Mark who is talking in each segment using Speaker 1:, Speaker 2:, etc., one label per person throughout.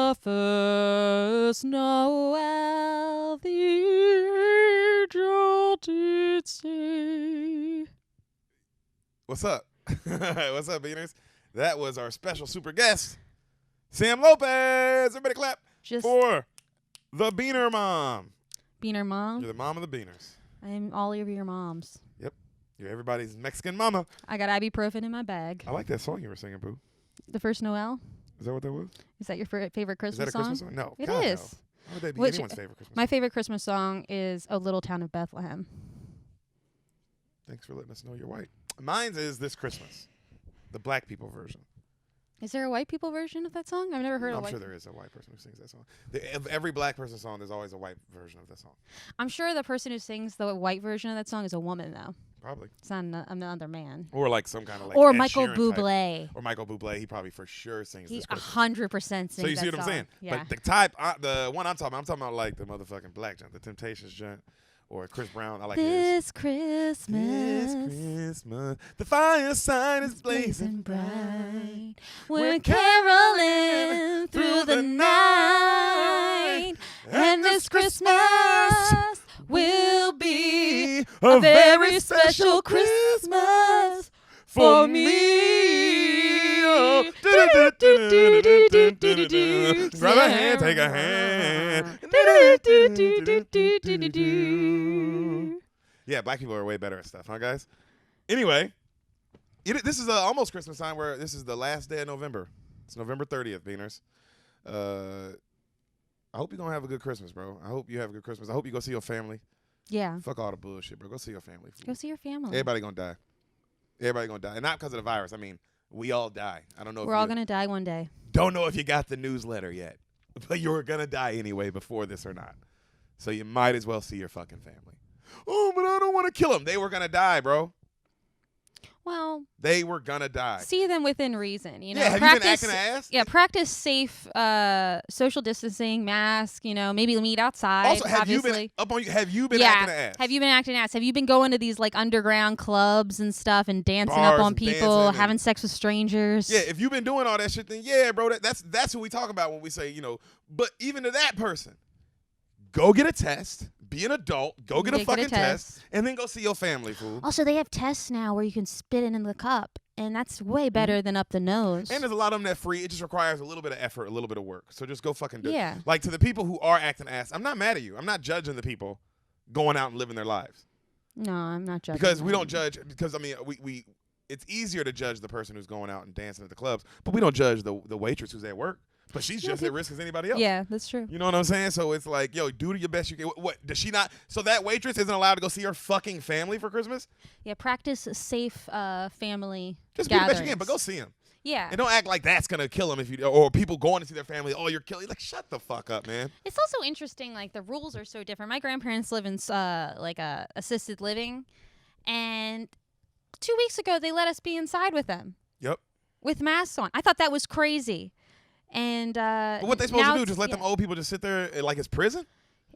Speaker 1: the first Noel the angel did say.
Speaker 2: What's up? What's up, Beaners? That was our special super guest, Sam Lopez. Everybody clap for the Beaner Mom.
Speaker 1: Beaner Mom?
Speaker 2: You're the mom of the Beaners.
Speaker 1: I'm all of your moms.
Speaker 2: Yep. You're everybody's Mexican mama.
Speaker 1: I got ibuprofen in my bag.
Speaker 2: I like that song you were singing, Boo.
Speaker 1: The first Noel?
Speaker 2: Is that what that was?
Speaker 1: Is that your favorite Christmas song?
Speaker 2: Is that a Christmas song? No.
Speaker 1: It
Speaker 2: God,
Speaker 1: is.
Speaker 2: No. How would that be anyone's favorite Christmas
Speaker 1: My
Speaker 2: song?
Speaker 1: favorite Christmas song is O Little Town of Bethlehem.
Speaker 2: Thanks for letting us know you're white. Mine's is This Christmas, the black people version.
Speaker 1: Is there a white people version of that song? I've never heard of
Speaker 2: I'm
Speaker 1: white.
Speaker 2: sure there is a white person who sings that song. Of every black person's song, there's always a white version of that song.
Speaker 1: I'm sure the person who sings the white version of that song is a woman, though.
Speaker 2: Probably.
Speaker 1: It's not another man.
Speaker 2: Or like some kind of like
Speaker 1: or
Speaker 2: Ed
Speaker 1: Michael
Speaker 2: Sheeran
Speaker 1: Bublé.
Speaker 2: Type. Or Michael Bublé. He probably for sure sings
Speaker 1: He
Speaker 2: This Christmas.
Speaker 1: 100% sings
Speaker 2: So you see
Speaker 1: that
Speaker 2: what I'm
Speaker 1: song.
Speaker 2: saying?
Speaker 1: Yeah.
Speaker 2: But the type, the one I'm talking about like the motherfucking black joint, the Temptations joint, or Chris Brown. I like
Speaker 1: This Christmas.
Speaker 2: This Christmas, the fireside is blazing
Speaker 1: bright. We're caroling through the night. And this Christmas will be a very special Christmas for me.
Speaker 2: Grab a hand, take a hand. Yeah, black people are way better at stuff, huh, guys? Anyway, this is almost Christmas time where this is the last day of November. It's November 30th, Beaners. I hope you're going to have a good Christmas, bro. I hope you have a good Christmas. I hope you go see your family.
Speaker 1: Yeah.
Speaker 2: Fuck all the bullshit, bro. Go see your family.
Speaker 1: Go see your family.
Speaker 2: Everybody going to die. Everybody going to die. And not because of the virus. I mean, we all die. I don't know.
Speaker 1: We're all going to die one day.
Speaker 2: Don't know if you got the newsletter yet. But you're going to die anyway before this or not. So you might as well see your fucking family. Oh, but I don't want to kill them. They were going to die, bro.
Speaker 1: Well,
Speaker 2: they were going to die.
Speaker 1: See them within reason. You know,
Speaker 2: yeah, have you been acting ass?
Speaker 1: Yeah, practice safe social distancing, mask, maybe meet outside.
Speaker 2: Also, have
Speaker 1: obviously.
Speaker 2: you been up on you? Have you been acting ass?
Speaker 1: Have you been acting ass? Have you been going to these like underground clubs and stuff and dancing up on people, having sex with strangers?
Speaker 2: Yeah, if you've been doing all that shit, then yeah, bro, that's what we talk about when we say, but even to that person, go get a test. Be an adult. Go get a fucking test. And then go see your family, fool.
Speaker 1: Also, they have tests now where you can spit it in the cup. And that's way better than up the nose.
Speaker 2: And there's a lot of them that free. It just requires a little bit of effort, a little bit of work. So just go fucking do it. Like to the people who are acting ass, I'm not mad at you. I'm not judging the people going out and living their lives.
Speaker 1: No, I'm not judging.
Speaker 2: Because we don't judge. Because, I mean, we it's easier to judge the person who's going out and dancing at the clubs. But we don't judge the waitress who's at work. But she's just at risk as anybody else.
Speaker 1: Yeah, that's true.
Speaker 2: You know what I'm saying? So it's like, yo, do your best you can. What does she not? So that waitress isn't allowed to go see her fucking family for Christmas?
Speaker 1: Yeah, practice safe family
Speaker 2: just
Speaker 1: gatherings.
Speaker 2: Be the best you can, but go see them.
Speaker 1: Yeah.
Speaker 2: And don't act like that's going to kill them if you, or people going to see their family, oh, you're killing. Like, shut the fuck up, man.
Speaker 1: It's also interesting, like, the rules are so different. My grandparents live in, assisted living. And 2 weeks ago, they let us be inside with them.
Speaker 2: Yep.
Speaker 1: With masks on. I thought that was crazy. And
Speaker 2: but what they supposed to do? Just let them old people just sit there like it's prison?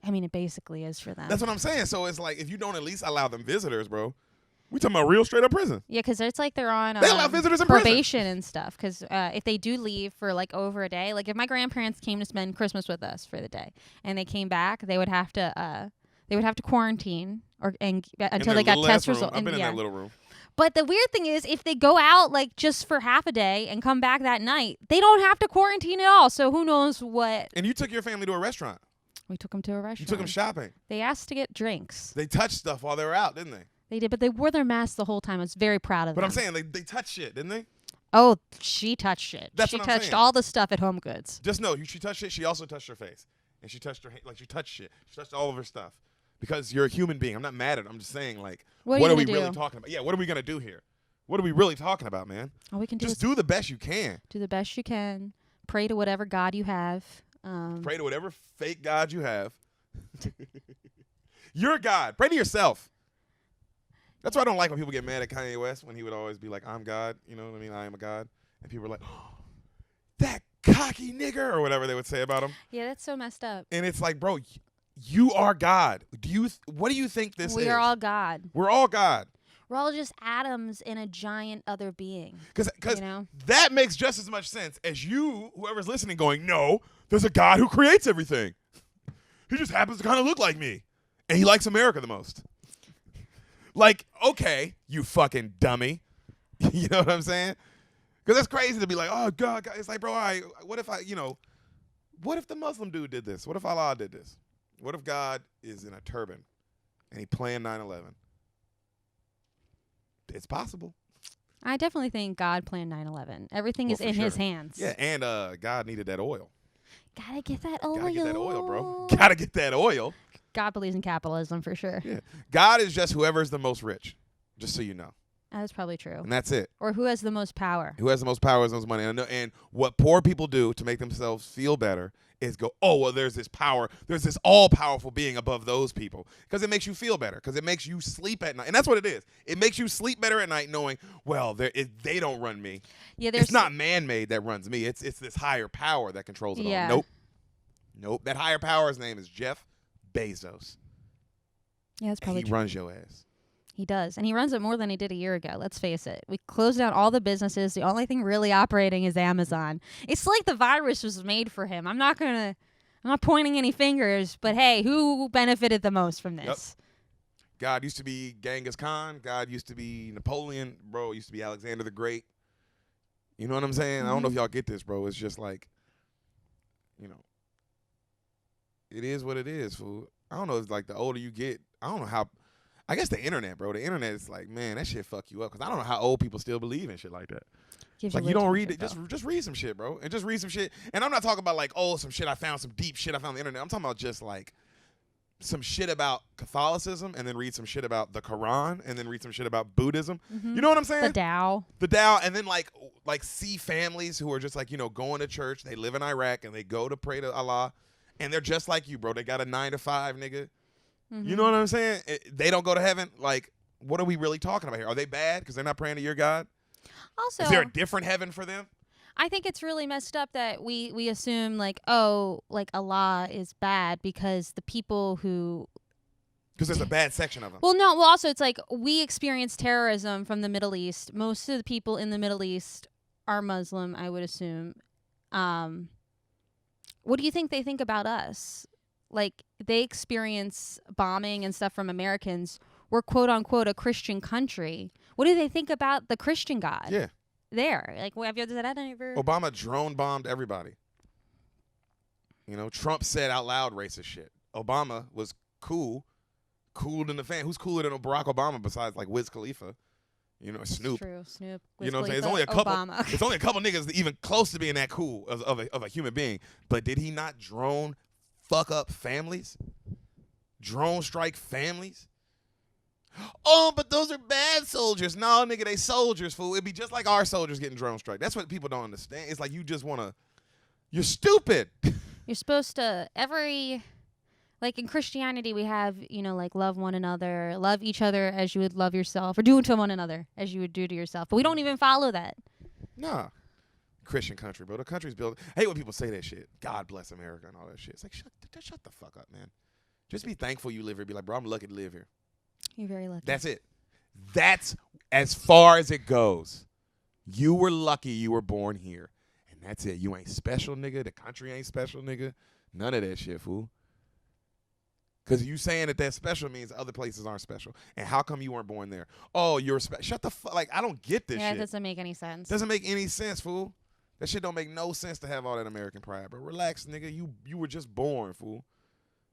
Speaker 1: I mean, it basically is for them.
Speaker 2: That's what I'm saying. So it's like if you don't at least allow them visitors, bro. We talking about real straight up prison.
Speaker 1: Yeah, because it's like they're on
Speaker 2: they allow visitors in
Speaker 1: probation
Speaker 2: prison.
Speaker 1: and stuff. Because if they do leave for like over a day, like if my grandparents came to spend Christmas with us for the day and they came back, they would have to quarantine until they got test results.
Speaker 2: I've been in that little room.
Speaker 1: But the weird thing is, if they go out like just for half a day and come back that night, they don't have to quarantine at all. So who knows what?
Speaker 2: And you took your family to a restaurant.
Speaker 1: We took them to a restaurant.
Speaker 2: You took them shopping.
Speaker 1: They asked to get drinks.
Speaker 2: They touched stuff while they were out, didn't they?
Speaker 1: They did, but they wore their masks the whole time. I was very proud of them.
Speaker 2: But I'm saying they touched shit, didn't they?
Speaker 1: Oh, she touched shit.
Speaker 2: That's what I'm
Speaker 1: touched
Speaker 2: saying.
Speaker 1: all the stuff at Home Goods.
Speaker 2: Just know, she touched shit. She also touched her face, and she touched her she touched shit. She touched all of her stuff because you're a human being. I'm not mad at her. I'm just saying, like, what are we really talking about? Yeah, what are we gonna do here? What are we really talking about, man?
Speaker 1: All we can do
Speaker 2: just do the best you can.
Speaker 1: Do the best you can. Pray to whatever God you have.
Speaker 2: Pray to whatever fake God you have. You're God. Pray to yourself. That's why I don't like when people get mad at Kanye West when he would always be like, I'm God. You know what I mean? I am a God. And people are like, oh, that cocky nigger or whatever they would say about him.
Speaker 1: Yeah, that's so messed up.
Speaker 2: And it's like, bro, you are God. What do you think this is?
Speaker 1: We are all God.
Speaker 2: We're all God.
Speaker 1: We're all just atoms in a giant other being.
Speaker 2: Because that makes just as much sense as you, whoever's listening, going, no, there's a God who creates everything. He just happens to kind of look like me. And he likes America the most. Like, okay, you fucking dummy. You know what I'm saying? Because it's crazy to be like, oh, God. It's like, bro, what if what if the Muslim dude did this? What if Allah did this? What if God is in a turban and he planned 9/11? It's possible.
Speaker 1: I definitely think God planned 9/11. Everything is in his hands.
Speaker 2: Yeah, and God needed that oil.
Speaker 1: Gotta get that oil.
Speaker 2: Gotta get that oil, bro. Gotta get that oil.
Speaker 1: God believes in capitalism for sure.
Speaker 2: Yeah. God is just whoever's the most rich, just so you know.
Speaker 1: That's probably true.
Speaker 2: And that's it.
Speaker 1: Or who has the most power.
Speaker 2: Who has the most power has the most money. And what poor people do to make themselves feel better is go, oh, well, there's this power. There's this all-powerful being above those people. Because it makes you feel better. Because it makes you sleep at night. And that's what it is. It makes you sleep better at night knowing, well, they don't run me. Yeah, it's not man-made that runs me. It's this higher power that controls it all. Nope. That higher power's name is Jeff Bezos.
Speaker 1: Yeah, that's probably
Speaker 2: true. He runs your ass.
Speaker 1: He does. And he runs it more than he did a year ago. Let's face it. We closed down all the businesses. The only thing really operating is Amazon. It's like the virus was made for him. I'm not pointing any fingers, but hey, who benefited the most from this?
Speaker 2: Yep. God used to be Genghis Khan. God used to be Napoleon. Bro, it used to be Alexander the Great. You know what I'm saying? Mm-hmm. I don't know if y'all get this, bro. It's just like, it is what it is, fool. I don't know. It's like the older you get, I don't know how. I guess the internet, bro. The internet is like, man, that shit fuck you up. Because I don't know how old people still believe in shit like that. Like, you don't read it. Just read some shit, bro. And just read some shit. And I'm not talking about like, oh, some shit I found, some deep shit I found on the internet. I'm talking about just like some shit about Catholicism and then read some shit about the Quran and then read some shit about Buddhism. Mm-hmm. You know what I'm saying?
Speaker 1: The Tao.
Speaker 2: And then like see families who are just like, going to church. They live in Iraq and they go to pray to Allah. And they're just like you, bro. They got a 9 to 5, nigga. Mm-hmm. You know what I'm saying? They don't go to heaven. Like, what are we really talking about here? Are they bad because they're not praying to your God?
Speaker 1: Also,
Speaker 2: is there a different heaven for them?
Speaker 1: I think it's really messed up that we assume like, oh, like Allah is bad because the people who...
Speaker 2: Because there's a bad section of them.
Speaker 1: Well, no. Well, also, it's like we experience terrorism from the Middle East. Most of the people in the Middle East are Muslim, I would assume. What do you think they think about us? Like, they experience bombing and stuff from Americans. We're, quote unquote, a Christian country. What do they think about the Christian God?
Speaker 2: Yeah.
Speaker 1: There. Like, have you done that ever?
Speaker 2: Obama drone bombed everybody. Trump said out loud racist shit. Obama was cooled in the fan. Who's cooler than Barack Obama besides, like, Wiz Khalifa? Snoop.
Speaker 1: True, Snoop.
Speaker 2: You know what I'm saying? It's only a couple. It's only a couple niggas even close to being that cool of a human being. But did he not drone fuck up families? Drone strike families? Oh, but those are bad soldiers. No, nigga, they soldiers, fool. It'd be just like our soldiers getting drone strike. That's what people don't understand. It's like you just want to. You're stupid.
Speaker 1: You're supposed to like in Christianity, we have, like love one another, love each other as you would love yourself, or do to one another as you would do to yourself. But we don't even follow that.
Speaker 2: Nah. Christian country, bro. The country's built. I hate when people say that shit. God bless America and all that shit. It's like, shut the fuck up, man. Just be thankful you live here. Be like, bro, I'm lucky to live here.
Speaker 1: You're very lucky.
Speaker 2: That's it. That's as far as it goes. You were lucky you were born here. And that's it. You ain't special, nigga. The country ain't special, nigga. None of that shit, fool. Because you saying that special means other places aren't special. And how come you weren't born there? Oh, you're special. Shut the fuck. Like, I don't get this shit.
Speaker 1: Yeah, it doesn't make any sense.
Speaker 2: Doesn't make any sense, fool. That shit don't make no sense to have all that American pride. But relax, nigga. You were just born, fool.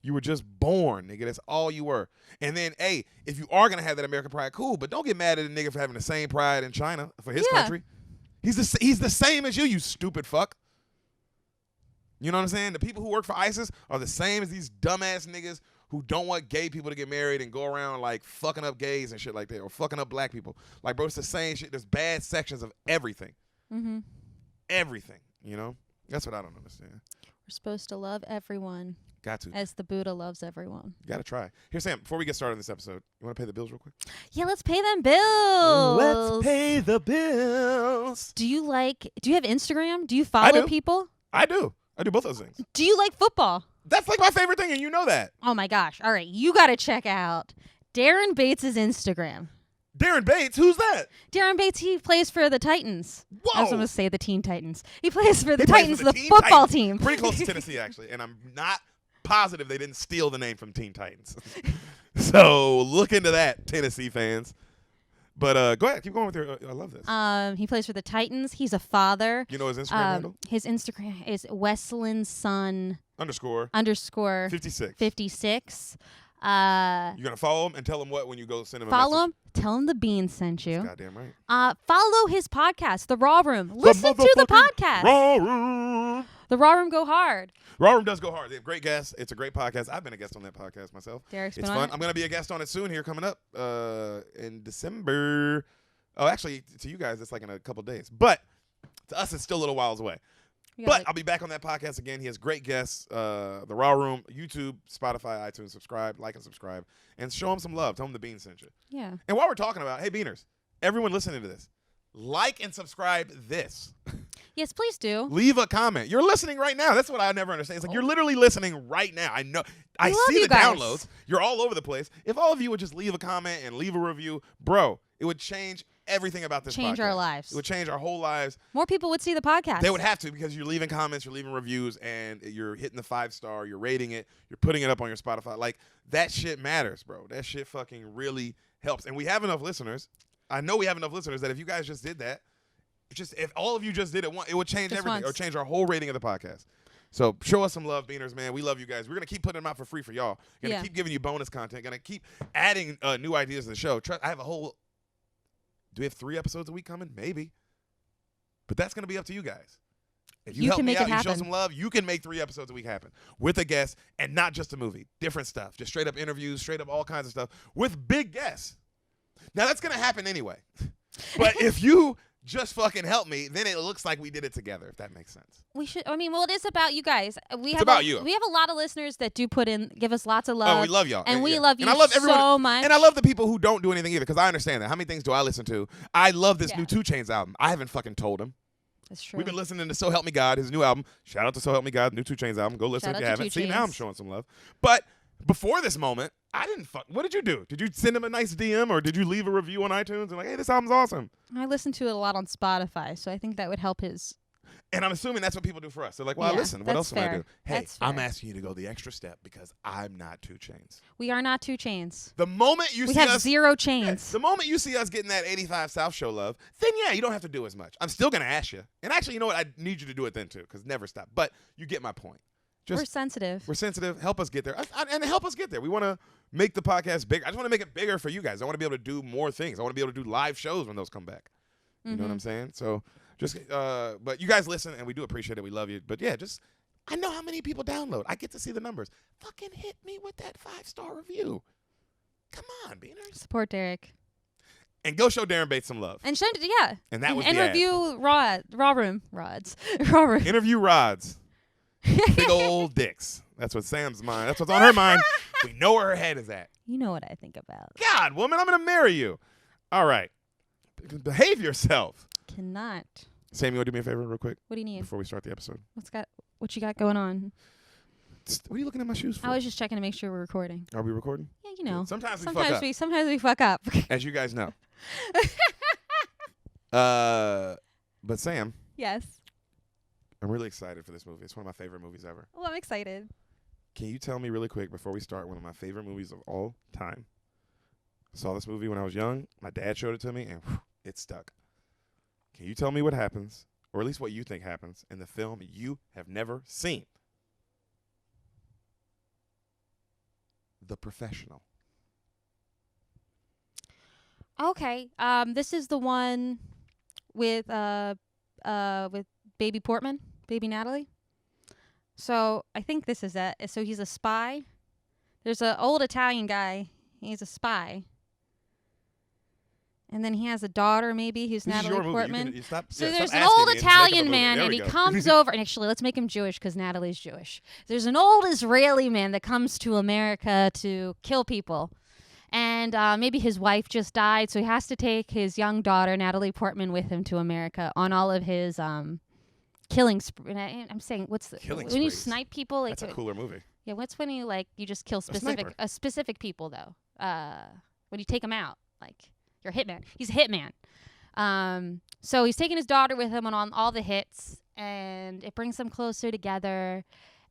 Speaker 2: You were just born, nigga. That's all you were. And then, hey, if you are going to have that American pride, cool. But don't get mad at a nigga for having the same pride in China for his country. He's the same as you stupid fuck. You know what I'm saying? The people who work for ISIS are the same as these dumbass niggas who don't want gay people to get married and go around like fucking up gays and shit like that, or fucking up black people. Like, bro, it's the same shit. There's bad sections of everything. Mm-hmm. Everything, That's what I don't understand.
Speaker 1: We're supposed to love everyone.
Speaker 2: Got to.
Speaker 1: As the Buddha loves everyone.
Speaker 2: Got to try. Here, Sam, before we get started on this episode, you want to pay the bills real quick?
Speaker 1: Yeah, let's pay them bills.
Speaker 2: Let's pay the bills.
Speaker 1: Do you have Instagram? Do you follow people?
Speaker 2: I do. I do both those things.
Speaker 1: Do you like football?
Speaker 2: That's like my favorite thing, and you know that.
Speaker 1: Oh, my gosh. All right. You got to check out Darren Bates' Instagram.
Speaker 2: Darren Bates? Who's that?
Speaker 1: Darren Bates, he plays for the Titans.
Speaker 2: Whoa.
Speaker 1: I was going to say the Teen Titans. He plays for the Titans, the football team.
Speaker 2: Pretty close to Tennessee, actually. And I'm not positive they didn't steal the name from Teen Titans. So look into that, Tennessee fans. But go ahead. Keep going with your I love this.
Speaker 1: He plays for the Titans. He's a father.
Speaker 2: You know his Instagram handle?
Speaker 1: His Instagram is Wesleyan Son _ 56.
Speaker 2: You're going to follow him and tell him what when you go send him a message?
Speaker 1: Follow him. Tell him the Bean sent you.
Speaker 2: That's goddamn right.
Speaker 1: Follow his podcast, The Raw Room. Listen to the podcast.
Speaker 2: Raw Room.
Speaker 1: The Raw Room go hard.
Speaker 2: Raw Room does go hard. They have great guests. It's a great podcast. I've been a guest on that podcast myself.
Speaker 1: Derek's
Speaker 2: it's
Speaker 1: been
Speaker 2: fun.
Speaker 1: on it.
Speaker 2: I'm going to be a guest on it soon here coming up in December. Oh, actually, to you guys, it's like in a couple days. But to us, it's still a little whiles away. But I'll be back on that podcast again. He has great guests. The Raw Room, YouTube, Spotify, iTunes. Subscribe, like, and subscribe. And show him some love. Tell him the Bean sent you.
Speaker 1: Yeah.
Speaker 2: And while we're talking about, hey, Beaners, everyone listening to this, like and subscribe this.
Speaker 1: Yes, please do.
Speaker 2: Leave a comment. You're listening right now. That's what I never understand. It's like you're literally listening right now. I know. I see the downloads. You're all over the place. If all of you would just leave a comment and leave a review, bro, it would change everything about this podcast.
Speaker 1: Change our lives.
Speaker 2: It would change our whole lives.
Speaker 1: More people would see the podcast.
Speaker 2: They would have to, because you're leaving comments, you're leaving reviews, and you're hitting the 5-star, you're rating it, you're putting it up on your Spotify. Like, that shit matters, bro. That shit fucking really helps. And we have enough listeners. I know we have enough listeners that if you guys just did that, if all of you just did it once, it would change everything. Or change our whole rating of the podcast. So show us some love, Beaners, man. We love you guys. We're going to keep putting them out for free for y'all. Going to keep giving you bonus content. Going to keep adding new ideas to the show. I have a whole... Do we have 3 episodes a week coming? Maybe. But that's going to be up to you guys. If you help me out, you show some love, you can make 3 episodes a week happen with a guest, and not just a movie. Different stuff. Just straight up interviews, straight up all kinds of stuff with big guests. Now, that's going to happen anyway. But if you just fucking help me, then it looks like we did it together, if that makes sense.
Speaker 1: We should. I mean, well, it is about you guys.
Speaker 2: It's about you.
Speaker 1: We have a lot of listeners that do give us lots of love.
Speaker 2: Oh, we love y'all.
Speaker 1: And we love you so much.
Speaker 2: And I love the people who don't do anything either, because I understand that. How many things do I listen to? I love this new 2 Chainz album. I haven't fucking told him.
Speaker 1: That's true.
Speaker 2: We've been listening to So Help Me God, his new album. Shout out to So Help Me God, new 2 Chainz album. Go listen if you haven't. See, now I'm showing some love. But before this moment, I didn't what did you do? Did you send him a nice DM, or did you leave a review on iTunes and like, hey, this album's awesome?
Speaker 1: I listen to it a lot on Spotify, so I think that would help his.
Speaker 2: And I'm assuming that's what people do for us. They're like, well, listen, what else can I do? Hey, I'm asking you to go the extra step because I'm not 2 Chainz.
Speaker 1: We are not 2 Chainz.
Speaker 2: The moment you
Speaker 1: we have 0 chains.
Speaker 2: The moment you see us getting that 85 South show love, then yeah, you don't have to do as much. I'm still going to ask you. And actually, you know what? I need you to do it then too, because never stop. But you get my point.
Speaker 1: We're sensitive.
Speaker 2: We're sensitive. Help us get there. And help us get there. We want to make the podcast bigger. I just want to make it bigger for you guys. I want to be able to do more things. I want to be able to do live shows when those come back. You know what I'm saying? So just, but you guys listen, and we do appreciate it. We love you. But yeah, just, I know how many people download. I get to see the numbers. Fucking hit me with that 5-star review. Come on, Beaners.
Speaker 1: Support Deric.
Speaker 2: And go show Darren Bates some love.
Speaker 1: And
Speaker 2: And that was
Speaker 1: and review Raw Room Rods. Raw Room.
Speaker 2: Interview Rods. Big old dicks. That's what Sam's mind. That's what's on her mind. We know where her head is at.
Speaker 1: You know what I think about.
Speaker 2: God, woman, I'm going to marry you. All right. Behave yourself.
Speaker 1: Cannot.
Speaker 2: Sam, you want to do me a favor real quick?
Speaker 1: What do you need?
Speaker 2: Before we start the episode.
Speaker 1: What you got going on?
Speaker 2: What are you looking at my shoes for?
Speaker 1: I was just checking to make sure we're recording.
Speaker 2: Are we recording?
Speaker 1: Yeah, you know.
Speaker 2: Sometimes we fuck up.
Speaker 1: Sometimes we fuck up.
Speaker 2: As you guys know. But Sam.
Speaker 1: Yes.
Speaker 2: I'm really excited for this movie. It's one of my favorite movies ever.
Speaker 1: Well, I'm excited.
Speaker 2: Can you tell me really quick before we start one of my favorite movies of all time? I saw this movie when I was young. My dad showed it to me, and it stuck. Can you tell me what happens, or at least what you think happens, in the film you have never seen? The Professional.
Speaker 1: Okay. This is the one with Baby Portman, Baby Natalie. So I think this is it. So he's a spy. There's an old Italian guy. He's a spy. And then he has a daughter, maybe, who's Natalie Portman. There's an old Italian man, and he comes over. And actually, let's make him Jewish because Natalie's Jewish. There's an old Israeli man that comes to America to kill people. And maybe his wife just died, so he has to take his young daughter, Natalie Portman, with him to America on all of his killing spree. I'm saying, when you snipe people? Like,
Speaker 2: that's a cooler movie.
Speaker 1: Yeah, what's when you you just kill specific people though? When you take them out, You're a hitman. He's a hitman. So he's taking his daughter with him on all the hits, and it brings them closer together.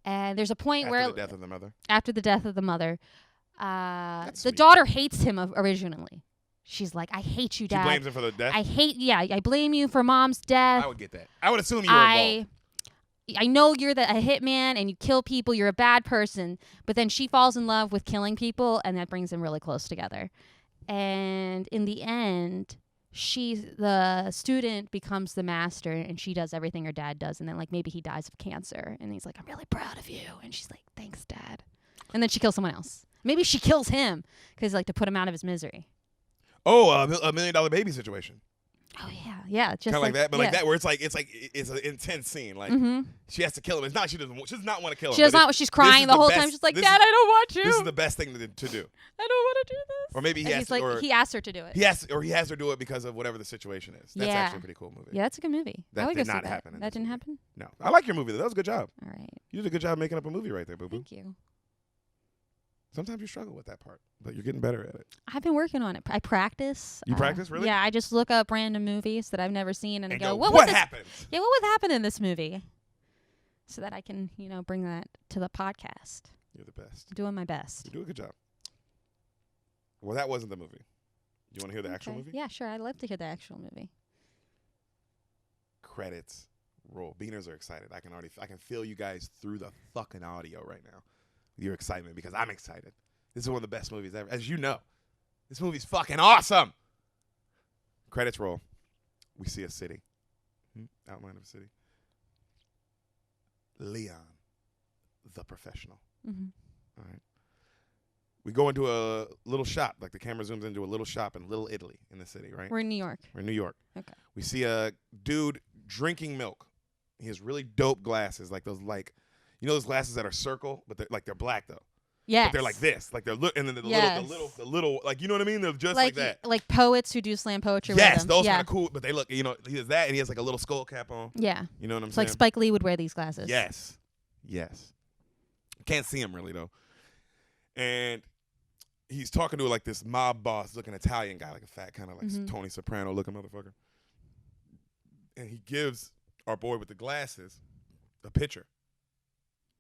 Speaker 1: And there's a point
Speaker 2: after
Speaker 1: where
Speaker 2: the death of the mother.
Speaker 1: After the death of the mother, the daughter hates him originally. She's like, I hate you, Dad.
Speaker 2: She blames him for the death?
Speaker 1: I blame you for Mom's death.
Speaker 2: I would get that. I would assume you were involved.
Speaker 1: I know you're a hitman and you kill people. You're a bad person. But then she falls in love with killing people, and that brings them really close together. And in the end, the student becomes the master, and she does everything her dad does. And then, like, maybe he dies of cancer. And he's like, I'm really proud of you. And she's like, thanks, Dad. And then she kills someone else. Maybe she kills him because, like, to put him out of his misery.
Speaker 2: Oh, a $1 million baby situation.
Speaker 1: Oh yeah, just
Speaker 2: kind of like that, but like that, where it's an intense scene. Like she has to kill him. It's not she does not want to kill him.
Speaker 1: She does not. She's crying the whole time. She's like, Dad, I don't want to.
Speaker 2: This is the best thing to do.
Speaker 1: I don't want to do this.
Speaker 2: Or maybe he
Speaker 1: asked her to do it.
Speaker 2: He has her do it because of whatever the situation is. That's actually a pretty cool movie.
Speaker 1: Yeah, that's a good movie.
Speaker 2: That did not happen.
Speaker 1: That didn't happen.
Speaker 2: No, I like your movie. That was a good job.
Speaker 1: All right.
Speaker 2: You did a good job making up a movie right there, boo boo.
Speaker 1: Thank you.
Speaker 2: Sometimes you struggle with that part, but you're getting better at it.
Speaker 1: I've been working on it. I practice.
Speaker 2: You practice, really?
Speaker 1: Yeah, I just look up random movies that I've never seen and go,
Speaker 2: what happened?
Speaker 1: Yeah, what would happen in this movie? So that I can, bring that to the podcast.
Speaker 2: You're the best.
Speaker 1: I'm doing my best.
Speaker 2: You do a good job. Well, that wasn't the movie. You want to hear the actual movie?
Speaker 1: Yeah, sure. I'd love to hear the actual movie.
Speaker 2: Credits roll. Beaners are excited. I can feel you guys through the fucking audio right now. Your excitement, because I'm excited. This is one of the best movies ever. As you know, this movie's fucking awesome. Credits roll. We see a city. Outline of a city. Leon, the professional.
Speaker 1: Mm-hmm.
Speaker 2: All right. We go into a little shop. Like the camera zooms into a little shop in Little Italy in the city, right?
Speaker 1: We're in New York.
Speaker 2: Okay. We see a dude drinking milk. He has really dope glasses, like those those glasses that are circle, but they're black though.
Speaker 1: Yes.
Speaker 2: But they're like this, like they're and then the little, like, you know what I mean? They're just like that.
Speaker 1: Like poets who do slam poetry.
Speaker 2: Yes, those kind of cool. But they look, he has that, and he has like a little skull cap on.
Speaker 1: Yeah.
Speaker 2: You know what I'm
Speaker 1: saying?
Speaker 2: Like
Speaker 1: Spike Lee would wear these glasses.
Speaker 2: Yes. Can't see him really though. And he's talking to like this mob boss looking Italian guy, like a fat kind of like Tony Soprano looking motherfucker. And he gives our boy with the glasses a picture.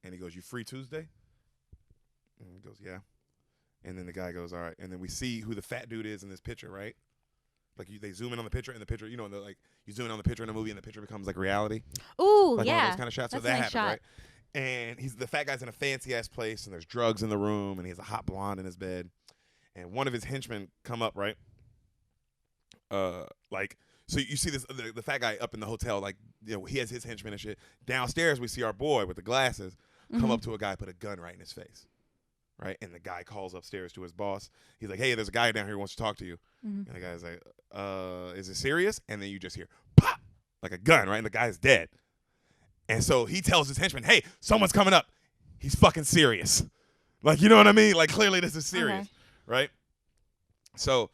Speaker 2: And he goes, "You free Tuesday?" And he goes, "Yeah." And then the guy goes, "All right." And then we see who the fat dude is in this picture, right? Like they zoom in on the picture, and the picture, like you zoom in on the picture in a movie, and the picture becomes like reality.
Speaker 1: Ooh,
Speaker 2: like
Speaker 1: yeah.
Speaker 2: One of those kind of shots.
Speaker 1: That's
Speaker 2: so that
Speaker 1: a nice
Speaker 2: happened, right? And the fat guy's in a fancy ass place, and there's drugs in the room, and he has a hot blonde in his bed, and one of his henchmen come up, right? So you see this the fat guy up in the hotel, like he has his henchmen and shit. Downstairs we see our boy with the glasses come up to a guy, put a gun right in his face, right? And the guy calls upstairs to his boss. He's like, "Hey, there's a guy down here who wants to talk to you." And the guy's like, "Is it serious?" And then you just hear pop, like a gun, right? And the guy's dead. And so he tells his henchman, "Hey, someone's coming up. He's fucking serious." Like, you know what I mean? Like, clearly this is serious, right? So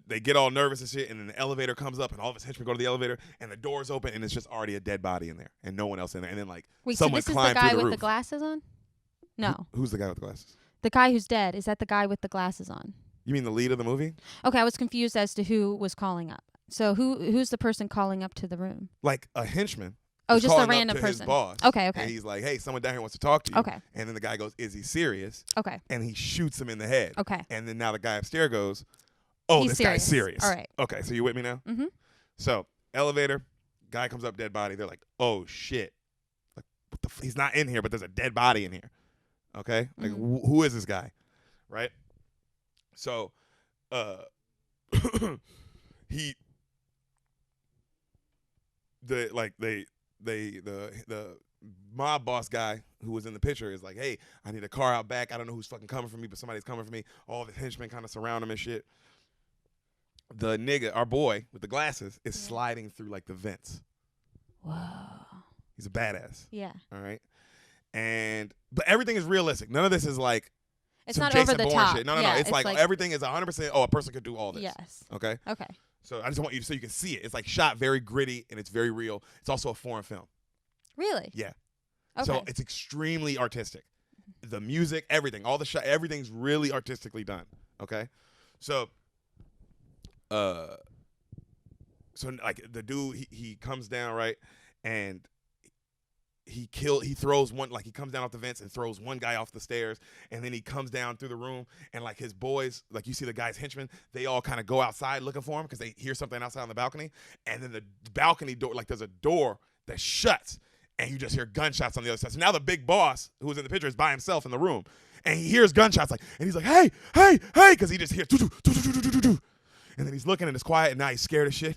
Speaker 2: they get all nervous and shit, and then the elevator comes up, and all of his henchmen go to the elevator, and the doors open, and it's just already a dead body in there, and no one else in there. And then someone climbed through the roof. Wait, so this is the guy with
Speaker 1: the glasses on? No.
Speaker 2: Who's the guy with the glasses?
Speaker 1: The guy who's dead. Is that the guy with the glasses on?
Speaker 2: You mean the lead of the movie?
Speaker 1: Okay, I was confused as to who was calling up. So who's the person calling up to the room?
Speaker 2: Like a henchman.
Speaker 1: Oh, just a random person.
Speaker 2: His boss.
Speaker 1: Okay.
Speaker 2: And he's like, "Hey, someone down here wants to talk to you."
Speaker 1: Okay.
Speaker 2: And then the guy goes, "Is he serious?"
Speaker 1: Okay.
Speaker 2: And he shoots him in the head.
Speaker 1: Okay.
Speaker 2: And then now the guy upstairs goes, "Oh, this guy's serious."
Speaker 1: All right.
Speaker 2: Okay, so you with me now?
Speaker 1: Mm-hmm.
Speaker 2: So elevator, guy comes up, dead body. They're like, "Oh shit!" Like, what the? He's not in here, but there's a dead body in here. Okay, like who is this guy? Right. So, the mob boss guy who was in the picture is like, "Hey, I need a car out back. I don't know who's fucking coming for me, but somebody's coming for me." All the henchmen kind of surround him and shit. The nigga, our boy with the glasses, is sliding through like the vents.
Speaker 1: Whoa.
Speaker 2: He's a badass.
Speaker 1: Yeah.
Speaker 2: All right. But everything is realistic. None of this is like
Speaker 1: it's
Speaker 2: some
Speaker 1: not
Speaker 2: Jason
Speaker 1: over the
Speaker 2: Bourne
Speaker 1: top.
Speaker 2: shit. No. It's like everything is 100%. Oh, a person could do all this.
Speaker 1: Yes.
Speaker 2: Okay.
Speaker 1: Okay.
Speaker 2: So I just want you so you can see it. It's like shot very gritty and it's very real. It's also a foreign film.
Speaker 1: Really?
Speaker 2: Yeah.
Speaker 1: Okay.
Speaker 2: So it's extremely artistic. The music, everything, all the shot, everything's really artistically done. Okay. So So like the dude, he comes down, right, and he throws one, like he comes down off the vents and throws one guy off the stairs, and then he comes down through the room, and like his boys, like you see the guy's henchmen, they all kind of go outside looking for him because they hear something outside on the balcony, and then the balcony door, like there's a door that shuts, and you just hear gunshots on the other side. So now the big boss, who's in the picture, is by himself in the room, and he hears gunshots, like, and he's like, hey, hey, hey, because he just hears, and then he's looking and it's quiet, and now he's scared as shit.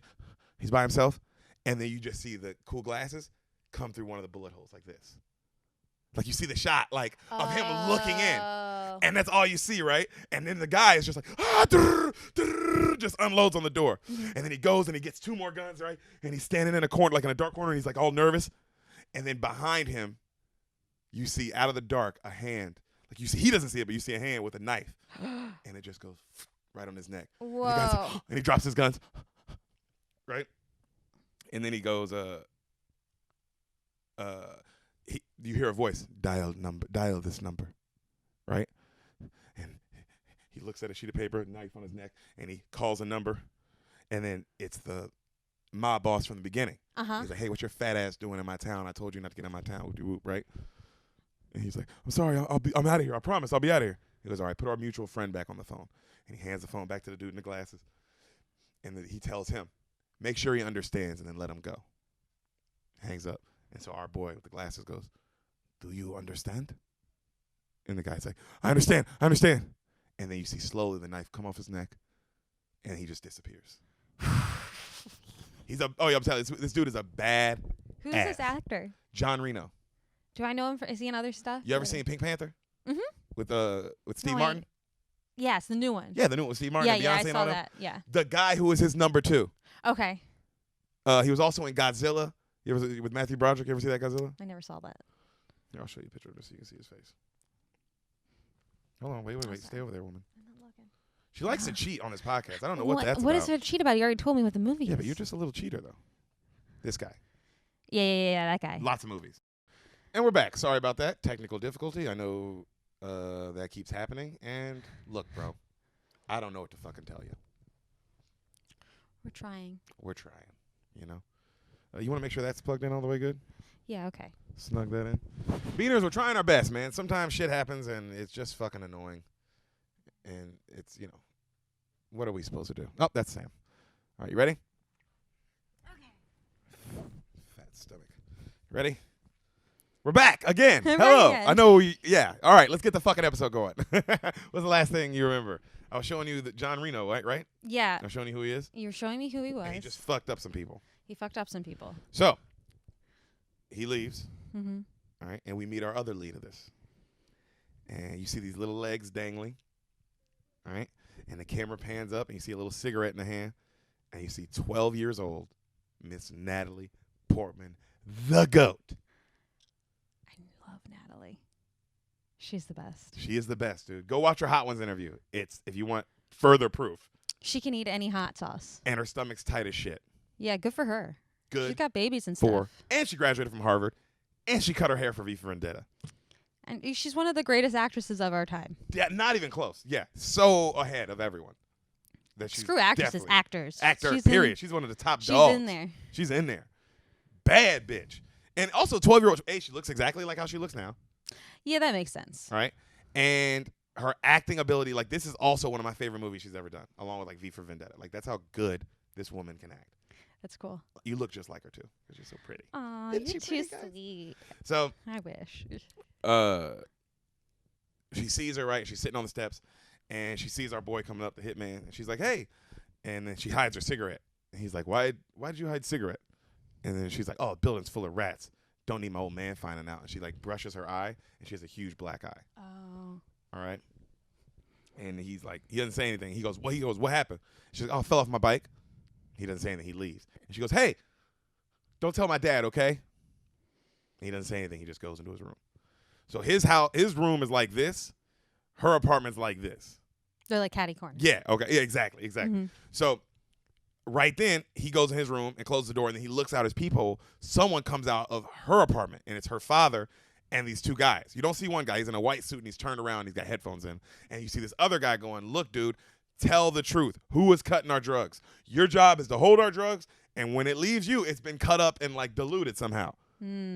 Speaker 2: He's by himself, and then you just see the cool glasses come through one of the bullet holes like this. Like you see the shot like of him looking in, and that's all you see, right? And then the guy is just like, just unloads on the door. And then he goes and he gets 2 more guns, right? And he's standing in a corner, like in a dark corner, and he's like all nervous. And then behind him, you see out of the dark a hand. Like you see, he doesn't see it, but you see a hand with a knife. And it just goes right on his neck.
Speaker 1: Whoa.
Speaker 2: And he drops his guns. Right? And then he goes, you hear a voice, dial this number, right? And he looks at a sheet of paper, knife on his neck, and he calls a number, and then it's the mob boss from the beginning. He's like, hey, what's your fat ass doing in my town? I told you not to get in my town, right? And he's like, I'm sorry, I'm out of here. I promise, I'll be out of here. He goes, all right, put our mutual friend back on the phone. And he hands the phone back to the dude in the glasses, and then he tells him, make sure he understands, and then let him go. Hangs up. And so our boy with the glasses goes, do you understand? And the guy's like, I understand. And then you see slowly the knife come off his neck, and he just disappears. I'm telling you, this dude is a bad
Speaker 1: Who's
Speaker 2: ass.
Speaker 1: this actor?
Speaker 2: John Reno.
Speaker 1: Do I know him? Is he in other stuff?
Speaker 2: You ever seen Pink Panther?
Speaker 1: Mm-hmm.
Speaker 2: With Steve Martin?
Speaker 1: Yes, the new one.
Speaker 2: Yeah, the new one with Steve Martin and Beyonce
Speaker 1: I
Speaker 2: and
Speaker 1: saw
Speaker 2: all
Speaker 1: that. Yeah.
Speaker 2: The guy who was his number 2.
Speaker 1: Okay.
Speaker 2: He was also in Godzilla. You ever with Matthew Broderick? You ever see that Godzilla?
Speaker 1: I never saw that.
Speaker 2: Here, I'll show you a picture of this so you can see his face. Hold on, wait. Stay over there, woman.
Speaker 1: I'm not looking.
Speaker 2: She likes to cheat on this podcast. I don't know what that's about.
Speaker 1: What is there to cheat about? You already told me what the movie is.
Speaker 2: Yeah, but you're just a little cheater, though. This guy.
Speaker 1: Yeah, that guy.
Speaker 2: Lots of movies. And we're back. Sorry about that. Technical difficulty. I know that keeps happening. And look, bro, I don't know what to fucking tell you.
Speaker 1: We're trying.
Speaker 2: You know? You want to make sure that's plugged in all the way good?
Speaker 1: Yeah, okay.
Speaker 2: Snug that in. Beaners, we're trying our best, man. Sometimes shit happens and it's just fucking annoying. And it's, what are we supposed to do? Oh, that's Sam. All right, you ready?
Speaker 1: Okay.
Speaker 2: Fat stomach. Ready? We're back again.
Speaker 1: I'm
Speaker 2: Hello.
Speaker 1: ready again.
Speaker 2: I know yeah. All right, let's get the fucking episode going. What's the last thing you remember? I was showing you that John Reno, right?
Speaker 1: Yeah.
Speaker 2: I was showing you who he is.
Speaker 1: You're showing me who he was.
Speaker 2: And he just fucked up some people.
Speaker 1: He fucked up some people.
Speaker 2: So, he leaves.
Speaker 1: Mm-hmm.
Speaker 2: All right, and we meet our other lead of this. And you see these little legs dangling. All right, and the camera pans up, and you see a little cigarette in the hand, and you see 12 years old Miss Natalie Portman, the GOAT.
Speaker 1: I love Natalie. She's the best.
Speaker 2: She is the best, dude. Go watch her Hot Ones interview. It's if you want further proof.
Speaker 1: She can eat any hot sauce.
Speaker 2: And her stomach's tight as shit.
Speaker 1: Yeah, good for her.
Speaker 2: Good.
Speaker 1: She's got babies and stuff.
Speaker 2: And she graduated from Harvard. And she cut her hair for V for Vendetta.
Speaker 1: And she's one of the greatest actresses of our time.
Speaker 2: Yeah, not even close. Yeah, so ahead of everyone.
Speaker 1: Screw actresses, actors.
Speaker 2: Period. She's one of the top dogs.
Speaker 1: She's in there.
Speaker 2: She's in there. Bad bitch. And also 12-year-old, she looks exactly like how she looks now.
Speaker 1: Yeah, that makes sense.
Speaker 2: Right? And her acting ability, like this is also one of my favorite movies she's ever done, along with like V for Vendetta. Like that's how good this woman can act.
Speaker 1: That's cool.
Speaker 2: You look just like her too, because you're so pretty.
Speaker 1: Aw, you're too sweet.
Speaker 2: So
Speaker 1: I wish.
Speaker 2: She sees her, right? She's sitting on the steps, and she sees our boy coming up, the hitman, and she's like, "Hey!" And then she hides her cigarette, and he's like, "Why did you hide cigarette?" And then she's like, "Oh, the building's full of rats. Don't need my old man finding out." And she like brushes her eye, and she has a huge black eye.
Speaker 1: Oh.
Speaker 2: All right. And he's like, he doesn't say anything. He goes, what happened? She's like, "Oh, I fell off my bike." He doesn't say anything. He leaves. And she goes, "Hey, don't tell my dad, okay?" And he doesn't say anything. He just goes into his room. So his room is like this. Her apartment's like this.
Speaker 1: They're like catty corner.
Speaker 2: Yeah. Okay. Yeah. Exactly.
Speaker 1: Mm-hmm.
Speaker 2: So right then he goes in his room and closes the door, and then he looks out his peephole. Someone comes out of her apartment, and it's her father and these 2 guys. You don't see one guy. He's in a white suit, and he's turned around. He's got headphones in. And you see this other guy going, "Look, dude, tell the truth. Who is cutting our drugs? Your job is to hold our drugs, and when it leaves you, it's been cut up and like diluted somehow.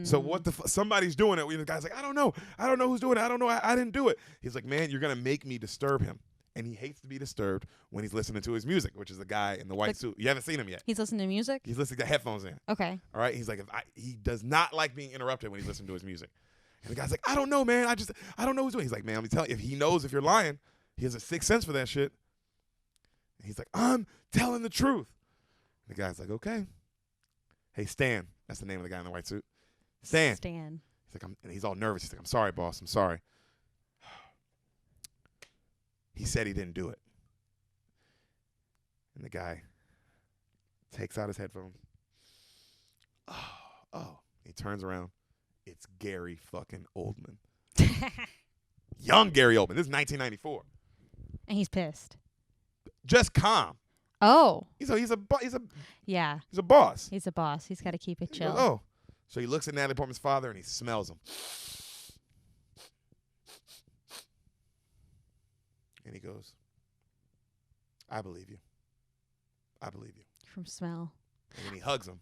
Speaker 2: So what the somebody's doing it. The guy's like, I don't know who's doing it. I don't know. I didn't do it. He's like, man, you're gonna make me disturb him, and he hates to be disturbed when he's listening to his music, which is the guy in the white suit. You haven't seen him yet.
Speaker 1: He's listening to music.
Speaker 2: He's listening to headphones in.
Speaker 1: Okay.
Speaker 2: All right. He's like, he does not like being interrupted when he's listening to his music. And the guy's like, I don't know, man. I don't know who's doing it. He's like, man, let me tell you, if he knows if you're lying, he has a sixth sense for that shit. And he's like, I'm telling the truth. And the guy's like, okay. Hey, Stan. That's the name of the guy in the white suit. Stan. He's like, and he's all nervous. He's like, I'm sorry, boss. I'm sorry. He said he didn't do it. And the guy takes out his headphones. Oh. He turns around. It's Gary fucking Oldman. Young Gary Oldman. This is 1994.
Speaker 1: And he's pissed.
Speaker 2: Just calm.
Speaker 1: Oh.
Speaker 2: He's a boss.
Speaker 1: Yeah.
Speaker 2: He's a boss.
Speaker 1: He's a boss. He's got to keep it chill.
Speaker 2: Oh. So he looks at Natalie Portman's father and he smells him. And he goes, I believe you. I believe you.
Speaker 1: From smell.
Speaker 2: And then he hugs him.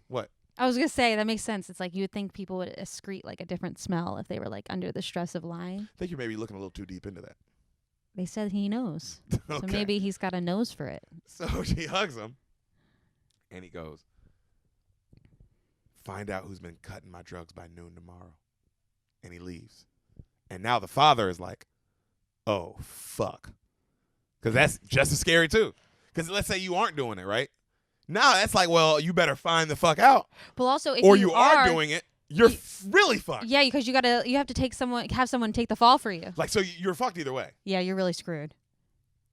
Speaker 2: What?
Speaker 1: I was going to say, that makes sense. It's like you would think people would excrete like a different smell if they were like under the stress of lying.
Speaker 2: I think you're maybe looking a little too deep into that.
Speaker 1: They said he knows.
Speaker 2: Okay.
Speaker 1: So maybe he's got a nose for it.
Speaker 2: So she hugs him and he goes, find out who's been cutting my drugs by noon tomorrow. And he leaves. And now the father is like, oh, fuck. Because that's just as scary, too. Because let's say you aren't doing it, right? Now that's like, well, you better find the fuck out.
Speaker 1: But also, if
Speaker 2: or you are doing it, you're really fucked.
Speaker 1: Yeah, because you have to have someone take the fall for you.
Speaker 2: Like, so you're fucked either way.
Speaker 1: Yeah, you're really screwed.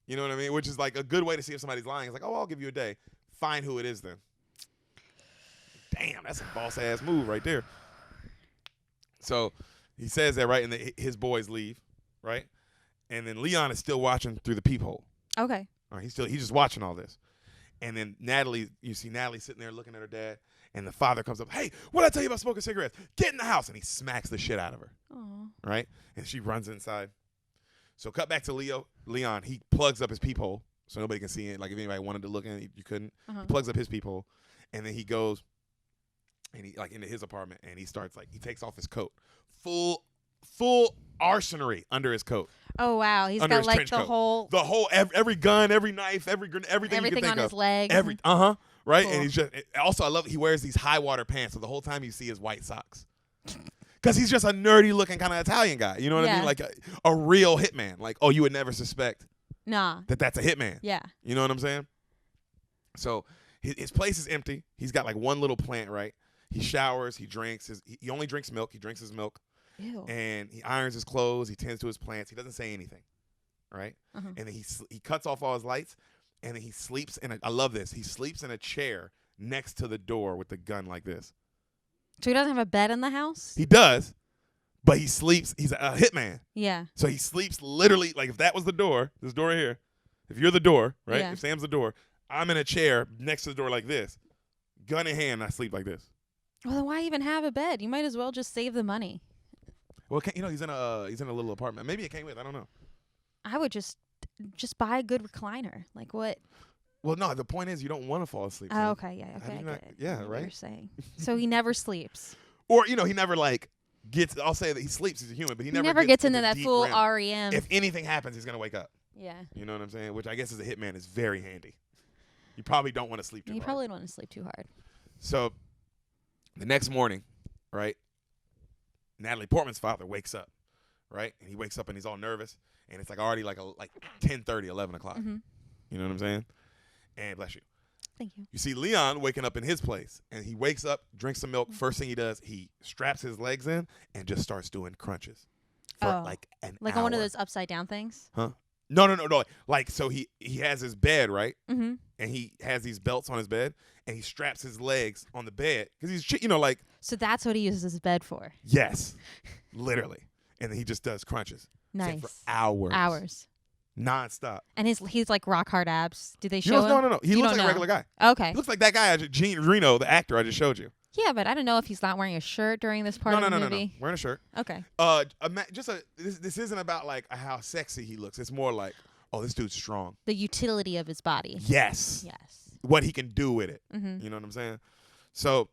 Speaker 2: You know what I mean? Which is like a good way to see if somebody's lying. It's like, oh, I'll give you a day. Find who it is then. Damn, that's a boss ass move right there. So he says that, right, and his boys leave, right? And then Leon is still watching through the peephole.
Speaker 1: Okay.
Speaker 2: All right, he's just watching all this. And then you see Natalie sitting there looking at her dad, and the father comes up, hey, what'd I tell you about smoking cigarettes? Get in the house. And he smacks the shit out of her.
Speaker 1: Aww.
Speaker 2: Right? And she runs inside. So cut back to Leon. He plugs up his peephole so nobody can see it. Like if anybody wanted to look in, you couldn't. He plugs up his peephole, and then he goes and he like into his apartment, and he starts like he takes off his coat, full arsenal under his coat.
Speaker 1: Oh wow, he's got like the whole
Speaker 2: every gun, every knife, everything you can think
Speaker 1: on
Speaker 2: of.
Speaker 1: his legs.
Speaker 2: Right. Cool. And he's just also I love he wears these high water pants, so the whole time you see his white socks. Because he's just a nerdy looking kind of Italian guy. You know what I mean? Like a real hitman. Like, oh, you would never suspect that's a hitman.
Speaker 1: Yeah.
Speaker 2: You know what I'm saying? So his place is empty. He's got like one little plant, right? He showers, he drinks. He only drinks milk. He drinks his milk.
Speaker 1: Ew.
Speaker 2: And he irons his clothes. He tends to his plants. He doesn't say anything, right? And then he cuts off all his lights, and then he sleeps I love this. He sleeps in a chair next to the door with the gun like this.
Speaker 1: So he doesn't have a bed in the house?
Speaker 2: He does, but he sleeps. He's a hitman.
Speaker 1: Yeah.
Speaker 2: So he sleeps literally, like if that was the door, this door right here, if you're the door, right?
Speaker 1: Yeah.
Speaker 2: If Sam's the door, I'm in a chair next to the door like this, gun in hand, and I sleep like this.
Speaker 1: Well, then why even have a bed? You might as well just save the money.
Speaker 2: Well, he's in a little apartment. Maybe it came with. I don't know.
Speaker 1: I would just buy a good recliner. Like what?
Speaker 2: Well, no. The point is, you don't want to fall asleep.
Speaker 1: Oh, okay. Yeah. Okay.
Speaker 2: Yeah. Right.
Speaker 1: You're saying. So he never sleeps.
Speaker 2: Or he never like gets. I'll say that he sleeps. He's a human, but he never
Speaker 1: gets into that full REM.
Speaker 2: If anything happens, he's gonna wake up.
Speaker 1: Yeah.
Speaker 2: You know what I'm saying? Which I guess as a hitman is very handy. You probably don't want to sleep too hard.
Speaker 1: You probably don't want to sleep too hard. So,
Speaker 2: the next morning, right? Natalie Portman's father wakes up, right? And he wakes up and he's all nervous, and it's like already like 10:30, 11 o'clock.
Speaker 1: Mm-hmm.
Speaker 2: You know what I'm saying? And bless you.
Speaker 1: Thank you.
Speaker 2: You see Leon waking up in his place, and he wakes up, drinks some milk. First thing he does, he straps his legs in and just starts doing crunches for like an hour.
Speaker 1: On one of those upside down things?
Speaker 2: Huh? No. Like, so he has his bed, right?
Speaker 1: Mm-hmm.
Speaker 2: And he has these belts on his bed, and he straps his legs on the bed because he's, like.
Speaker 1: So that's what he uses his bed for.
Speaker 2: Yes, literally, and then he just does crunches.
Speaker 1: Nice.
Speaker 2: For hours. Nonstop.
Speaker 1: And he's like rock hard abs. Do they show him?
Speaker 2: No. He looks like a regular guy.
Speaker 1: Okay.
Speaker 2: He looks like that guy, Gene Reno, the actor I just showed you.
Speaker 1: Yeah, but I don't know if he's not wearing a shirt during this part of the movie.
Speaker 2: No. Wearing a shirt.
Speaker 1: Okay.
Speaker 2: This isn't about like how sexy he looks. It's more like oh, this dude's strong.
Speaker 1: The utility of his body.
Speaker 2: Yes. What he can do with it. Mm-hmm. You know what I'm saying? So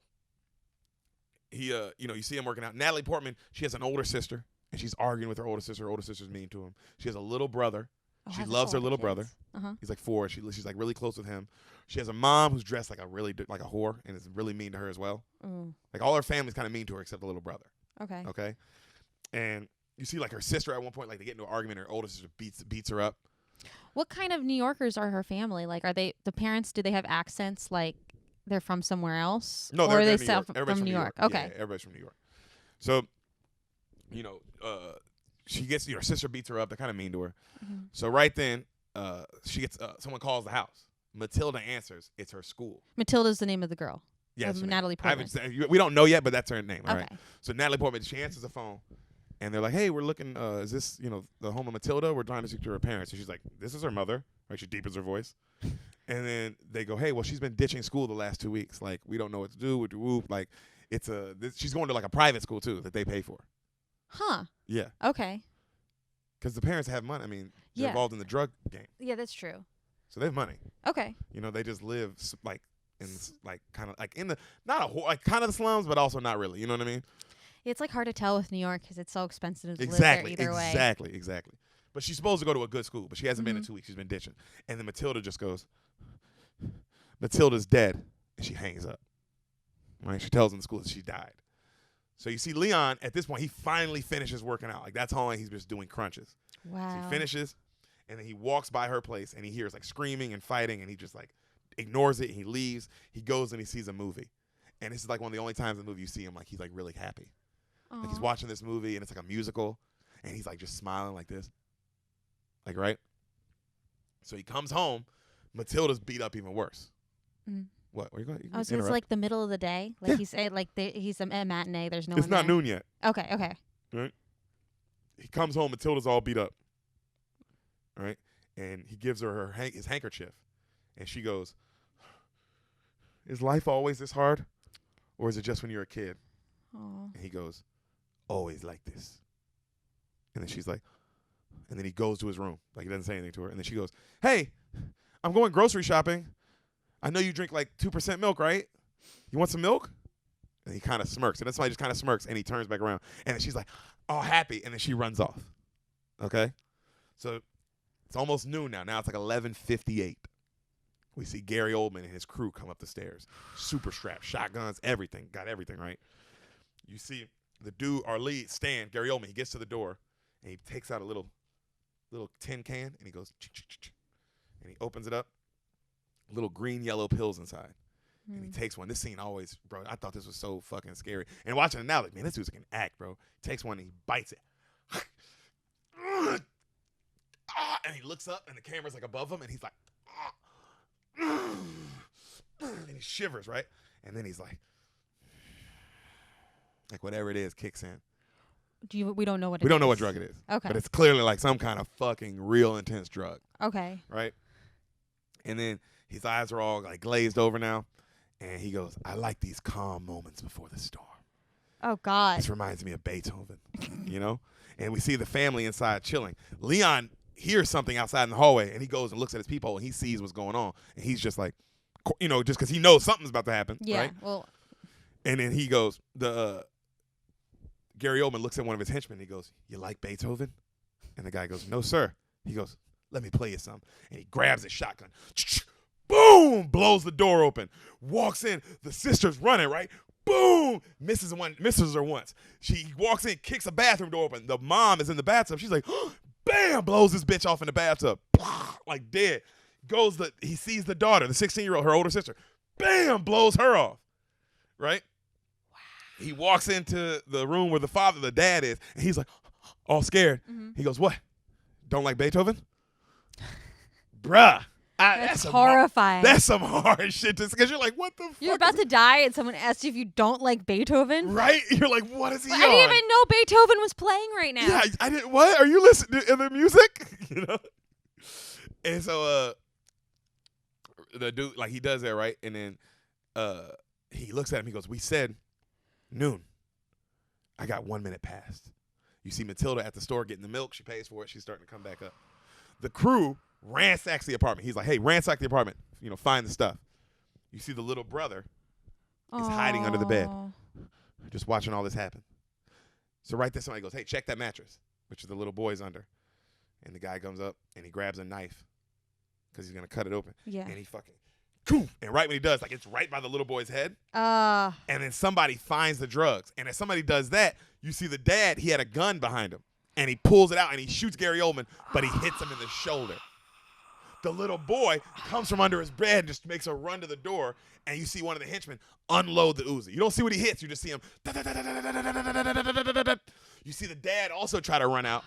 Speaker 2: he, you see him working out. Natalie Portman, she has an older sister, and she's arguing with her older sister. Her older sister's mean to him. She has a little brother. She loves her little brother. He's like 4. She's like really close with him. She has a mom who's dressed like a whore and is really mean to her as well. Like all her family's kind of mean to her except the little brother. Okay. And you see like her sister at one point, like they get into an argument. Her older sister beats her up.
Speaker 1: What kind of New Yorkers are her family? Like, are they the parents? Do they have accents like they're from somewhere else?
Speaker 2: No,
Speaker 1: or
Speaker 2: they're
Speaker 1: from New York. Okay,
Speaker 2: yeah, everybody's from New York. So, she gets her sister beats her up. They're kind of mean to her. So right then, she gets someone calls the house. Matilda answers. It's her school.
Speaker 1: Matilda's the name of the girl.
Speaker 2: Yes,
Speaker 1: Natalie Portman.
Speaker 2: We don't know yet, but that's her name. All right. So Natalie Portman, she answers the phone, and they're like, "Hey, we're looking. Is this the home of Matilda? We're trying to speak to her parents." And she's like, "This is her mother." Right? She deepens her voice, and then they go, "Hey, well, she's been ditching school the last 2 weeks. Like, we don't know what to do. Whoop. Like, she's going to like a private school too that they pay for."
Speaker 1: Huh.
Speaker 2: Yeah.
Speaker 1: Okay.
Speaker 2: Because the parents have money. I mean, they're involved in the drug game.
Speaker 1: Yeah, that's true.
Speaker 2: So they have money.
Speaker 1: Okay.
Speaker 2: They just live like in like kind of like in the kind of the slums, but also not really. You know what I mean?
Speaker 1: It's like hard to tell with New York because it's so expensive to live there either way.
Speaker 2: Exactly. But she's supposed to go to a good school, but she hasn't been in 2 weeks. She's been ditching. And then Matilda just goes, Matilda's dead, and she hangs up. Right? She tells in the school that she died. So you see Leon, at this point, he finally finishes working out. Like, that's how long he's just doing crunches.
Speaker 1: Wow.
Speaker 2: So he finishes, and then he walks by her place, and he hears, like, screaming and fighting, and he just, like, ignores it, and he leaves. He goes and he sees a movie. And this is, like, one of the only times in the movie you see him, like, he's, like, really happy. Aww. Like, he's watching this movie, and it's, like, a musical, and he's, like, just smiling like this. Like, right? So he comes home. Matilda's beat up even worse. Mm. What? Where you going?
Speaker 1: It's like the middle of the day. Like he's a matinee. There's no one
Speaker 2: It's not
Speaker 1: there.
Speaker 2: noon yet.
Speaker 1: Okay.
Speaker 2: Right? He comes home. Matilda's all beat up. Right? And he gives her his handkerchief. And she goes, "Is life always this hard? Or is it just when you're a kid?"
Speaker 1: Aww.
Speaker 2: And he goes, "Always like this." And then she's like, and then he goes to his room. Like, he doesn't say anything to her. And then she goes, "Hey, I'm going grocery shopping. I know you drink like 2% milk, right? You want some milk?" And he kind of smirks. And that's why he just kind of smirks. And he turns back around. And then she's like, all happy. And then she runs off. Okay? So it's almost noon now. Now it's like 11:58. We see Gary Oldman and his crew come up the stairs. Super strapped. Shotguns, everything. Got everything, right? You see the dude, our lead, Stan, Gary Oldman, he gets to the door. And he takes out a little tin can. And he goes, ch-ch-ch-ch. And he opens it up. Little green, yellow pills inside. And he takes one. This scene always, bro, I thought this was so fucking scary. And watching it now, like, man, this dude's like an act, bro. He takes one and he bites it. And he looks up and the camera's like above him and he's like, and he shivers, right? And then he's like whatever it is kicks in.
Speaker 1: We don't know what it is.
Speaker 2: We don't know what drug it is.
Speaker 1: Okay.
Speaker 2: But it's clearly like some kind of fucking real intense drug.
Speaker 1: Okay.
Speaker 2: Right? And then his eyes are all like glazed over now. And he goes, "I like these calm moments before the storm."
Speaker 1: Oh, God.
Speaker 2: This reminds me of Beethoven, And we see the family inside chilling. Leon hears something outside in the hallway, and he goes and looks at his peephole, and he sees what's going on. And he's just like, just because he knows something's about to happen.
Speaker 1: Yeah,
Speaker 2: right?
Speaker 1: Well.
Speaker 2: And then he goes, Gary Oldman looks at one of his henchmen, and he goes, "You like Beethoven?" And the guy goes, "No, sir." He goes, "Let me play you some." And he grabs his shotgun. Boom! Blows the door open. Walks in. The sister's running, right? Boom! Misses her once. She walks in, kicks a bathroom door open. The mom is in the bathtub. She's like, bam! Blows this bitch off in the bathtub. Like dead. He sees the daughter, the 16-year-old, her older sister. Bam! Blows her off. Right? Wow. He walks into the room where the dad is, and he's like, all scared. Mm-hmm. He goes, "What? Don't like Beethoven?" Bruh.
Speaker 1: That's horrifying.
Speaker 2: That's some hard shit because you're like, what the fuck?
Speaker 1: You're about to die and someone asks you if you don't like Beethoven?
Speaker 2: Right? You're like, what is he on?
Speaker 1: I didn't even know Beethoven was playing right now.
Speaker 2: Yeah, I didn't. What? Are you listening to the music? And so the dude, like, he does that, right? And then he looks at him. He goes, "We said noon. I got 1 minute past." You see Matilda at the store getting the milk. She pays for it. She's starting to come back up. The crew ransacks the apartment. He's like, hey, ransack the apartment. Find the stuff. You see the little brother is hiding under the bed, just watching all this happen. So right there, somebody goes, hey, check that mattress, which is the little boy's under. And the guy comes up, and he grabs a knife because he's going to cut it open.
Speaker 1: Yeah.
Speaker 2: And he fucking, and right when he does, like it's right by the little boy's head. And then somebody finds the drugs. And as somebody does that, you see the dad, he had a gun behind him. And he pulls it out, and he shoots Gary Oldman, but he hits him in the shoulder. The little boy comes from under his bed and just makes a run to the door, and you see one of the henchmen unload the Uzi. You don't see what he hits. You just see him. You see the dad also try to run out,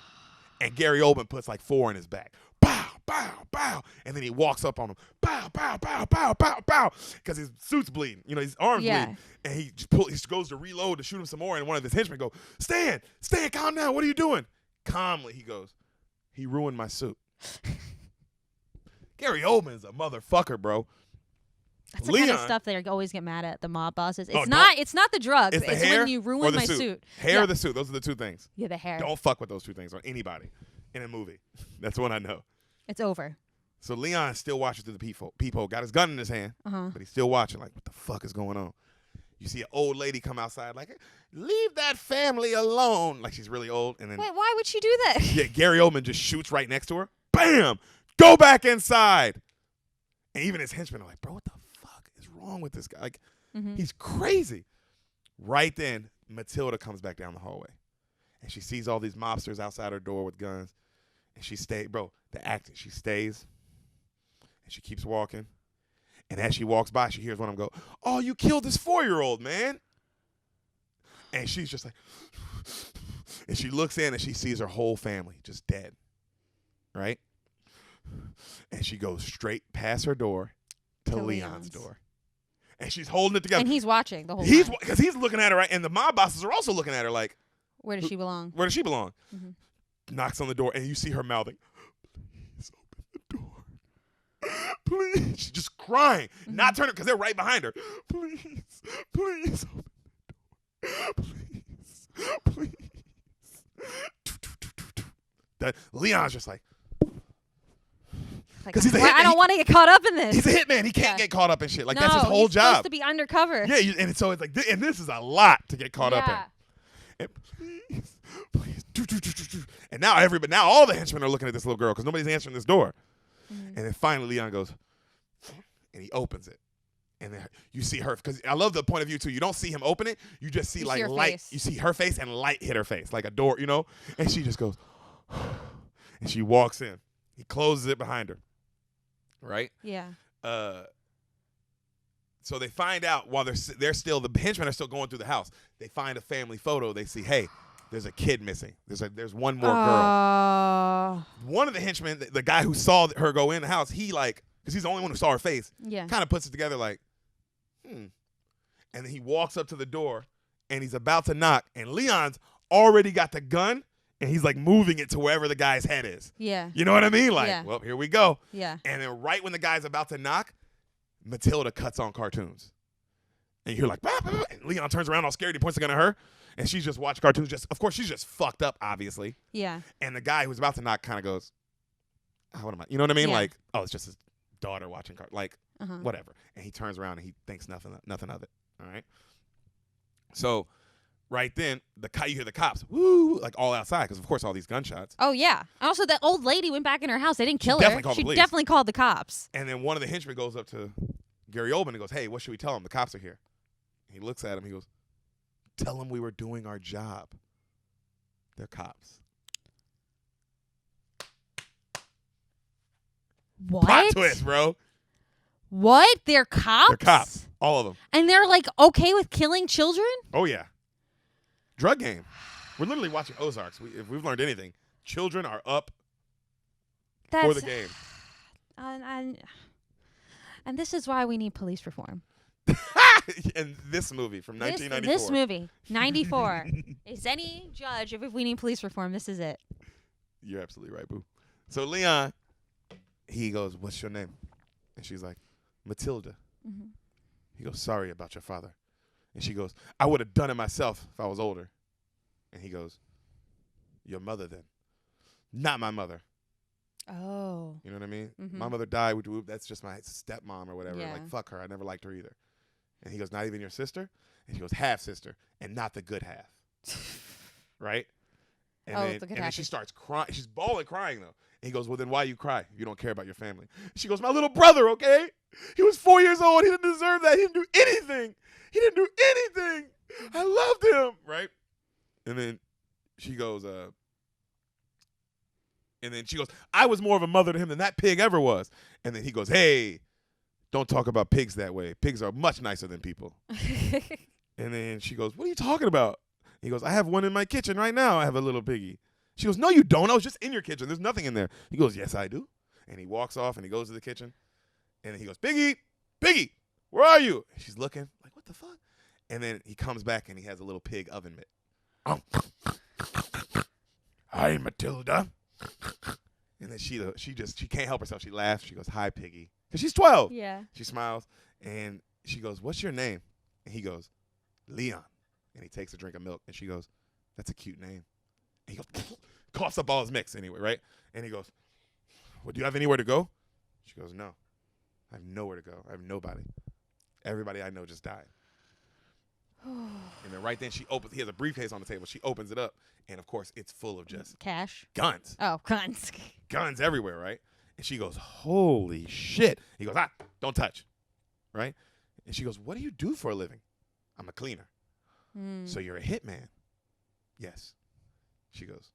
Speaker 2: and Gary Oldman puts like 4 in his back. Bow, bow, bow. And then he walks up on him. Bow, bow, bow, bow, bow, bow. Because his suit's bleeding. His arm's bleeding. And he goes to reload to shoot him some more, and one of his henchmen go, Stan, calm down. What are you doing? Calmly, he goes, he ruined my suit. Gary Oldman's a motherfucker, bro.
Speaker 1: That's the kind of stuff they always get mad at the mob bosses. It's not the drugs.
Speaker 2: It's the hair
Speaker 1: when you ruin my suit.
Speaker 2: Hair or the suit. Those are the two things.
Speaker 1: Yeah, the hair.
Speaker 2: Don't fuck with those two things on anybody in a movie. That's what I know.
Speaker 1: It's over.
Speaker 2: So Leon still watches through the peephole. Got his gun in his hand, but he's still watching. Like, what the fuck is going on? You see an old lady come outside like, leave that family alone. Like she's really old. And then
Speaker 1: wait, why would she do that?
Speaker 2: Yeah, Gary Oldman just shoots right next to her. Bam! Go back inside. And even his henchmen are like, bro, what the fuck is wrong with this guy? Like, he's crazy. Right then, Matilda comes back down the hallway. And she sees all these mobsters outside her door with guns. And she stays, bro, she stays. And she keeps walking. And as she walks by, she hears one of them go, oh, you killed this 4-year-old, man. And she's just like, and she looks in and she sees her whole family just dead. Right? And she goes straight past her door to Leon's door. And she's holding it together.
Speaker 1: And he's watching the whole time.
Speaker 2: Because he's looking at her, right? And the mob bosses are also looking at her like,
Speaker 1: where does she belong?
Speaker 2: Where does she belong? Knocks on the door, and you see her mouthing, please open the door. Please. She's just crying. Not turning, because they're right behind her. Please open the door. Please. That Leon's just like,
Speaker 1: because I don't want to get caught up in this.
Speaker 2: He's a hitman. He can't get caught up in shit. Like, that's his whole
Speaker 1: he's
Speaker 2: job.
Speaker 1: Supposed to be undercover.
Speaker 2: Yeah, and so it's like, and this is a lot to get caught up in. And please. And now all the henchmen are looking at this little girl because nobody's answering this door. And then finally Leon goes, and he opens it. And then you see her, because I love the point of view too. You don't see him open it. You just see like light. Face. You see her face and light hit her face, like a door, And she just goes, and she walks in. He closes it behind her. Right?
Speaker 1: Yeah.
Speaker 2: So they find out while they're still, the henchmen are still going through the house. They find a family photo. They see, hey, there's a kid missing. There's one more girl. One of the henchmen, the guy who saw her go in the house, he because he's the only one who saw her face, kind of puts it together like, And then he walks up to the door, and he's about to knock, and Leon's already got the gun, and he's like moving it to wherever the guy's head is.
Speaker 1: Yeah.
Speaker 2: You know what I mean? Like, well, here we go.
Speaker 1: Yeah.
Speaker 2: And then right when the guy's about to knock, Matilda cuts on cartoons. And you're like, bah, bah, bah. And Leon turns around all scared. He points the gun at her. And she's just watching cartoons. Of course, she's just fucked up, obviously.
Speaker 1: Yeah.
Speaker 2: And the guy who's about to knock kind of goes, what am I? You know what I mean?
Speaker 1: Yeah.
Speaker 2: Like, oh, it's just his daughter watching cartoons. Like, whatever. And he turns around and he thinks nothing of it. All right? So right then, you hear the cops, woo, like all outside, because of course all these gunshots.
Speaker 1: Oh yeah. Also, that old lady went back in her house. They didn't kill her. She definitely called the cops.
Speaker 2: And then one of the henchmen goes up to Gary Oldman and goes, hey, what should we tell him? The cops are here. He looks at him. He goes, tell them we were doing our job. They're cops.
Speaker 1: What?
Speaker 2: Plot twist, bro.
Speaker 1: What? They're cops?
Speaker 2: They're cops. All of them.
Speaker 1: And they're like okay with killing children?
Speaker 2: Oh yeah. Drug game. We're literally watching Ozarks. If we've learned anything, children are up for the game.
Speaker 1: And this is why we need police reform.
Speaker 2: And this movie from 1994.
Speaker 1: This movie, 94. Is any judge, if we need police reform, this is it.
Speaker 2: You're absolutely right, boo. So Leon, he goes, what's your name? And she's like, Matilda. He goes, sorry about your father. And she goes, I would have done it myself if I was older. And he goes, your mother then. Not my mother.
Speaker 1: Oh.
Speaker 2: You know what I mean?
Speaker 1: Mm-hmm.
Speaker 2: My mother died. That's just my stepmom or whatever.
Speaker 1: Yeah.
Speaker 2: Like, fuck her. I never liked her either. And he goes, not even your sister? And she goes, half sister, and not the good half. Right? And then she starts crying. She's bawling, crying, though. And he goes, well, then why you cry if you don't care about your family? She goes, my little brother, okay? He was 4 years old. He didn't deserve that. He didn't do anything. He didn't do anything. I loved him, right? And then she goes, I was more of a mother to him than that pig ever was. And then he goes, hey, don't talk about pigs that way. Pigs are much nicer than people. And then she goes, what are you talking about? He goes, I have one in my kitchen right now. I have a little piggy. She goes, no, you don't. I was just in your kitchen. There's nothing in there. He goes, yes, I do. And he walks off and he goes to the kitchen. And then he goes, Piggy, where are you? And she's looking like, what the fuck? And then he comes back and he has a little pig oven mitt. Hi, Matilda. And then she can't help herself. She laughs. She goes, hi, Piggy. Because she's 12.
Speaker 1: Yeah.
Speaker 2: She smiles. And she goes, what's your name? And he goes, Leon. And he takes a drink of milk. And she goes, that's a cute name. And he goes, coughs up all his mix anyway, right? And he goes, well, do you have anywhere to go? She goes, no. I have nowhere to go. I have nobody. Everybody I know just died. And then right then he has a briefcase on the table. She opens it up. And, of course, it's full of just
Speaker 1: cash.
Speaker 2: Guns.
Speaker 1: Oh, guns.
Speaker 2: Guns everywhere, right? And she goes, holy shit. He goes, don't touch, right? And she goes, what do you do for a living? I'm a cleaner. So you're a hitman? Yes. She goes,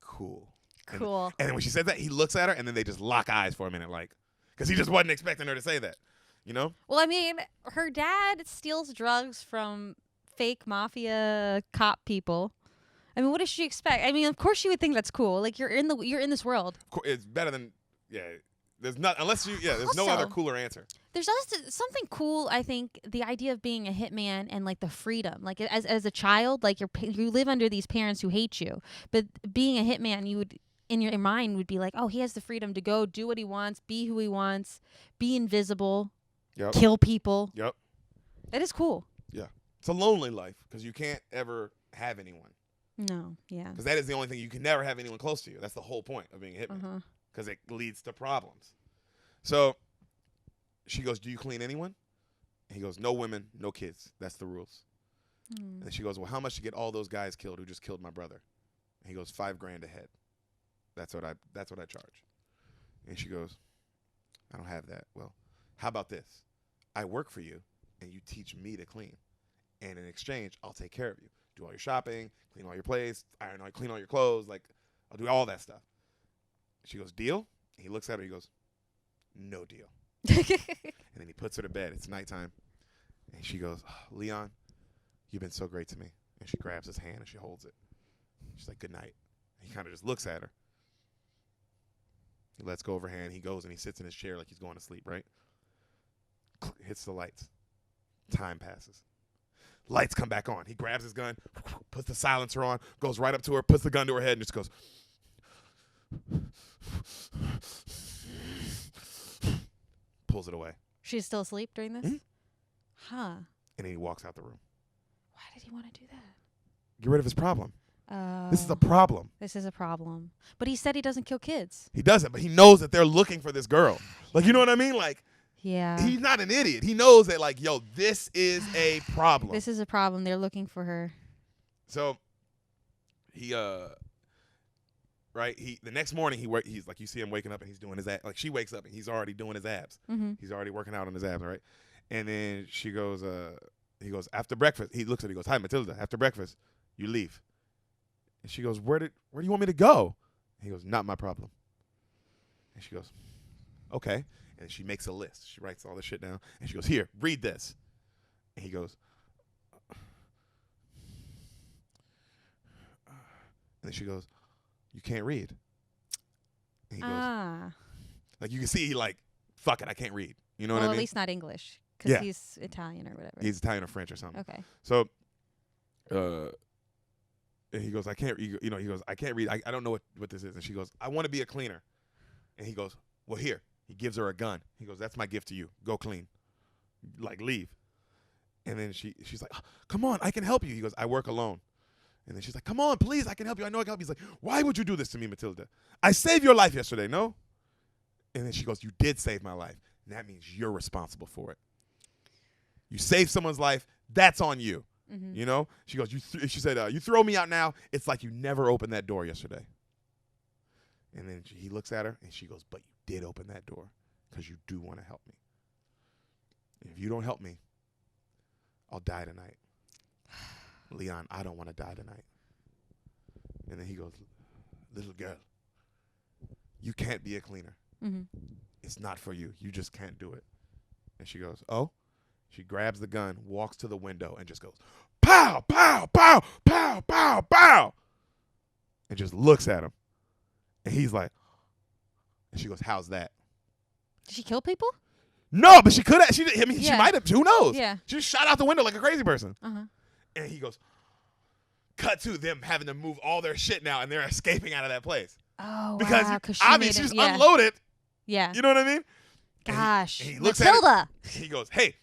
Speaker 2: cool.
Speaker 1: Cool.
Speaker 2: And then when she said that, he looks at her, and then they just lock eyes for a minute, like, because he just wasn't expecting her to say that, you know?
Speaker 1: Well, I mean, her dad steals drugs from fake mafia cop people. I mean, what does she expect? I mean, of course she would think that's cool. Like, you're in this world.
Speaker 2: It's better than, there's not, unless there's also, no other cooler answer.
Speaker 1: There's also something cool, I think, the idea of being a hitman and, like, the freedom. Like, as a child, like, you live under these parents who hate you. But being a hitman, you would, in your mind, would be like, oh, he has the freedom to go do what he wants, be who he wants, be invisible, kill people.
Speaker 2: Yep.
Speaker 1: That is cool.
Speaker 2: Yeah. It's a lonely life because you can't ever have anyone.
Speaker 1: No, yeah.
Speaker 2: Because that is the only thing. You can never have anyone close to you. That's the whole point of being a hitman. Because it leads to problems. So she goes, do you clean anyone? And he goes, no women, no kids. That's the rules. And then she goes, well, how much to get all those guys killed who just killed my brother? And he goes, $5,000 a head. That's what I charge. And she goes, I don't have that. Well, how about this? I work for you, and you teach me to clean. And in exchange, I'll take care of you. Do all your shopping, clean all your plates, clean all your clothes. Like, I'll do all that stuff. She goes, deal? And he looks at her. He goes, no deal. And then he puts her to bed. It's nighttime. And she goes, oh, Leon, you've been so great to me. And she grabs his hand and she holds it. She's like, good night. And he kind of just looks at her. He lets go of her hand. He goes and he sits in his chair like he's going to sleep, right? Hits the lights. Time passes. Lights come back on. He grabs his gun, puts the silencer on, goes right up to her, puts the gun to her head, and just goes. Pulls it away.
Speaker 1: She's still asleep during this?
Speaker 2: Mm-hmm.
Speaker 1: Huh.
Speaker 2: And then he walks out the room.
Speaker 1: Why did he want to do that?
Speaker 2: Get rid of his problem. This is a problem.
Speaker 1: This is a problem. But he said he doesn't kill kids.
Speaker 2: He doesn't, but he knows that they're looking for this girl. Like, you know what I mean? Like,
Speaker 1: yeah.
Speaker 2: He's not an idiot. He knows that, like, yo, this is a problem.
Speaker 1: This is a problem. They're looking for her.
Speaker 2: So, the next morning, he's like, you see him waking up and he's doing his abs. Like, she wakes up and he's already doing his abs.
Speaker 1: Mm-hmm.
Speaker 2: He's already working out on his abs, right? And then she goes, he goes, after breakfast, he looks at her, he goes, hi, Matilda, after breakfast, you leave. And she goes, where do you want me to go? And he goes, not my problem. And she goes, okay. And she makes a list. She writes all this shit down. And she goes, here, read this. And he goes, and then she goes, you can't read. And he goes, like, you can see he like, fuck it, I can't read. You know what I mean?
Speaker 1: Well, at least not English. Because he's Italian or whatever.
Speaker 2: He's Italian or French or something.
Speaker 1: Okay.
Speaker 2: So, and he goes, I can't, he goes, I can't read. I don't know what this is. And she goes, I want to be a cleaner. And he goes, well, here. He gives her a gun. He goes, that's my gift to you. Go clean. Like, leave. And then she's like, oh, come on, I can help you. He goes, I work alone. And then she's like, come on, please, I can help you. I know I can help you. He's like, why would you do this to me, Matilda? I saved your life yesterday, no? And then she goes, you did save my life. And that means you're responsible for it. You saved someone's life, that's on you. Mm-hmm. You know? She goes, she said, you throw me out now, it's like you never opened that door yesterday. And then he looks at her, and she goes, but you did open that door because you do want to help me. And if you don't help me, I'll die tonight. Leon, I don't want to die tonight. And then he goes, little girl, you can't be a cleaner. Mm-hmm. It's not for you. You just can't do it. And she goes, oh? She grabs the gun, walks to the window, and just goes, pow, pow, pow, pow, pow, pow. And just looks at him. And he's like, and she goes, how's that?
Speaker 1: Did she kill people?
Speaker 2: No, but she could have. She might have. Who knows?
Speaker 1: Yeah.
Speaker 2: She just shot out the window like a crazy person.
Speaker 1: Uh-huh.
Speaker 2: And he goes, cut to them having to move all their shit now, and they're escaping out of that place.
Speaker 1: Oh,
Speaker 2: because
Speaker 1: wow.
Speaker 2: obviously she just unloaded.
Speaker 1: Yeah.
Speaker 2: You know what I mean?
Speaker 1: Gosh.
Speaker 2: And he looks Matilda. At it. He goes, hey,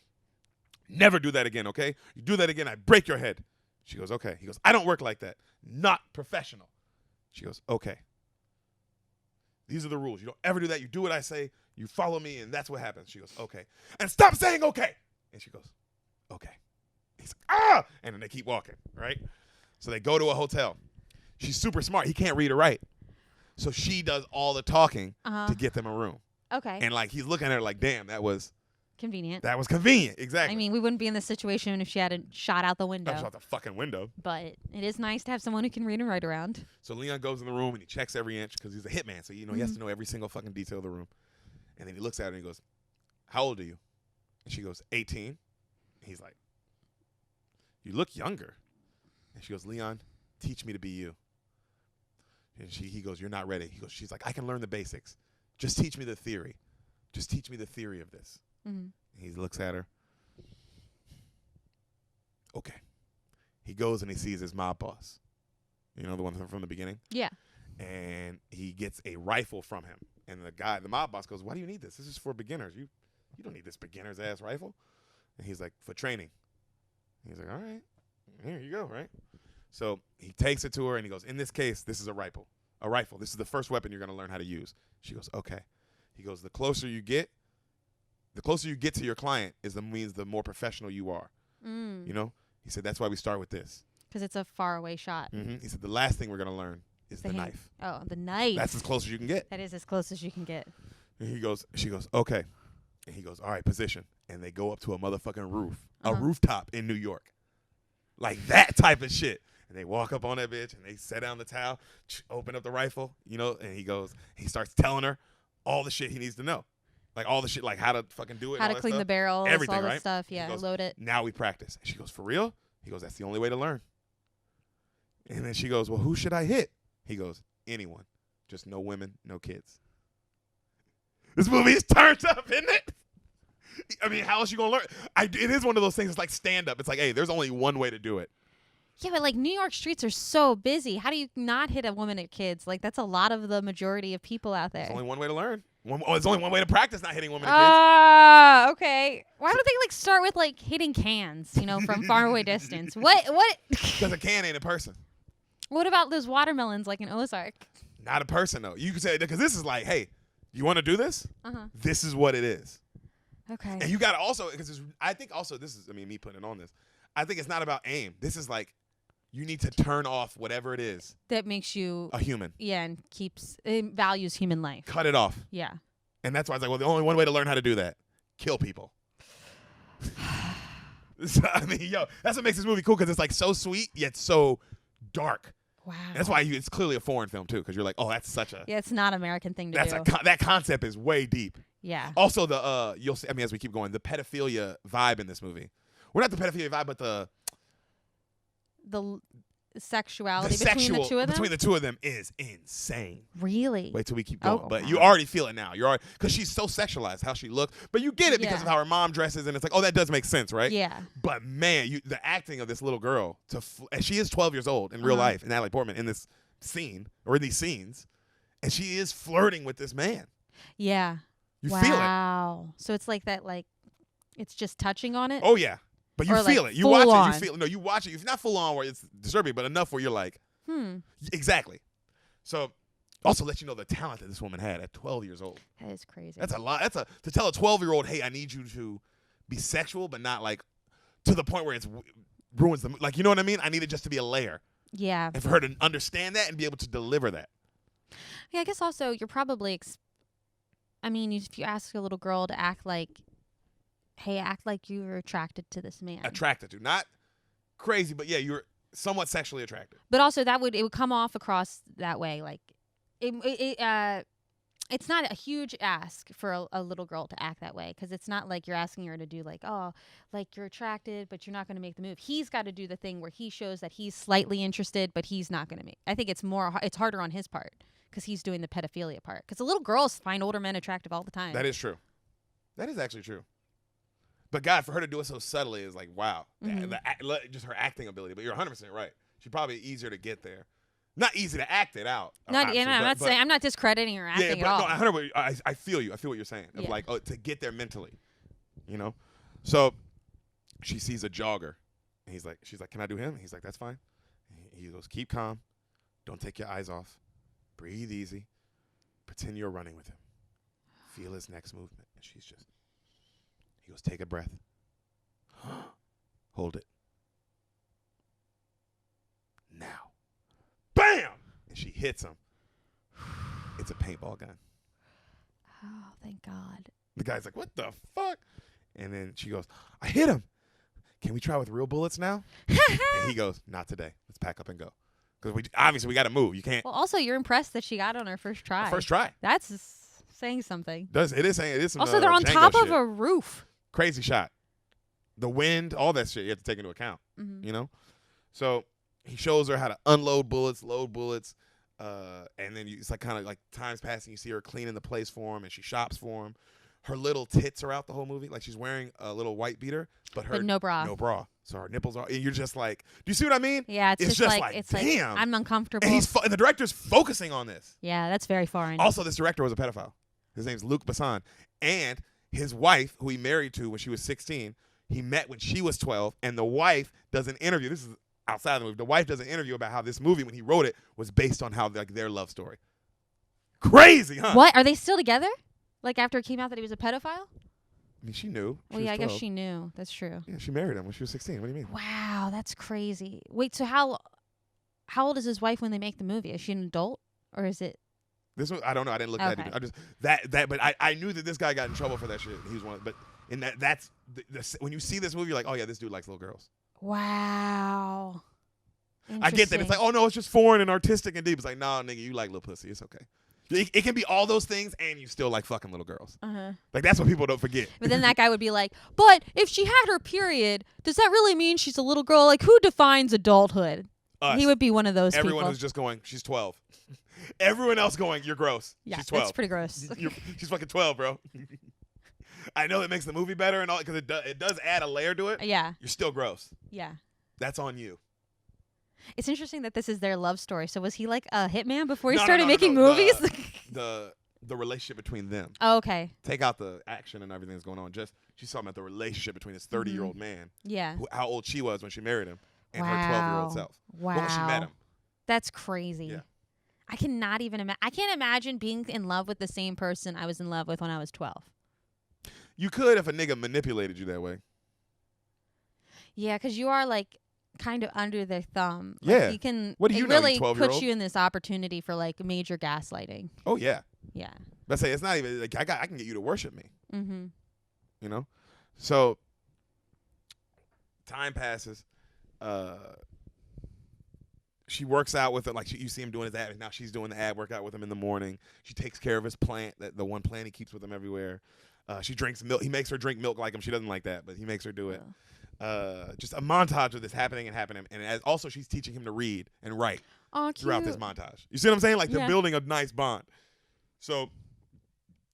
Speaker 2: never do that again, okay? You do that again, I break your head. She goes, okay. He goes, I don't work like that. Not professional. She goes, okay. These are the rules. You don't ever do that. You do what I say. You follow me, and that's what happens. She goes, okay. And stop saying okay. And she goes, okay. He's like, ah! And then they keep walking, right? So they go to a hotel. She's super smart. He can't read or write. So she does all the talking to get them a room.
Speaker 1: Okay.
Speaker 2: And, like, he's looking at her like, damn, that was
Speaker 1: convenient.
Speaker 2: That was convenient, exactly.
Speaker 1: I mean, we wouldn't be in this situation if she hadn't shot out the window.
Speaker 2: Shot the fucking window.
Speaker 1: But it is nice to have someone who can read and write around.
Speaker 2: So Leon goes in the room and he checks every inch because he's a hitman. So, he has to know every single fucking detail of the room. And then he looks at her and he goes, how old are you? And she goes, 18. And he's like, you look younger. And she goes, Leon, teach me to be you. And he goes, you're not ready. She's like, I can learn the basics. Just teach me the theory. Just teach me the theory of this. Mm-hmm. He looks at her. Okay. He goes and he sees his mob boss. You know, the one from the beginning?
Speaker 1: Yeah.
Speaker 2: And he gets a rifle from him. And the mob boss goes, why do you need this? This is for beginners. You don't need this beginner's ass rifle. And he's like, for training. He's like, all right. Here you go, right? So he takes it to her and he goes, in this case, this is a rifle. A rifle. This is the first weapon you're going to learn how to use. She goes, okay. He goes, the closer you get to your client means the more professional you are. Mm. You know? He said, that's why we start with this.
Speaker 1: Because it's a faraway shot.
Speaker 2: Mm-hmm. He said, the last thing we're going to learn is the knife.
Speaker 1: Oh, the knife.
Speaker 2: That's as close as you can get.
Speaker 1: That is as close as you can get.
Speaker 2: And she goes, okay. And he goes, all right, position. And they go up to a motherfucking roof, a rooftop in New York. Like that type of shit. And they walk up on that bitch and they set down the towel, open up the rifle, and he starts telling her all the shit he needs to know. Like all the shit, like how to fucking do it.
Speaker 1: How to clean the barrels,
Speaker 2: everything,
Speaker 1: all
Speaker 2: right?
Speaker 1: that stuff. Yeah,
Speaker 2: goes,
Speaker 1: load it.
Speaker 2: Now we practice. And she goes, for real? He goes, that's the only way to learn. And then she goes, well, who should I hit? He goes, anyone. Just no women, no kids. This movie is turned up, isn't it? I mean, how else you going to learn? It is one of those things. It's like stand-up. It's like, hey, there's only one way to do it.
Speaker 1: Yeah, but like New York streets are so busy. How do you not hit a woman or kids? Like that's a lot of the majority of people out there.
Speaker 2: There's only one way to learn. There's only one way to practice not hitting women and kids.
Speaker 1: Okay. Why don't they start with hitting cans, from far away distance? What?
Speaker 2: Because a can ain't a person.
Speaker 1: What about those watermelons like in Ozark?
Speaker 2: Not a person though. You can say because this is like, hey, you want to do this? This is what it is.
Speaker 1: Okay.
Speaker 2: And you got to also because I think also this is me putting it on this. I think it's not about aim. This is like. You need to turn off whatever it is
Speaker 1: that makes you
Speaker 2: a human.
Speaker 1: Yeah, and values human life.
Speaker 2: Cut it off.
Speaker 1: Yeah.
Speaker 2: And that's why I was like, well, the only one way to learn how to do that, kill people. I mean, that's what makes this movie cool because it's like so sweet yet so dark.
Speaker 1: Wow.
Speaker 2: And that's why it's clearly a foreign film too because you're like, oh, that's such a.
Speaker 1: Yeah, it's not an American thing to do.
Speaker 2: That concept is way deep.
Speaker 1: Yeah.
Speaker 2: Also, you'll see. I mean, as we keep going, the pedophilia vibe in this movie. We're not the pedophilia vibe, but the
Speaker 1: sexuality between the two of them?
Speaker 2: Between the two of them is insane.
Speaker 1: Really?
Speaker 2: Wait till we keep going. But
Speaker 1: wow.
Speaker 2: you already feel it now. Because she's so sexualized, how she looks. But you get it because of how her mom dresses, and it's like, oh, that does make sense, right?
Speaker 1: Yeah.
Speaker 2: But man, the acting of this little girl, and she is 12 years old in real life, in Natalie Portman, in this scene, or in these scenes, and she is flirting with this man.
Speaker 1: Yeah.
Speaker 2: You feel it.
Speaker 1: Wow. So it's like that, it's just touching on it?
Speaker 2: Oh, yeah. But you feel it. You watch it. You feel it. No, you watch it. It's not full on where it's disturbing, but enough where you're like, Exactly. So, also let you know the talent that this woman had at 12 years old.
Speaker 1: That is crazy.
Speaker 2: That's a lot. To tell a 12-year-old, hey, I need you to be sexual, but not like to the point where it ruins the, like, you know what I mean? I need it just to be a layer.
Speaker 1: Yeah.
Speaker 2: And for her to understand that and be able to deliver that.
Speaker 1: Yeah, I guess also you're probably, if you ask a little girl to act like, hey, act like you were attracted to this man.
Speaker 2: Attracted to, not crazy, but yeah, you're somewhat sexually attracted.
Speaker 1: But also it would come off across that way, like it's not a huge ask for a little girl to act that way, because it's not like you're asking her to do like, oh, like you're attracted, but you're not going to make the move. He's got to do the thing where he shows that he's slightly interested, but he's not going to make. I think it's harder on his part because he's doing the pedophilia part. Because the little girls find older men attractive all the time.
Speaker 2: That is true. That is actually true. But God, for her to do it so subtly is like, wow. Just her acting ability. But you're 100% right. She's probably easier to get there. Not easy to act it out.
Speaker 1: I'm not discrediting her acting at all.
Speaker 2: No, I heard I feel you. I feel what you're saying. Of like, to get there mentally, you know. So she sees a jogger, and she's like, can I do him? And he's like, that's fine. And he goes, keep calm, don't take your eyes off, breathe easy, pretend you're running with him, feel his next movement. And he goes, take a breath, hold it, now. Bam! And she hits him. It's a paintball gun.
Speaker 1: Oh, thank God.
Speaker 2: The guy's like, what the fuck? And then she goes, I hit him. Can we try with real bullets now? And he goes, not today. Let's pack up and go. Because obviously we got to move. You can't.
Speaker 1: Well, also, you're impressed that she got on her first try.
Speaker 2: First try.
Speaker 1: That's saying something.
Speaker 2: It is saying. It is some,
Speaker 1: also, they're on
Speaker 2: Django
Speaker 1: top
Speaker 2: shit.
Speaker 1: of a roof.
Speaker 2: Crazy shot. The wind, all that shit you have to take into account. You know? So he shows her how to unload bullets, load bullets, and then it's like kind of like time's passing. You see her cleaning the place for him, and she shops for him. Her little tits are out the whole movie. Like she's wearing a little white beater, but
Speaker 1: no bra.
Speaker 2: No bra. So her nipples are. And you're just like, do you see what I mean?
Speaker 1: Yeah, it's just like
Speaker 2: damn.
Speaker 1: I'm uncomfortable.
Speaker 2: And the director's focusing on this.
Speaker 1: Yeah, that's very foreign.
Speaker 2: Also, this director was a pedophile. His name's Luc Besson, and his wife, who he married to when she was 16, he met when she was 12, and the wife does an interview. This is outside of the movie. The wife does an interview about how this movie, when he wrote it, was based on how like their love story. Crazy, huh?
Speaker 1: What? Are they still together? Like after it came out that he was a pedophile?
Speaker 2: I mean, she knew.
Speaker 1: Well, yeah, I guess she knew. That's true.
Speaker 2: Yeah, she married him when she was 16. What do you mean?
Speaker 1: Wow, that's crazy. Wait, so how old is his wife when they make the movie? Is she an adult or is it?
Speaker 2: This was, I don't know. I didn't look at that. I just but I knew that this guy got in trouble for that shit. He was one. But in that's when you see this movie, you're like, oh yeah, this dude likes little girls.
Speaker 1: Wow.
Speaker 2: I get that. It's like, oh no, it's just foreign and artistic and deep. It's like, nah, nigga, you like little pussy. It's okay. It can be all those things, and you still like fucking little girls. Like that's what people don't forget.
Speaker 1: But then that guy would be like, but if she had her period, does that really mean she's a little girl? Like, who defines adulthood?
Speaker 2: Us.
Speaker 1: He would be one of those
Speaker 2: Everyone
Speaker 1: people.
Speaker 2: who's just going, she's 12. Everyone else going, you're gross.
Speaker 1: Yeah,
Speaker 2: she's 12.
Speaker 1: That's pretty gross.
Speaker 2: She's fucking 12, bro. I know it makes the movie better and all, because it does add a layer to it.
Speaker 1: Yeah.
Speaker 2: You're still gross.
Speaker 1: Yeah.
Speaker 2: That's on you.
Speaker 1: It's interesting that this is their love story. So was he like a hitman before he started making movies?
Speaker 2: The relationship between them.
Speaker 1: Oh, okay.
Speaker 2: Take out the action and everything that's going on. Just she's talking about the relationship between this 30-year-old man.
Speaker 1: Yeah.
Speaker 2: How old she was when she married him, and her
Speaker 1: Wow.
Speaker 2: 12-year-old self.
Speaker 1: Wow.
Speaker 2: When she met him.
Speaker 1: That's crazy.
Speaker 2: Yeah.
Speaker 1: I cannot even imagine. I can't imagine being in love with the same person I was in love with when I was 12.
Speaker 2: You could if a nigga manipulated you that way.
Speaker 1: Yeah, because you are like kind of under their thumb. Like,
Speaker 2: Yeah.
Speaker 1: You can.
Speaker 2: What do you
Speaker 1: it
Speaker 2: know,
Speaker 1: really
Speaker 2: you 12-year-old?
Speaker 1: puts you in this opportunity for like major gaslighting.
Speaker 2: Oh yeah.
Speaker 1: Yeah.
Speaker 2: Let's say it's not even like I can get you to worship me.
Speaker 1: Mm-hmm.
Speaker 2: You know? So time passes. She works out with it, like you see him doing his ab. Now she's doing the ab workout with him in the morning. She takes care of his plant, the one plant he keeps with him everywhere. She drinks milk. He makes her drink milk like him. She doesn't like that, but he makes her do it. Just a montage of this happening, and also she's teaching him to read and write throughout this montage. You see what I'm saying? Like they're building a nice bond. So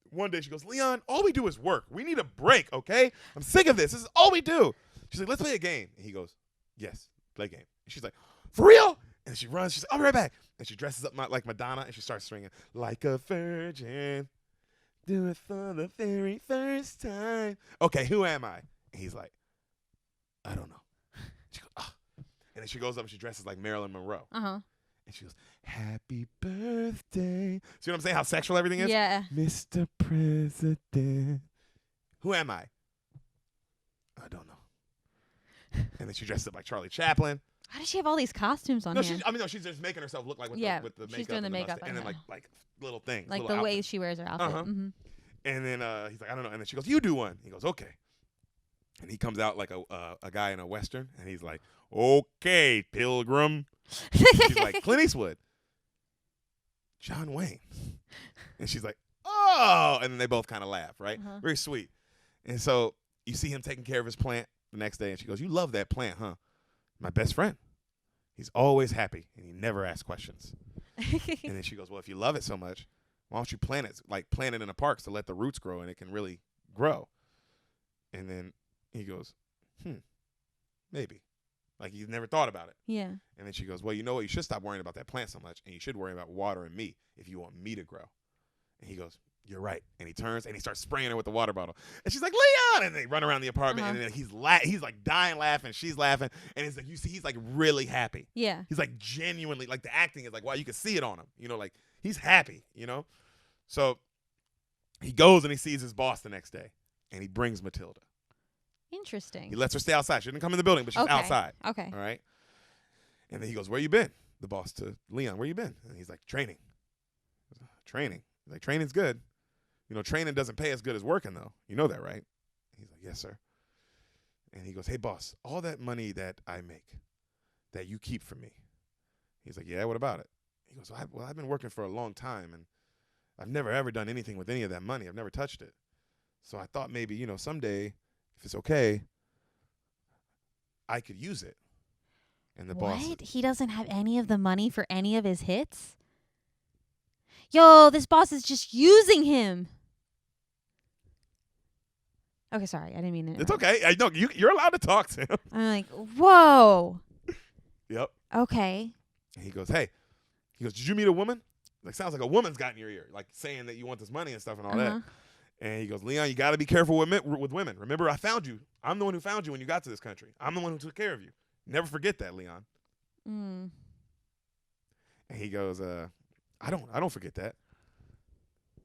Speaker 2: one day she goes, Leon, all we do is work. We need a break, okay? I'm sick of this. This is all we do. She's like, let's play a game. And he goes, yes, play a game. And she's like, for real? And she runs. She's like, I'll be right back. And she dresses up like Madonna, and she starts singing, like a virgin, do it for the very first time. Okay, who am I? And he's like, I don't know. She goes, ah. And then she goes up and she dresses like Marilyn Monroe.
Speaker 1: Uh-huh.
Speaker 2: And she goes, happy birthday. See what I'm saying? How sexual everything is?
Speaker 1: Yeah.
Speaker 2: Mr. President. Who am I? I don't know. And then she dresses up like Charlie Chaplin.
Speaker 1: How does she have all these costumes on here?
Speaker 2: She's just making herself look like with the makeup.
Speaker 1: She's doing the makeup.
Speaker 2: And then like little things.
Speaker 1: Like
Speaker 2: little
Speaker 1: the way
Speaker 2: outfits.
Speaker 1: she wears her outfit.
Speaker 2: Uh-huh.
Speaker 1: Mm-hmm.
Speaker 2: And then he's like, I don't know. And then she goes, you do one. He goes, okay. And he comes out like a guy in a Western. And he's like, okay, Pilgrim. She's like, Clint Eastwood. John Wayne. And she's like, oh. And then they both kind of laugh, right?
Speaker 1: Uh-huh.
Speaker 2: Very sweet. And so you see him taking care of his plant the next day. And she goes, you love that plant, huh? My best friend. He's always happy. And he never asks questions. And then she goes, well, if you love it so much, why don't you plant it in the parks to let the roots grow and it can really grow? And then he goes, maybe. Like he's never thought about it.
Speaker 1: Yeah.
Speaker 2: And then she goes, well, you know what? You should stop worrying about that plant so much, and you should worry about watering me if you want me to grow. And he goes, you're right. And he turns and he starts spraying her with the water bottle. And she's like, Leon! And they run around the apartment, and then he's like dying laughing. She's laughing. And it's like, you see, he's like really happy.
Speaker 1: Yeah.
Speaker 2: He's like genuinely, like the acting is like, wow, you can see it on him. You know, like he's happy, you know? So he goes and he sees his boss the next day, and he brings Matilda.
Speaker 1: Interesting.
Speaker 2: He lets her stay outside. She didn't come in the building, but she's outside.
Speaker 1: Okay.
Speaker 2: All right? And then he goes, where you been? The boss to Leon, where you been? And he's like, training. Training. He's like, training's good. You know, training doesn't pay as good as working, though. You know that, right? He's like, yes, sir. And he goes, hey, boss, all that money that I make, that you keep for me. He's like, yeah, what about it? He goes, well, I've been working for a long time, and I've never, ever done anything with any of that money. I've never touched it. So I thought maybe, you know, someday, if it's okay, I could use it. And the boss.
Speaker 1: What? He doesn't have any of the money for any of his hits? Yo, this boss is just using him. Okay, sorry. I didn't mean to.
Speaker 2: It's okay. I know you're allowed to talk to him.
Speaker 1: I'm like, whoa.
Speaker 2: Yep.
Speaker 1: Okay.
Speaker 2: And he goes, hey. He goes, did you meet a woman? Like, sounds like a woman's got in your ear, like saying that you want this money and stuff and all that. And he goes, Leon, you got to be careful with women. Remember, I found you. I'm the one who found you when you got to this country. I'm the one who took care of you. Never forget that, Leon.
Speaker 1: Mm.
Speaker 2: And he goes, I don't forget that.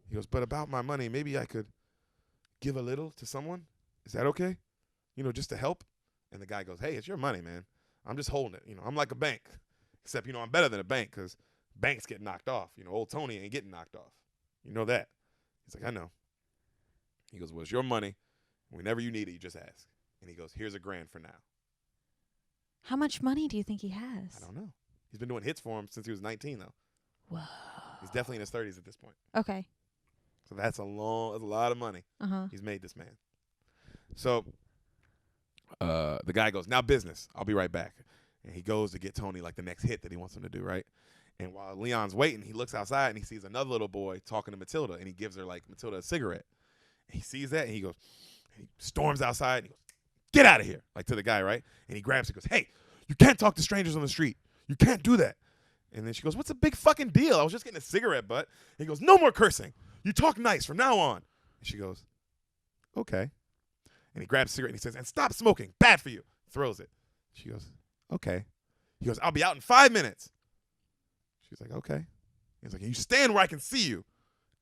Speaker 2: He goes, but about my money, maybe I could give a little to someone. Is that okay? You know, just to help. And the guy goes, hey, it's your money, man. I'm just holding it. You know, I'm like a bank. Except, you know, I'm better than a bank because banks get knocked off. You know, old Tony ain't getting knocked off. You know that. He's like, I know. He goes, well, it's your money. Whenever you need it, you just ask. And he goes, here's $1,000 for now.
Speaker 1: How much money do you think he has?
Speaker 2: I don't know. He's been doing hits for him since he was 19, though.
Speaker 1: Whoa.
Speaker 2: He's definitely in his 30s at this point.
Speaker 1: Okay.
Speaker 2: So that's a lot of money. He's made this man. So the guy goes, now business. I'll be right back. And he goes to get Tony like the next hit that he wants him to do, right? And while Leon's waiting, he looks outside and he sees another little boy talking to Matilda, and he gives her like Matilda a cigarette. And he sees that and he goes, he storms outside and he goes, get out of here, like to the guy, right? And he grabs her and goes, hey, you can't talk to strangers on the street. You can't do that. And then she goes, what's a big fucking deal? I was just getting a cigarette butt. And he goes, no more cursing. You talk nice from now on. And she goes, okay. And he grabs a cigarette and he says, and stop smoking. Bad for you. Throws it. She goes, okay. He goes, I'll be out in 5 minutes. She's like, okay. He's like, you stand where I can see you.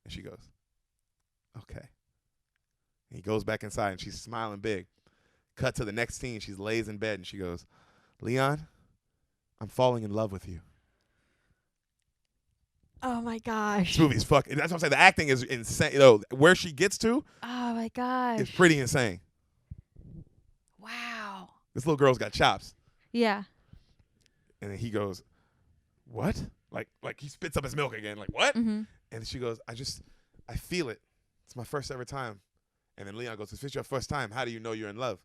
Speaker 2: And she goes, okay. And he goes back inside and she's smiling big. Cut to the next scene. She lays in bed and she goes, Leon, I'm falling in love with you.
Speaker 1: Oh my gosh.
Speaker 2: This movie's fucking. That's what I'm saying. The acting is insane. You know, where she gets to.
Speaker 1: Oh my gosh.
Speaker 2: It's pretty insane.
Speaker 1: Wow.
Speaker 2: This little girl's got chops.
Speaker 1: Yeah.
Speaker 2: And then he goes, what? Like he spits up his milk again. Like, what?
Speaker 1: Mm-hmm.
Speaker 2: And she goes, I feel it. It's my first ever time. And then Leon goes, if it's your first time, how do you know you're in love?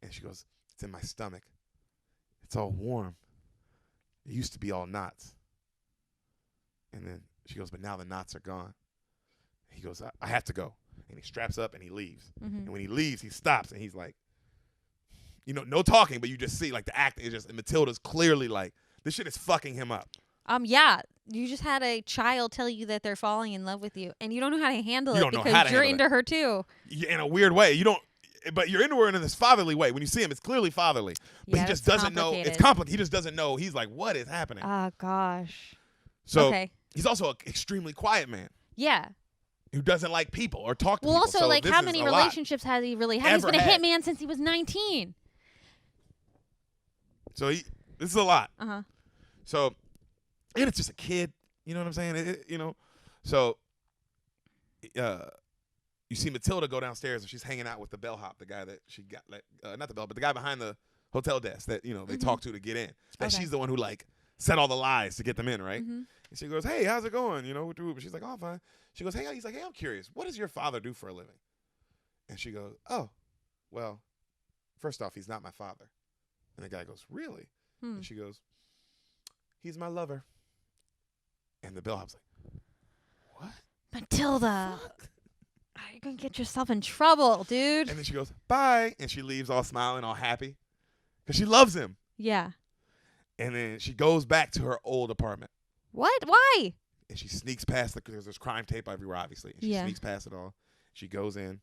Speaker 2: And she goes, it's in my stomach. It's all warm. It used to be all knots. And then she goes, but now the knots are gone. He goes, I have to go. And he straps up and he leaves. Mm-hmm. And when he leaves, he stops and he's like, you know, no talking, but you just see like the acting is just, and Matilda's clearly like, this shit is fucking him up.
Speaker 1: Yeah. You just had a child tell you that they're falling in love with you, and you don't know how to handle it because you're into her too.
Speaker 2: Yeah, in a weird way. You don't. but you're into her in this fatherly way. When you see him, it's clearly fatherly. But he just doesn't know. It's complicated. He just doesn't know. He's like, what is happening?
Speaker 1: Oh, gosh.
Speaker 2: So he's also an extremely quiet man.
Speaker 1: Yeah.
Speaker 2: Who doesn't like people or talk to people.
Speaker 1: Well, also,
Speaker 2: so
Speaker 1: like, how many relationships has he really had? He's been a hitman since he was 19.
Speaker 2: So this is a lot.
Speaker 1: Uh-huh.
Speaker 2: So, and it's just a kid. You know what I'm saying? So, you see Matilda go downstairs and she's hanging out with the bellhop, the guy that she got, not the bell, but the guy behind the hotel desk that, they talk to get in. That she's the one who, like, said all the lies to get them in, right? Mm-hmm. And she goes, hey, how's it going? She's like, oh, fine. She goes, he's like, hey, I'm curious. What does your father do for a living? And she goes, oh, well, first off, he's not my father. And the guy goes, really? And she goes, he's my lover. And the bellhop's like, what?
Speaker 1: Matilda, you're going to get yourself in trouble, dude.
Speaker 2: And then she goes, bye. And she leaves all smiling, all happy. Because she loves him.
Speaker 1: Yeah.
Speaker 2: And then she goes back to her old apartment.
Speaker 1: What? Why?
Speaker 2: And she sneaks past because there's crime tape everywhere, obviously. And she sneaks past it all. She goes in,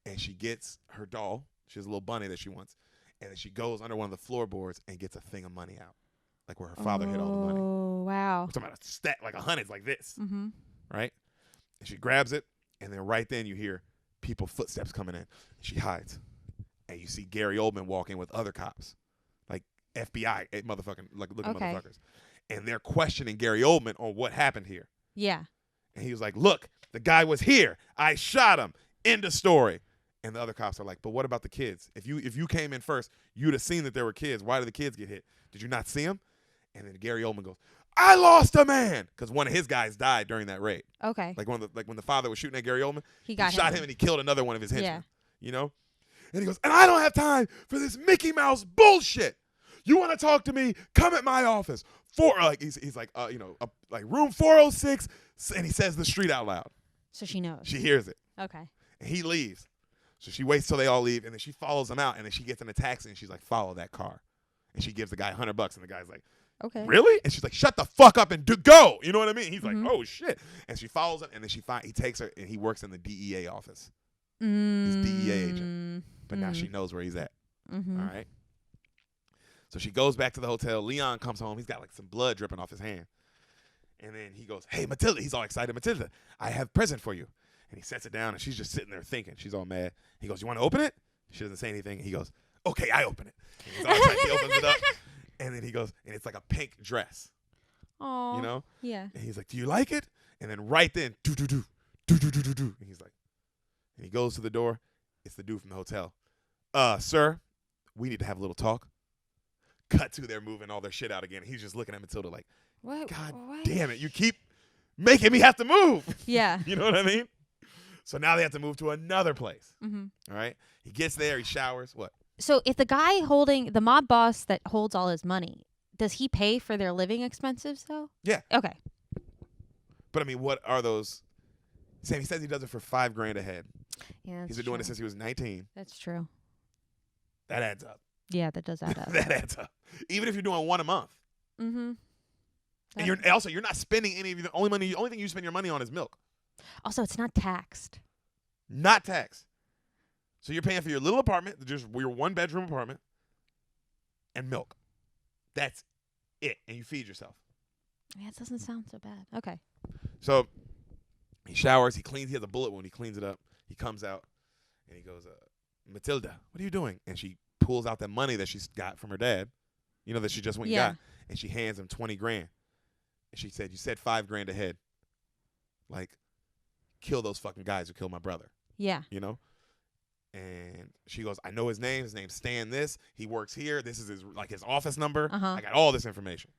Speaker 2: and she gets her doll. She has a little bunny that she wants. And then she goes under one of the floorboards and gets a thing of money out, like where her father hid all the money.
Speaker 1: Oh, wow.
Speaker 2: We're talking about a stack, like $100s like this,
Speaker 1: mm-hmm.
Speaker 2: right? And she grabs it, and then right then you hear footsteps coming in. She hides. And you see Gary Oldman walking with other cops, like FBI motherfucking, like looking motherfuckers. And they're questioning Gary Oldman on what happened here.
Speaker 1: Yeah.
Speaker 2: And he was like, look, the guy was here. I shot him. End of story. And the other cops are like, but what about the kids? If you came in first, you'd have seen that there were kids. Why did the kids get hit? Did you not see them? And then Gary Oldman goes, I lost a man. Because one of his guys died during that raid.
Speaker 1: Okay.
Speaker 2: Like when the father was shooting at Gary Oldman,
Speaker 1: he
Speaker 2: shot him and he killed another one of his henchmen. Yeah. And he goes, and I don't have time for this Mickey Mouse bullshit. You want to talk to me? Come at my office. He's like, like room 406, and he says the street out loud.
Speaker 1: So she knows.
Speaker 2: She hears it.
Speaker 1: Okay.
Speaker 2: And he leaves. So she waits till they all leave, and then she follows them out, and then she gets in a taxi, and she's like, follow that car. And she gives the guy $100, and the guy's like,
Speaker 1: okay.
Speaker 2: Really? And she's like, shut the fuck up and go. You know what I mean? He's like, oh, shit. And she follows him, and then he takes her, and he works in the DEA office. He's a DEA agent. But now she knows where he's at. Mm-hmm. All right? So she goes back to the hotel. Leon comes home. He's got like some blood dripping off his hand. And then he goes, hey, Matilda. He's all excited. Matilda, I have a present for you. And he sets it down, and she's just sitting there thinking. She's all mad. He goes, you want to open it? She doesn't say anything. He goes, okay, I open it. And he's all excited. He opens it up. And then he goes, and it's like a pink dress.
Speaker 1: Oh.
Speaker 2: You know?
Speaker 1: Yeah.
Speaker 2: And he's like, do you like it? And then right then, do. And he's like, and he goes to the door. It's the dude from the hotel. Sir, we need to have a little talk. Cut to they're moving all their shit out again. He's just looking at Matilda like,
Speaker 1: what?
Speaker 2: God damn it. You keep making me have to move.
Speaker 1: Yeah.
Speaker 2: You know what I mean? So now they have to move to another place.
Speaker 1: Mm-hmm.
Speaker 2: All right? He gets there. He showers. What?
Speaker 1: So if the guy the mob boss that holds all his money, does he pay for their living expenses though?
Speaker 2: Yeah.
Speaker 1: Okay.
Speaker 2: But I mean, what are those? Sam, he says he does it for $5,000 a head.
Speaker 1: Yeah,
Speaker 2: he's been doing it since he was 19.
Speaker 1: That's true.
Speaker 2: That adds up.
Speaker 1: Yeah, that does add up.
Speaker 2: That adds up. Even if you're doing one a month.
Speaker 1: Mm-hmm.
Speaker 2: And you're not spending any of the only thing you spend your money on is milk.
Speaker 1: Also, it's not taxed.
Speaker 2: Not taxed. So you're paying for your little apartment, just your 1-bedroom apartment, and milk. That's it. And you feed yourself.
Speaker 1: Yeah, it doesn't sound so bad. Okay.
Speaker 2: So he showers, he cleans, he has a bullet wound, he cleans it up. He comes out and he goes, Matilda, what are you doing? And she pulls out that money that she's got from her dad, that she just went and got. And she hands him $20,000. And she said, you said $5,000 a head. Like, kill those fucking guys who killed my brother.
Speaker 1: Yeah.
Speaker 2: And she goes, I know his name. His name's Stan this. He works here. This is his office number.
Speaker 1: Uh-huh.
Speaker 2: I got all this information.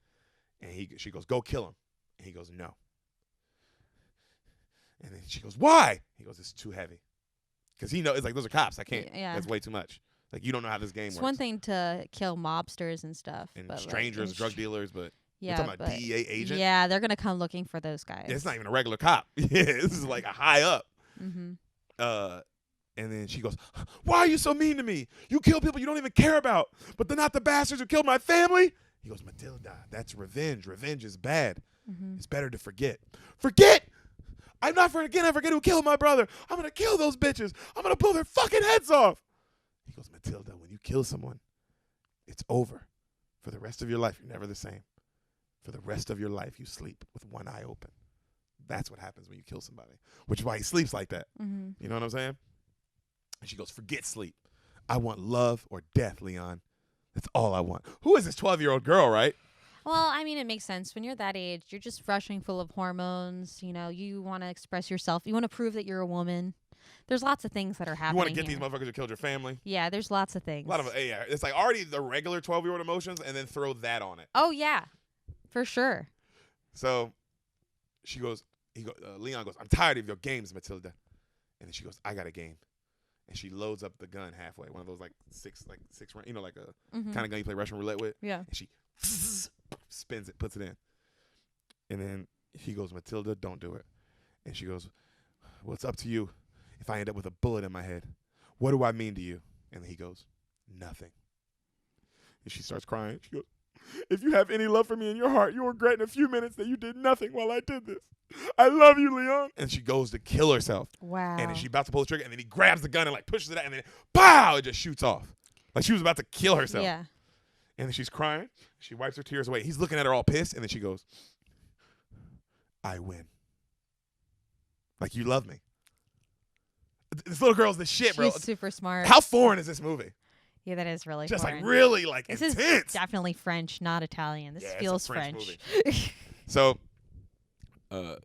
Speaker 2: And she goes, go kill him. And he goes, no. And then she goes, why? He goes, it's too heavy. Because it's like, those are cops. I can't.
Speaker 1: Yeah.
Speaker 2: That's way too much. Like, you don't know how this game works.
Speaker 1: It's one thing to kill mobsters and stuff.
Speaker 2: And
Speaker 1: but
Speaker 2: strangers, drug dealers, but
Speaker 1: yeah,
Speaker 2: we're talking about DEA agent.
Speaker 1: Yeah, they're going to come looking for those guys.
Speaker 2: It's not even a regular cop. This is like a high up.
Speaker 1: Mm-hmm.
Speaker 2: And then she goes, why are you so mean to me? You kill people you don't even care about, but they're not the bastards who killed my family? He goes, Matilda, that's revenge. Revenge is bad. Mm-hmm. It's better to forget. Forget? I'm not forget who killed my brother. I'm going to kill those bitches. I'm going to pull their fucking heads off. He goes, Matilda, when you kill someone, it's over. For the rest of your life, you're never the same. For the rest of your life, you sleep with one eye open. That's what happens when you kill somebody, which is why he sleeps like that.
Speaker 1: Mm-hmm.
Speaker 2: You know what I'm saying? And she goes, forget sleep. I want love or death, Leon. That's all I want. Who is this 12-year-old girl, right?
Speaker 1: Well, I mean, it makes sense. When you're that age, you're just rushing full of hormones. You know, you want to express yourself. You want to prove that you're a woman. There's lots of things that are happening.
Speaker 2: You want to get
Speaker 1: here.
Speaker 2: these motherfuckers who killed your family?
Speaker 1: Yeah, there's lots of things.
Speaker 2: A lot of it's like already the regular 12-year-old emotions, and then throw that on it.
Speaker 1: Oh yeah, for sure.
Speaker 2: So Leon goes, I'm tired of your games, Matilda. And then she goes, I got a game. And she loads up the gun halfway, one of those like six round, like a kind of gun you play Russian roulette with.
Speaker 1: Yeah.
Speaker 2: And she spins it, puts it in. And then he goes, Matilda, don't do it. And she goes, well, it's up to you. If I end up with a bullet in my head, what do I mean to you? And then he goes, nothing. And she starts crying. She goes, if you have any love for me in your heart, you'll regret in a few minutes that you did nothing while I did this. I love you, Leon. And she goes to kill herself.
Speaker 1: Wow.
Speaker 2: And then she's about to pull the trigger, and then he grabs the gun and like pushes it out, and then pow, it just shoots off. Like she was about to kill herself.
Speaker 1: Yeah.
Speaker 2: And then she's crying. She wipes her tears away. He's looking at her all pissed, and then she goes, I win. Like, you love me. This little girl's the shit, bro.
Speaker 1: She's super smart.
Speaker 2: How foreign is this movie?
Speaker 1: Yeah, that is really
Speaker 2: just
Speaker 1: foreign.
Speaker 2: Like really like
Speaker 1: this
Speaker 2: intense.
Speaker 1: Is definitely French, not Italian. This feels
Speaker 2: it's a French.
Speaker 1: French.
Speaker 2: So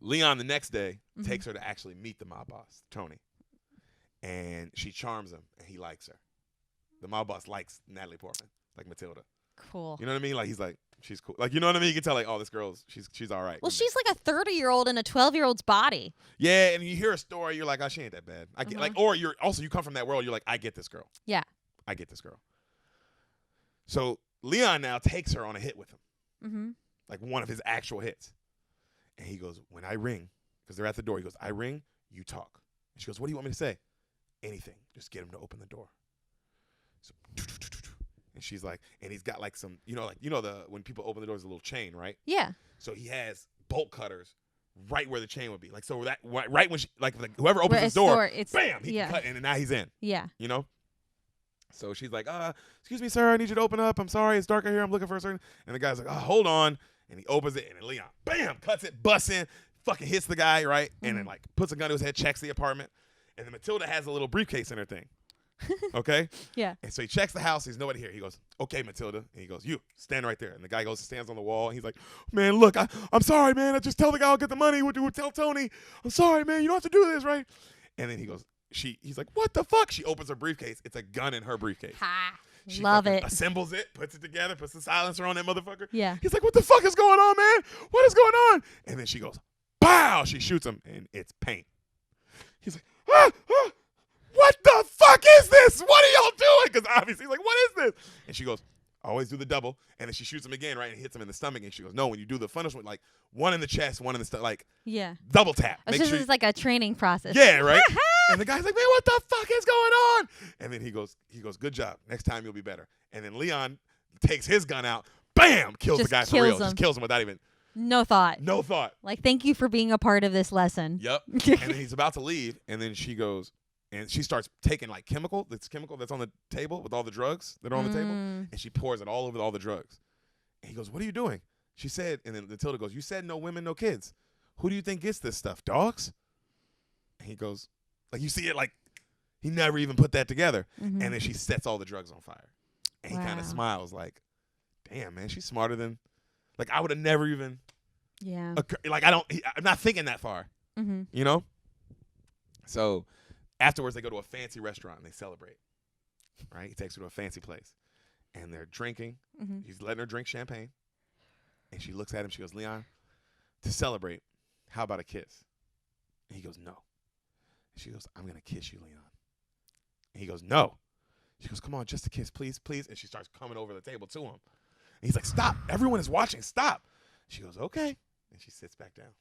Speaker 2: Leon the next day takes her to actually meet the mob boss, Tony. And she charms him, and he likes her. The mob boss likes Natalie Portman, like Matilda.
Speaker 1: Cool.
Speaker 2: You know what I mean? Like, he's like, she's cool. Like, you know what I mean? You can tell, like, oh, this girl's, she's all right.
Speaker 1: Well, she's like a 30-year-old in a 12-year-old's body.
Speaker 2: Yeah, and you hear a story, you're like, oh, she ain't that bad. I get, like, or you come from that world, you're like, I get this girl.
Speaker 1: Yeah.
Speaker 2: I get this girl. So Leon now takes her on a hit with him. Mm-hmm. Like one of his actual hits. And he goes, when I ring, because they're at the door, he goes, I ring, you talk. And she goes, what do you want me to say? Anything. Just get him to open the door. So, and she's like, and he's got like some, when people open the door, there's a little chain, right?
Speaker 1: Yeah.
Speaker 2: So he has bolt cutters right where the chain would be. Like, so that, right when she, like whoever opens his door, bam, he can cut, and now he's in.
Speaker 1: Yeah.
Speaker 2: You know? So she's like, excuse me, sir, I need you to open up. I'm sorry, it's darker here. I'm looking for a certain. And the guy's like, hold on. And he opens it, and then Leon, bam, cuts it, busts in, fucking hits the guy, right? And then like puts a gun to his head, checks the apartment. And then Matilda has a little briefcase in her thing. Okay?
Speaker 1: Yeah.
Speaker 2: And so he checks the house. There's nobody here. He goes, okay, Matilda. And he goes, you, stand right there. And the guy goes and stands on the wall. And he's like, man, look, I'm sorry, man. I just tell the guy I'll get the money. We'll tell Tony. I'm sorry, man. You don't have to do this, right? And then he goes, he's like, what the fuck? She opens her briefcase. It's a gun in her briefcase.
Speaker 1: Ha.
Speaker 2: She
Speaker 1: love it.
Speaker 2: Assembles it, puts it together, puts the silencer on that motherfucker.
Speaker 1: Yeah.
Speaker 2: He's like, what the fuck is going on, man? What is going on? And then she goes, pow! She shoots him, and it's paint. He's like, what the fuck is this? What are y'all doing? Because obviously he's like, what is this? And she goes, always do the double. And then she shoots him again, right? And hits him in the stomach. And she goes, no, when you do the funnest one, like one in the chest, one in the stomach, like double tap.
Speaker 1: This is like a training process.
Speaker 2: Yeah, right? And the guy's like, man, what the fuck is going on? And then he goes, good job. Next time you'll be better. And then Leon takes his gun out, bam, kills the guy for real. Just kills him without even.
Speaker 1: No thought.
Speaker 2: No thought.
Speaker 1: Like, thank you for being a part of this lesson.
Speaker 2: Yep. And then he's about to leave, and then she goes, and she starts taking like chemical that's on the table with all the drugs that are on the table, and she pours it all over all the drugs. And he goes, what are you doing? She said, and then Matilda goes, you said no women, no kids. Who do you think gets this stuff? Dogs? And he goes, like, you see it, like, he never even put that together. And then she sets all the drugs on fire. And he kind of smiles like, damn, man, she's smarter than, like, I would have never even, like, I'm not thinking that far, you know? So afterwards, they go to a fancy restaurant and they celebrate, right? He takes her to a fancy place. And they're drinking. He's letting her drink champagne. And she looks at him. She goes, Leon, to celebrate, how about a kiss? And he goes, no. And she goes, I'm going to kiss you, Leon. And he goes, no. She goes, come on, just a kiss, please, please. And she starts coming over the table to him. And he's like, stop. Everyone is watching. Stop. She goes, okay. And she sits back down.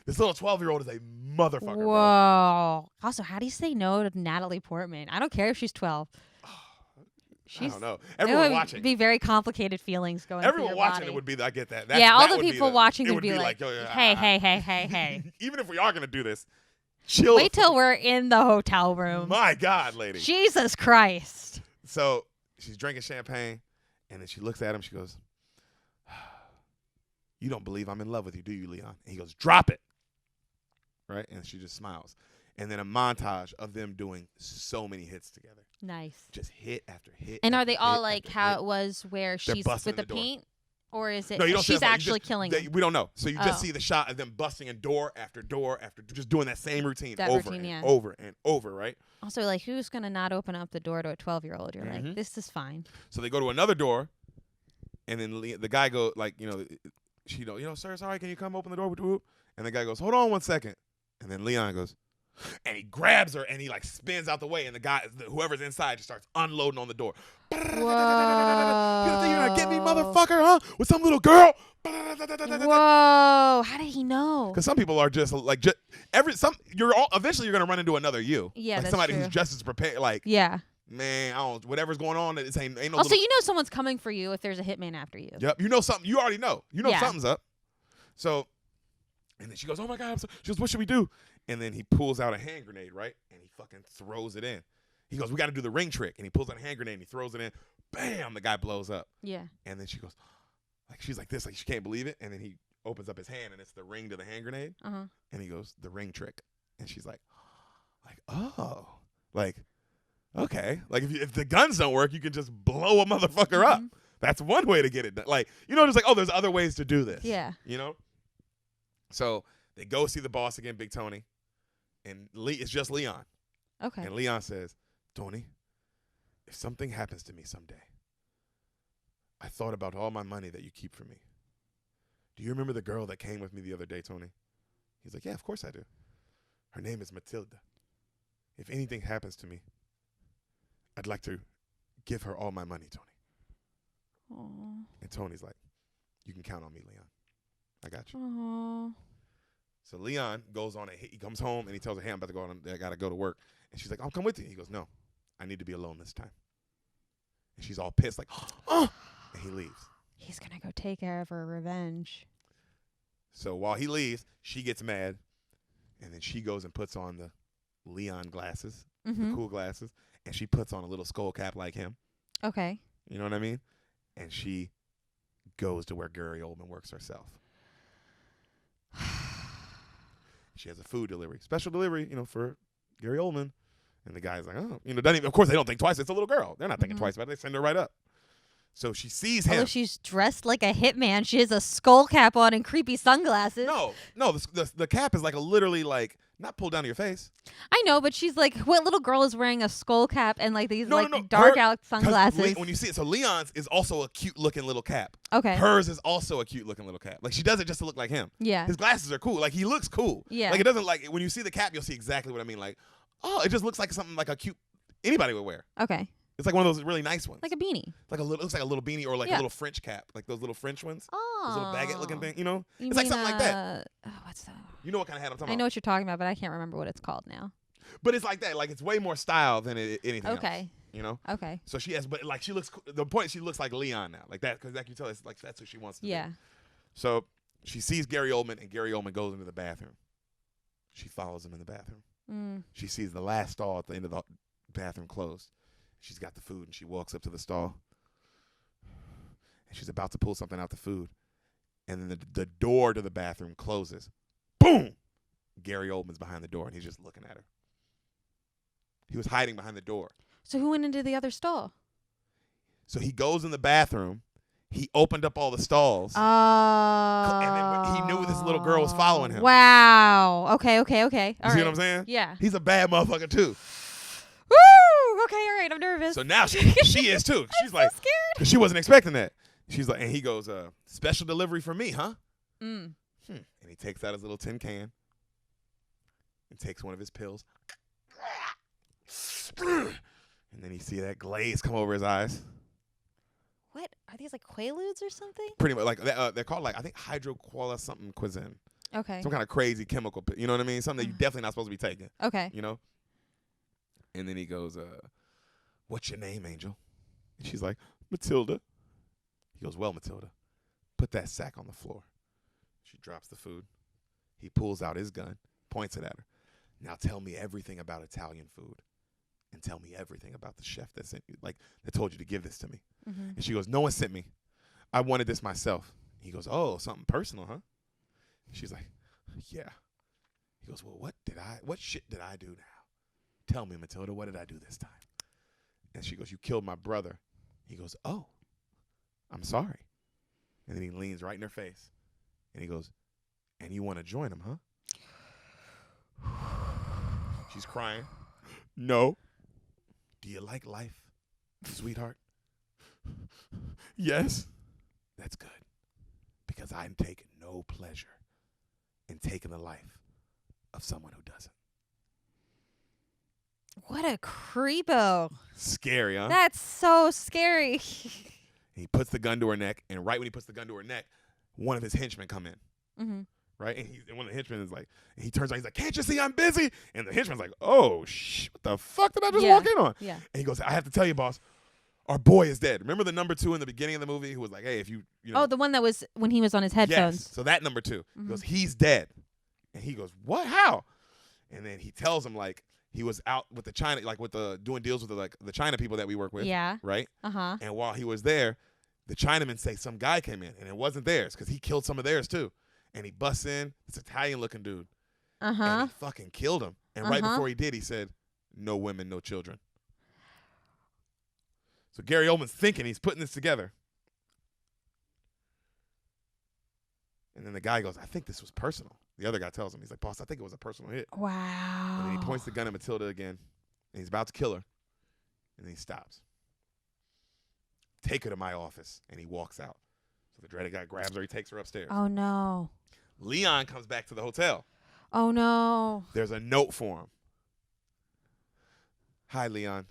Speaker 2: This little 12-year-old is a motherfucker.
Speaker 1: Whoa. Bro. Also, how do you say no to Natalie Portman? I don't care if she's 12.
Speaker 2: I don't know. Everyone watching.
Speaker 1: It would be very complicated feelings going
Speaker 2: Everyone
Speaker 1: through your
Speaker 2: watching
Speaker 1: body.
Speaker 2: it would be, I get that.
Speaker 1: All the people watching would be like,
Speaker 2: yo,
Speaker 1: hey.
Speaker 2: Even if we are going to do this, chill.
Speaker 1: Wait till we're in the hotel room.
Speaker 2: My God, lady.
Speaker 1: Jesus Christ.
Speaker 2: So she's drinking champagne, and then she looks at him. She goes, "You don't believe I'm in love with you, do you, Leon?" And he goes, "Drop it." Right? And she just smiles. And then a montage of them doing so many hits together.
Speaker 1: Nice.
Speaker 2: Just hit after hit.
Speaker 1: And
Speaker 2: after
Speaker 1: are they all
Speaker 2: hit
Speaker 1: like
Speaker 2: after
Speaker 1: how
Speaker 2: hit.
Speaker 1: it was where she's with the paint? Or is it she's actually killing him?
Speaker 2: We don't know. So you just see the shot of them busting in door after door after just doing that same routine over and over, right?
Speaker 1: Also, like, who's going to not open up the door to a 12-year-old? You're like, this is fine.
Speaker 2: So they go to another door, and then the guy goes, like, she sir, sorry, can you come open the door? And the guy goes, hold on 1 second. And then Leon goes, and he grabs her and he like spins out the way, and the guy, whoever's inside, just starts unloading on the door.
Speaker 1: Whoa.
Speaker 2: You don't think you're gonna get me, motherfucker, huh? With some little girl?
Speaker 1: Whoa! How did he know?
Speaker 2: Because some people are just like eventually you're gonna run into another you.
Speaker 1: Yeah,
Speaker 2: like
Speaker 1: that's
Speaker 2: somebody
Speaker 1: true.
Speaker 2: who's just as prepared. Like,
Speaker 1: yeah,
Speaker 2: man, I don't. Whatever's going on, it ain't no.
Speaker 1: Also, you know someone's coming for you if there's a hitman after you.
Speaker 2: Yep, you know something. You already know. You know something's up. So, and then she goes, "Oh my God!" She goes, "What should we do?" And then he pulls out a hand grenade, right? And he fucking throws it in. He goes, "We got to do the ring trick." And he pulls out a hand grenade and he throws it in. Bam! The guy blows up.
Speaker 1: Yeah.
Speaker 2: And then she goes, like, she's like this, like she can't believe it. And then he opens up his hand and it's the ring to the hand grenade. And he goes, "The ring trick." And she's like, oh, like, okay. Like if the guns don't work, you can just blow a motherfucker up. That's one way to get it done. Like, just like, oh, there's other ways to do this.
Speaker 1: Yeah.
Speaker 2: So they go see the boss again, Big Tony. And it's just Leon.
Speaker 1: Okay.
Speaker 2: And Leon says, "Tony, if something happens to me someday, I thought about all my money that you keep for me. Do you remember the girl that came with me the other day, Tony?" He's like, "Yeah, of course I do. Her name is Matilda. If anything happens to me, I'd like to give her all my money, Tony."
Speaker 1: Aww.
Speaker 2: And Tony's like, "You can count on me, Leon. I got you."
Speaker 1: Aww.
Speaker 2: So Leon goes on, he comes home, and he tells her, "Hey, I'm about to go on, I got to go to work." And she's like, "I'll come with you." He goes, "No, I need to be alone this time." And she's all pissed, like, "Oh!" And he leaves.
Speaker 1: He's going to go take care of her revenge.
Speaker 2: So while he leaves, she gets mad, and then she goes and puts on the Leon glasses, the cool glasses, and she puts on a little skull cap like him.
Speaker 1: Okay.
Speaker 2: You know what I mean? And she goes to where Gary Oldman works herself. She has a food delivery, special delivery, for Gary Oldman. And the guy's like, "Oh," doesn't even, of course they don't think twice. It's a little girl. They're not thinking twice about it. They send her right up. So she sees him.
Speaker 1: Although she's dressed like a hitman, she has a skull cap on and creepy sunglasses.
Speaker 2: No, the cap is like literally like not pulled down to your face.
Speaker 1: I know, but she's like, what little girl is wearing a skull cap and like these dark out sunglasses?
Speaker 2: When you see it, so Leon's is also a cute looking little cap.
Speaker 1: Okay.
Speaker 2: Hers is also a cute looking little cap. Like she does it just to look like him.
Speaker 1: Yeah.
Speaker 2: His glasses are cool. Like he looks cool.
Speaker 1: Yeah.
Speaker 2: Like it doesn't like when you see the cap, you'll see exactly what I mean. Like, oh, it just looks like something like a cute anybody would wear.
Speaker 1: Okay.
Speaker 2: It's like one of those really nice ones.
Speaker 1: Like a beanie.
Speaker 2: Like looks like a little beanie or like a little French cap, like those little French ones.
Speaker 1: Oh.
Speaker 2: Those little baguette looking thing,
Speaker 1: You
Speaker 2: it's like something like that.
Speaker 1: What's that?
Speaker 2: You know what kind of hat I'm talking about?
Speaker 1: I know what you're talking about, but I can't remember what it's called now.
Speaker 2: But it's like that. Like it's way more style than anything else.
Speaker 1: Okay. Okay.
Speaker 2: So she has, but like she looks. The point she looks like Leon now, like that, because like you tell, it's like that's who she wants to be. So she sees Gary Oldman, and Gary Oldman goes into the bathroom. She follows him in the bathroom. She sees the last stall at the end of the bathroom closed. She's got the food, and she walks up to the stall, and she's about to pull something out the food, and then the door to the bathroom closes. Boom! Gary Oldman's behind the door, and he's just looking at her. He was hiding behind the door.
Speaker 1: So who went into the other stall?
Speaker 2: So he goes in the bathroom. He opened up all the stalls.
Speaker 1: Oh.
Speaker 2: And then he knew this little girl was following him.
Speaker 1: Wow. Okay.
Speaker 2: You see what I'm saying?
Speaker 1: Yeah.
Speaker 2: He's a bad motherfucker, too.
Speaker 1: Woo! Okay, all right. I'm nervous.
Speaker 2: So now she is, too. She's
Speaker 1: I'm
Speaker 2: like,
Speaker 1: so scared.
Speaker 2: Because she wasn't expecting that. She's like, and he goes, special delivery for me, huh? And he takes out his little tin can and takes one of his pills. And then you see that glaze come over his eyes.
Speaker 1: What? Are these like Quaaludes or something?
Speaker 2: Pretty much. Like they're called like, I think, hydroquala something cuisine.
Speaker 1: Okay.
Speaker 2: Some kind of crazy chemical. You know what I mean? Something that you're definitely not supposed to be taking.
Speaker 1: Okay.
Speaker 2: And then he goes, "What's your name, Angel?" And she's like, "Matilda." He goes, "Well, Matilda, put that sack on the floor." She drops the food. He pulls out his gun, points it at her. "Now tell me everything about Italian food." and tell me everything about the chef that sent you, like, that told you to give this to me.
Speaker 1: Mm-hmm.
Speaker 2: And she goes, no one sent me. I wanted this myself. He goes, oh, something personal, huh? She's like, yeah. He goes, well, what shit did I do now? Tell me, Matilda, what did I do this time? And she goes, you killed my brother. He goes, oh, I'm sorry. And then he leans right in her face. And he goes, and you want to join him, huh? She's crying. No. Do you like life, sweetheart? Yes. That's good. Because I'm taking no pleasure in taking the life of someone who doesn't.
Speaker 1: What a creepo.
Speaker 2: Scary, huh?
Speaker 1: That's so scary.
Speaker 2: He puts the gun to her neck, and right when he puts the gun to her neck, one of his henchmen come in. Mm-hmm. Right? And one of the henchmen is like, and he turns around, he's like, can't you see I'm busy? And the henchman's like, oh, what the fuck did I just walk in on?
Speaker 1: Yeah.
Speaker 2: And he goes, I have to tell you, boss, our boy is dead. Remember the number 2 in the beginning of the movie who was like, hey, if you know.
Speaker 1: Oh, the one that was when he was on his headphones.
Speaker 2: Yes. So that number 2. Mm-hmm. He goes, he's dead. And he goes, what? How? And then he tells him, like, he was out with the China, like with the doing deals with the China people that we work with.
Speaker 1: Yeah.
Speaker 2: Right?
Speaker 1: Uh-huh.
Speaker 2: And while he was there, the Chinamen say some guy came in, and it wasn't theirs because he killed some of theirs too. And he busts in, this Italian-looking dude. Uh-huh. And he fucking killed him. And right before he did, he said, no women, no children. So Gary Oldman's thinking he's putting this together. And then the guy goes, I think this was personal. The other guy tells him, he's like, boss, I think it was a personal hit.
Speaker 1: Wow.
Speaker 2: And then he points the gun at Matilda again, and he's about to kill her. And then he stops. Take her to my office. And he walks out. So the dreaded guy grabs her. He takes her upstairs.
Speaker 1: Oh, no.
Speaker 2: Leon comes back to the hotel.
Speaker 1: Oh, no.
Speaker 2: There's a note for him. Hi, Leon.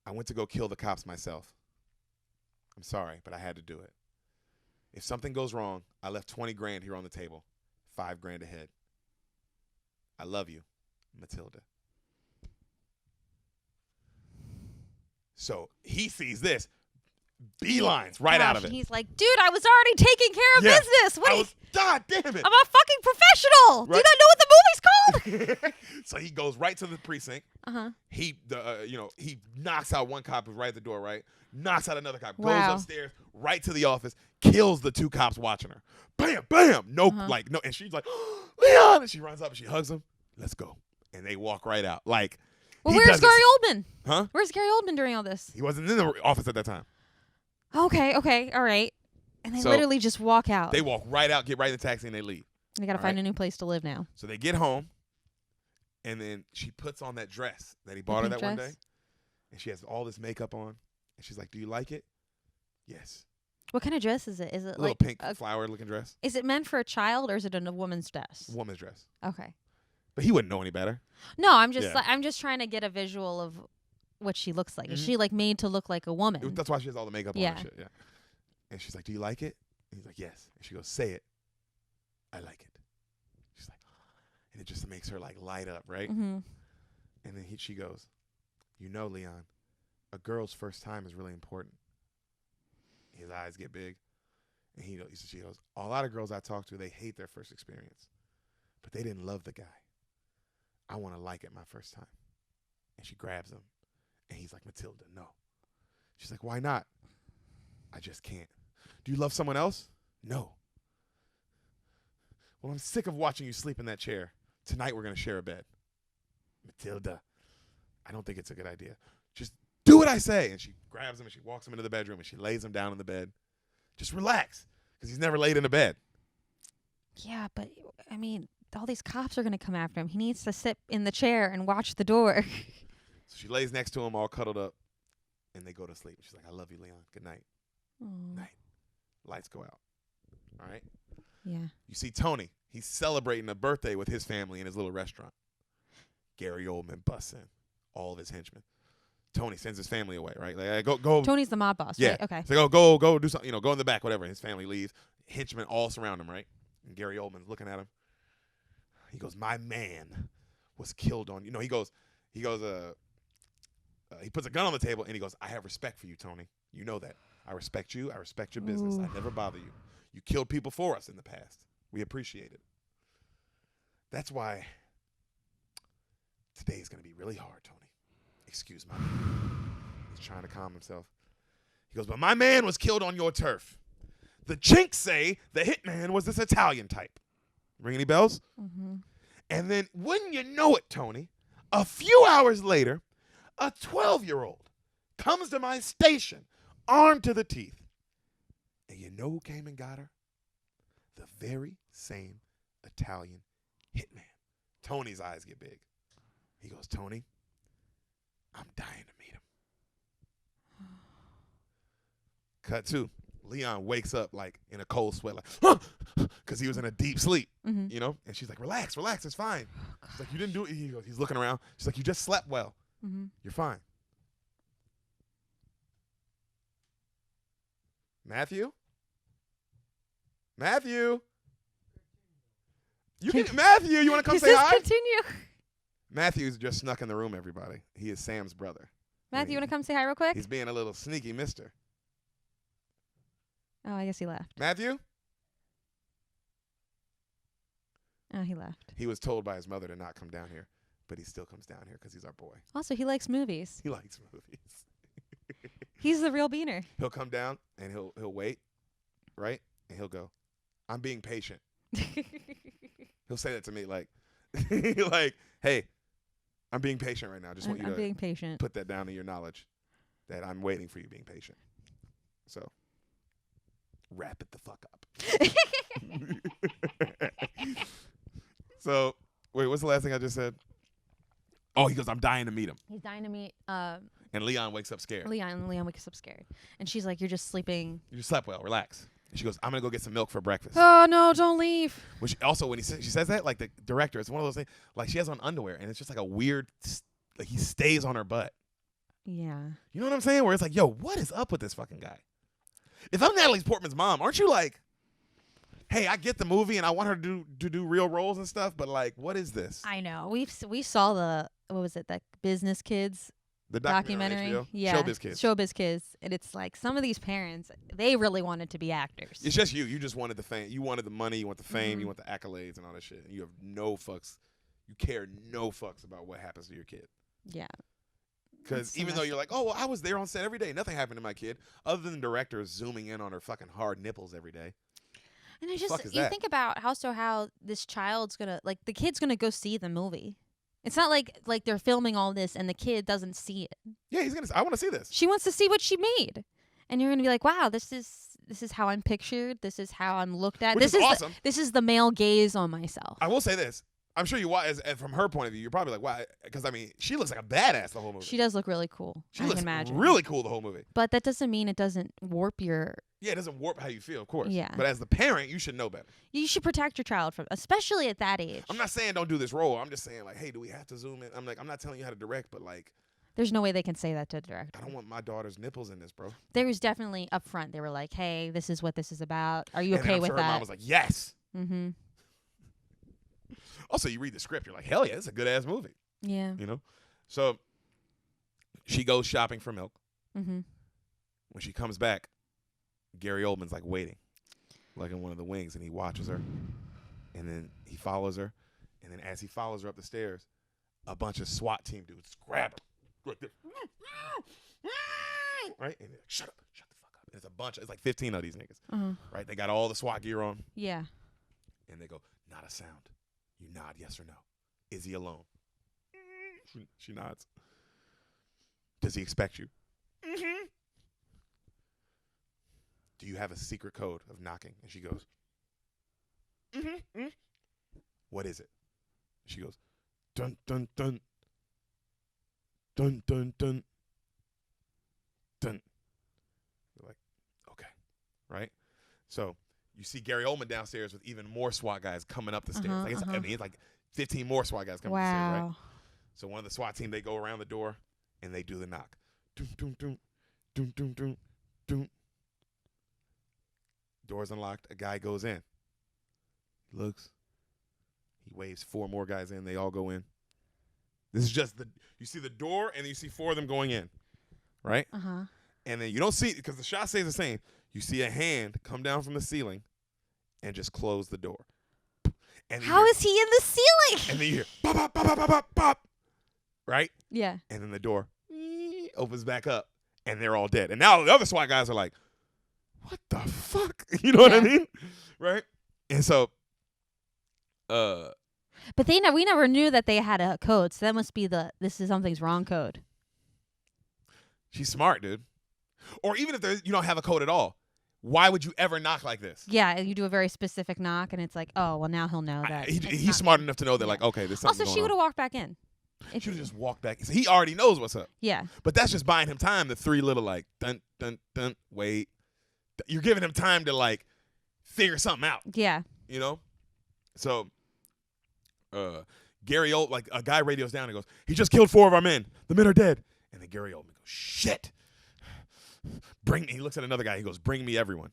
Speaker 2: I went to go kill the cops myself. I'm sorry, but I had to do it. If something goes wrong, I left 20 grand here on the table. 5 grand ahead. I love you, Matilda. So he sees this. Beelines right out of it.
Speaker 1: He's like, dude, I was already taking care of business.
Speaker 2: God damn it.
Speaker 1: I'm a fucking professional. Right. Do you not know what the movie's called?
Speaker 2: So he goes right to the precinct. Uh-huh. He knocks out one cop who's right at the door, right? Knocks out another cop. Goes upstairs, right to the office, kills the 2 cops watching her. Bam, bam. No. And she's like, Leon. And she runs up and she hugs him. Let's go. And they walk right out. Like,
Speaker 1: well, where's Gary Oldman?
Speaker 2: Huh?
Speaker 1: Where's Gary Oldman during all this?
Speaker 2: He wasn't in the office at that time.
Speaker 1: Okay, all right. And they literally just walk out.
Speaker 2: They walk right out, get right in the taxi, and they leave.
Speaker 1: And they got to find a new place to live now.
Speaker 2: So they get home, and then she puts on that dress that he bought her that one day. And she has all this makeup on. And she's like, do you like it? Yes.
Speaker 1: What kind of dress is it? Is it
Speaker 2: a little pink flower-looking dress?
Speaker 1: Is it meant for a child, or is it a woman's dress?
Speaker 2: Woman's dress.
Speaker 1: Okay.
Speaker 2: But he wouldn't know any better.
Speaker 1: No, I'm just trying to get a visual of what she looks like. Mm-hmm. Is she like made to look like a woman?
Speaker 2: That's why she has all the makeup on and shit. Yeah. And she's like, do you like it? And he's like, yes. And she goes, say it. I like it. She's like, and it just makes her like light up, right? Mm-hmm. And then she goes, you know, Leon, a girl's first time is really important. His eyes get big. And she goes, a lot of girls I talk to, they hate their first experience. But they didn't love the guy. I want to like it my first time. And she grabs him. And he's like, Matilda, no. She's like, why not? I just can't. Do you love someone else? No. Well, I'm sick of watching you sleep in that chair. Tonight we're going to share a bed. Matilda, I don't think it's a good idea. Just do what I say. And she grabs him and she walks him into the bedroom and she lays him down in the bed. Just relax, because he's never laid in a bed.
Speaker 1: Yeah, but, I mean, all these cops are going to come after him. He needs to sit in the chair and watch the door.
Speaker 2: So she lays next to him all cuddled up, and they go to sleep. She's like, I love you, Leon. Good night. Night. Lights go out. All right?
Speaker 1: Yeah.
Speaker 2: You see Tony. He's celebrating a birthday with his family in his little restaurant. Gary Oldman busts in. All of his henchmen. Tony sends his family away, right? Like, go.
Speaker 1: Tony's the mob boss,
Speaker 2: yeah.
Speaker 1: Right? Okay.
Speaker 2: So go do something, go in the back, whatever. His family leaves. Henchmen all surround him, right? And Gary Oldman's looking at him. He goes, my man was killed on, he goes, he puts a gun on the table and he goes, I have respect for you, Tony. You know that. I respect you. I respect your business.
Speaker 1: Ooh.
Speaker 2: I never bother you. You killed people for us in the past. We appreciate it. That's why today is going to be really hard, Tony. excuse my man. He's trying to calm himself. He goes, but my man was killed on your turf. The chinks say the hitman was this Italian type. Ring any bells?
Speaker 1: Mm-hmm.
Speaker 2: And then, wouldn't you know it, Tony, a few hours later, a 12-year-old comes to my station, armed to the teeth. And you know who came and got her? The very same Italian hitman. Tony's eyes get big. He goes, Tony, I'm dying to meet him. Cut 2. Leon wakes up like in a cold sweat, like, because he was in a deep sleep, you know? And she's like, relax, it's fine. She's like, you didn't do it. He goes, he's looking around. She's like, you just slept well. You're fine. Matthew? Matthew, you want to come say hi?
Speaker 1: Continue.
Speaker 2: Matthew's just snuck in the room, everybody. He is Sam's brother.
Speaker 1: Matthew, you want to come say hi real quick?
Speaker 2: He's being a little sneaky mister.
Speaker 1: Oh, I guess he left.
Speaker 2: Matthew?
Speaker 1: Oh, he left.
Speaker 2: He was told by his mother to not come down here, but he still comes down here because he's our boy.
Speaker 1: Also, he likes movies.
Speaker 2: He likes movies.
Speaker 1: He's the real beaner.
Speaker 2: He'll come down and he'll wait, right? And he'll go, I'm being patient. He'll say that to me like, hey, I'm being patient right now. Just want you to
Speaker 1: being patient.
Speaker 2: Put that down in your knowledge that I'm waiting for you being patient. So wrap it the fuck up. So, wait, what's the last thing I just said? Oh, he goes, I'm dying to meet him.
Speaker 1: He's dying to meet.
Speaker 2: And Leon wakes up scared.
Speaker 1: Leon wakes up scared. And she's like, you're just sleeping.
Speaker 2: You slept well. Relax. And she goes, I'm going to go get some milk for breakfast.
Speaker 1: Oh, no, don't leave.
Speaker 2: Which also, when she says that, like the director, it's one of those things, like she has on underwear, and it's just like a weird, like he stays on her butt.
Speaker 1: Yeah.
Speaker 2: You know what I'm saying? Where it's like, yo, what is up with this fucking guy? If I'm Natalie Portman's mom, aren't you like, hey, I get the movie and I want her to do real roles and stuff, but like, what is this?
Speaker 1: I know. We saw the, what was it, that Business Kids
Speaker 2: the
Speaker 1: documentary?
Speaker 2: Yeah. Showbiz Kids.
Speaker 1: Showbiz Kids. And it's like some of these parents, they really wanted to be actors.
Speaker 2: It's just you. You just wanted the fame. You wanted the money. You want the fame. You want the accolades and all that shit. And you have no fucks. You care no fucks about what happens to your kid.
Speaker 1: Yeah.
Speaker 2: Because even though you're like, oh, well, I was there on set every day. Nothing happened to my kid. Other than the director zooming in on her fucking hard nipples every day.
Speaker 1: And it's just, you think about how this child's going to, like, the kid's going to go see the movie. It's not like they're filming all this and the kid doesn't see it.
Speaker 2: Yeah, I want to see this.
Speaker 1: She wants to see what she made. And you're going to be like, wow, this is how I'm pictured. This is how I'm looked at.
Speaker 2: Which is awesome.
Speaker 1: This is the male gaze on myself.
Speaker 2: I will say this. I'm sure you watch, from her point of view, you're probably like, wow, because I mean, she looks like a badass the whole movie.
Speaker 1: She does look really cool.
Speaker 2: She looks really cool the whole movie.
Speaker 1: But that doesn't mean it doesn't warp your.
Speaker 2: Yeah, it doesn't warp how you feel, of course.
Speaker 1: Yeah.
Speaker 2: But as the parent, you should know better.
Speaker 1: You should protect your child from, especially at that age.
Speaker 2: I'm not saying don't do this role. I'm just saying like, hey, do we have to zoom in? I'm not telling you how to direct, but like.
Speaker 1: There's no way they can say that to the director.
Speaker 2: I don't want my daughter's nipples in this, bro.
Speaker 1: There was definitely up front. They were like, hey, this is what this is about. Are you okay with that?
Speaker 2: Her mom was like, yes.
Speaker 1: Mm-hmm.
Speaker 2: Also, you read the script, you're like, hell yeah, it's a good-ass movie.
Speaker 1: Yeah.
Speaker 2: You know? So, she goes shopping for milk.
Speaker 1: Mm-hmm.
Speaker 2: When she comes back, Gary Oldman's, like, waiting, like in one of the wings, and he watches her. And then he follows her. And then as he follows her up the stairs, a bunch of SWAT team dudes grab her. Like this. Right? And they're like, shut the fuck up. And it's like 15 of these niggas.
Speaker 1: Uh-huh.
Speaker 2: Right? They got all the SWAT gear on.
Speaker 1: Yeah.
Speaker 2: And they go, not a sound. You nod yes or no. Is he alone? She nods. Does he expect you? Mm-hmm. Do you have a secret code of knocking? And she goes, mm-hmm. What is it? She goes, dun, dun, dun. Dun, dun, dun. Dun. You're like, okay. Right? So you see Gary Oldman downstairs with even more SWAT guys coming up the stairs. It's like 15 more SWAT guys coming up the stairs, right? So one of the SWAT team, they go around the door and they do the knock. Doom, doom, doom, doom, doom, doom, doom. Door's unlocked. A guy goes in. He looks. He waves 4 more guys in. They all go in. This is just you see the door and you see 4 of them going in, right?
Speaker 1: Uh-huh.
Speaker 2: And then you don't see, because the shot stays the same. You see a hand come down from the ceiling and just close the door. And
Speaker 1: how is he in the ceiling?
Speaker 2: And then you hear pop, pop, pop, pop, pop, pop, right?
Speaker 1: Yeah.
Speaker 2: And then the door opens back up, and they're all dead. And now the other SWAT guys are like, what the fuck? You know what I mean? Right? And so,
Speaker 1: but we never knew that they had a code, so that must be this is something's wrong code.
Speaker 2: She's smart, dude. Or even if you don't have a code at all, why would you ever knock like this?
Speaker 1: Yeah, you do a very specific knock, and it's like, oh, well, now he'll know that.
Speaker 2: He's smart enough to know that, like, okay, there's something
Speaker 1: Also, she would have walked back in.
Speaker 2: She would have just walked back. So he already knows what's up.
Speaker 1: Yeah.
Speaker 2: But that's just buying him time. The 3 little, like, dun, dun, dun, wait. You're giving him time to, like, figure something out.
Speaker 1: Yeah.
Speaker 2: You know? So, Gary Oldman, like, a guy radios down and goes, he just killed 4 of our men. The men are dead. And then Gary Oldman goes, shit. He looks at another guy. He goes, bring me everyone.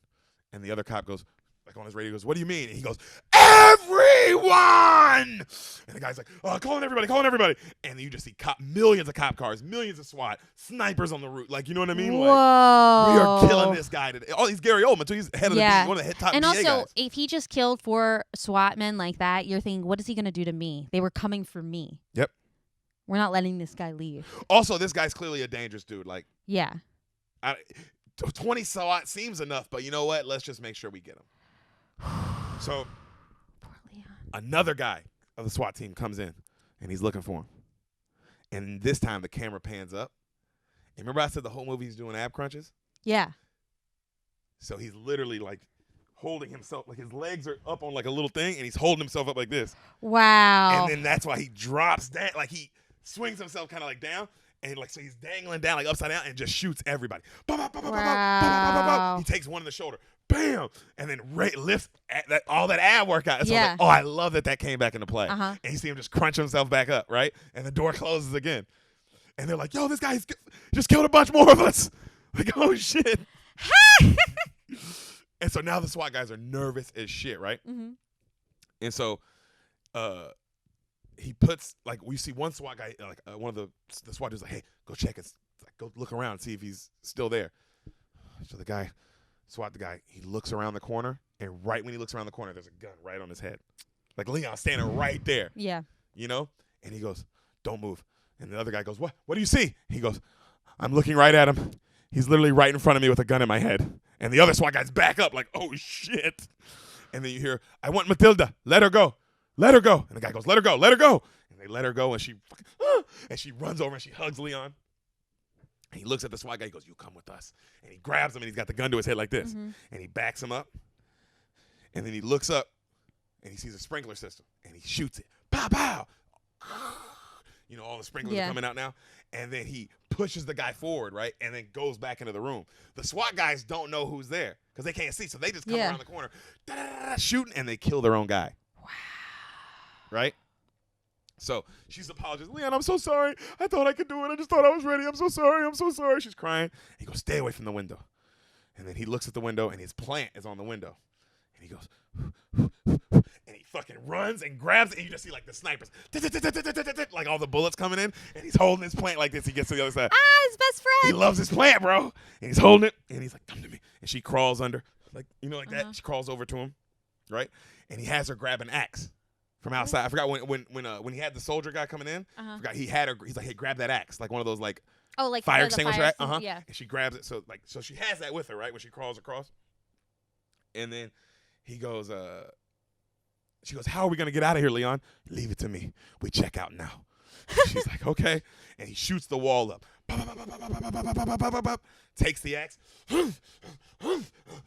Speaker 2: And the other cop goes, like on his radio, goes, what do you mean? And he goes, everyone! And the guy's like, oh, calling everybody. And you just see millions of cop cars, millions of SWAT, snipers on the route. Like, you know what I mean?
Speaker 1: Whoa.
Speaker 2: Like, we are killing this guy today. Oh, he's Gary Oldman, too. He's head of the one of the top
Speaker 1: and
Speaker 2: DA
Speaker 1: also,
Speaker 2: guys.
Speaker 1: if he just killed 4 SWAT men like that, you're thinking, what is he going to do to me? They were coming for me.
Speaker 2: Yep.
Speaker 1: We're not letting this guy leave.
Speaker 2: Also, this guy's clearly a dangerous dude. Like,
Speaker 1: yeah.
Speaker 2: 20 SWAT seems enough, but you know what? Let's just make sure we get him. So,
Speaker 1: poor Leon.
Speaker 2: Another guy of the SWAT team comes in, and he's looking for him. And this time, the camera pans up. And remember I said the whole movie he's doing ab crunches?
Speaker 1: Yeah.
Speaker 2: So he's literally, like, holding himself. Like, his legs are up on, like, a little thing, and he's holding himself up like this.
Speaker 1: Wow.
Speaker 2: And then that's why he drops down. Like, he swings himself kind of, like, down. And, like, so he's dangling down, like, upside down and just shoots everybody.
Speaker 1: Wow.
Speaker 2: He takes one in the shoulder. Bam! And then lifts all that ab workout. So
Speaker 1: yeah.
Speaker 2: I was like, oh, I love that came back into play.
Speaker 1: Uh-huh.
Speaker 2: And you see him just crunch himself back up, right? And the door closes again. And they're like, yo, this guy's just killed a bunch more of us. Like, oh, shit. And so now the SWAT guys are nervous as shit, right?
Speaker 1: Mm-hmm.
Speaker 2: And so he puts, like, we see one SWAT guy, like one of the SWAT dudes, like, hey, go check it. Like, go look around and see if he's still there. So the guy, he looks around the corner, and right when he looks around the corner, there's a gun right on his head. Like, Leon's standing right there.
Speaker 1: Yeah.
Speaker 2: You know? And he goes, don't move. And the other guy goes, what do you see? He goes, I'm looking right at him. He's literally right in front of me with a gun in my head. And the other SWAT guy's back up like, oh, shit. And then you hear, I want Matilda. Let her go. Let her go. And the guy goes, let her go. Let her go. And they let her go, and she runs over, and she hugs Leon. And he looks at the SWAT guy. He goes, you come with us. And he grabs him, and he's got the gun to his head like this.
Speaker 1: Mm-hmm.
Speaker 2: And he backs him up. And then he looks up, and he sees a sprinkler system. And he shoots it. Pow, pow. You know, all the sprinklers are coming out now. And then he pushes the guy forward, right? And then goes back into the room. The SWAT guys don't know who's there because they can't see. So they just come around the corner, shooting, and they kill their own guy.
Speaker 1: Wow.
Speaker 2: Right? So she's apologizing. Leon, I'm so sorry. I thought I could do it. I just thought I was ready. I'm so sorry. I'm so sorry. She's crying. He goes, stay away from the window. And then he looks at the window, and his plant is on the window. And he goes, and he fucking runs and grabs it, and you just see, like, the snipers, like all the bullets coming in, and he's holding his plant like this. He gets to the other side.
Speaker 1: His best friend.
Speaker 2: He loves his plant, bro. And he's holding it, and he's like, come to me. And she crawls under, like, you know, like that. She crawls over to him, right? And he has her grab an axe from outside. I forgot when he had the soldier guy coming in. I forgot he had her. He's like, hey, grab that axe, like one of those, like,
Speaker 1: like
Speaker 2: fire extinguisher.
Speaker 1: Yeah.
Speaker 2: And she grabs it, so she has that with her, right, when she crawls across. And then he goes, she goes, how are we going to get out of here, Leon? Leave it to me. We check out now. She's like, okay. And he shoots the wall up. Takes the axe.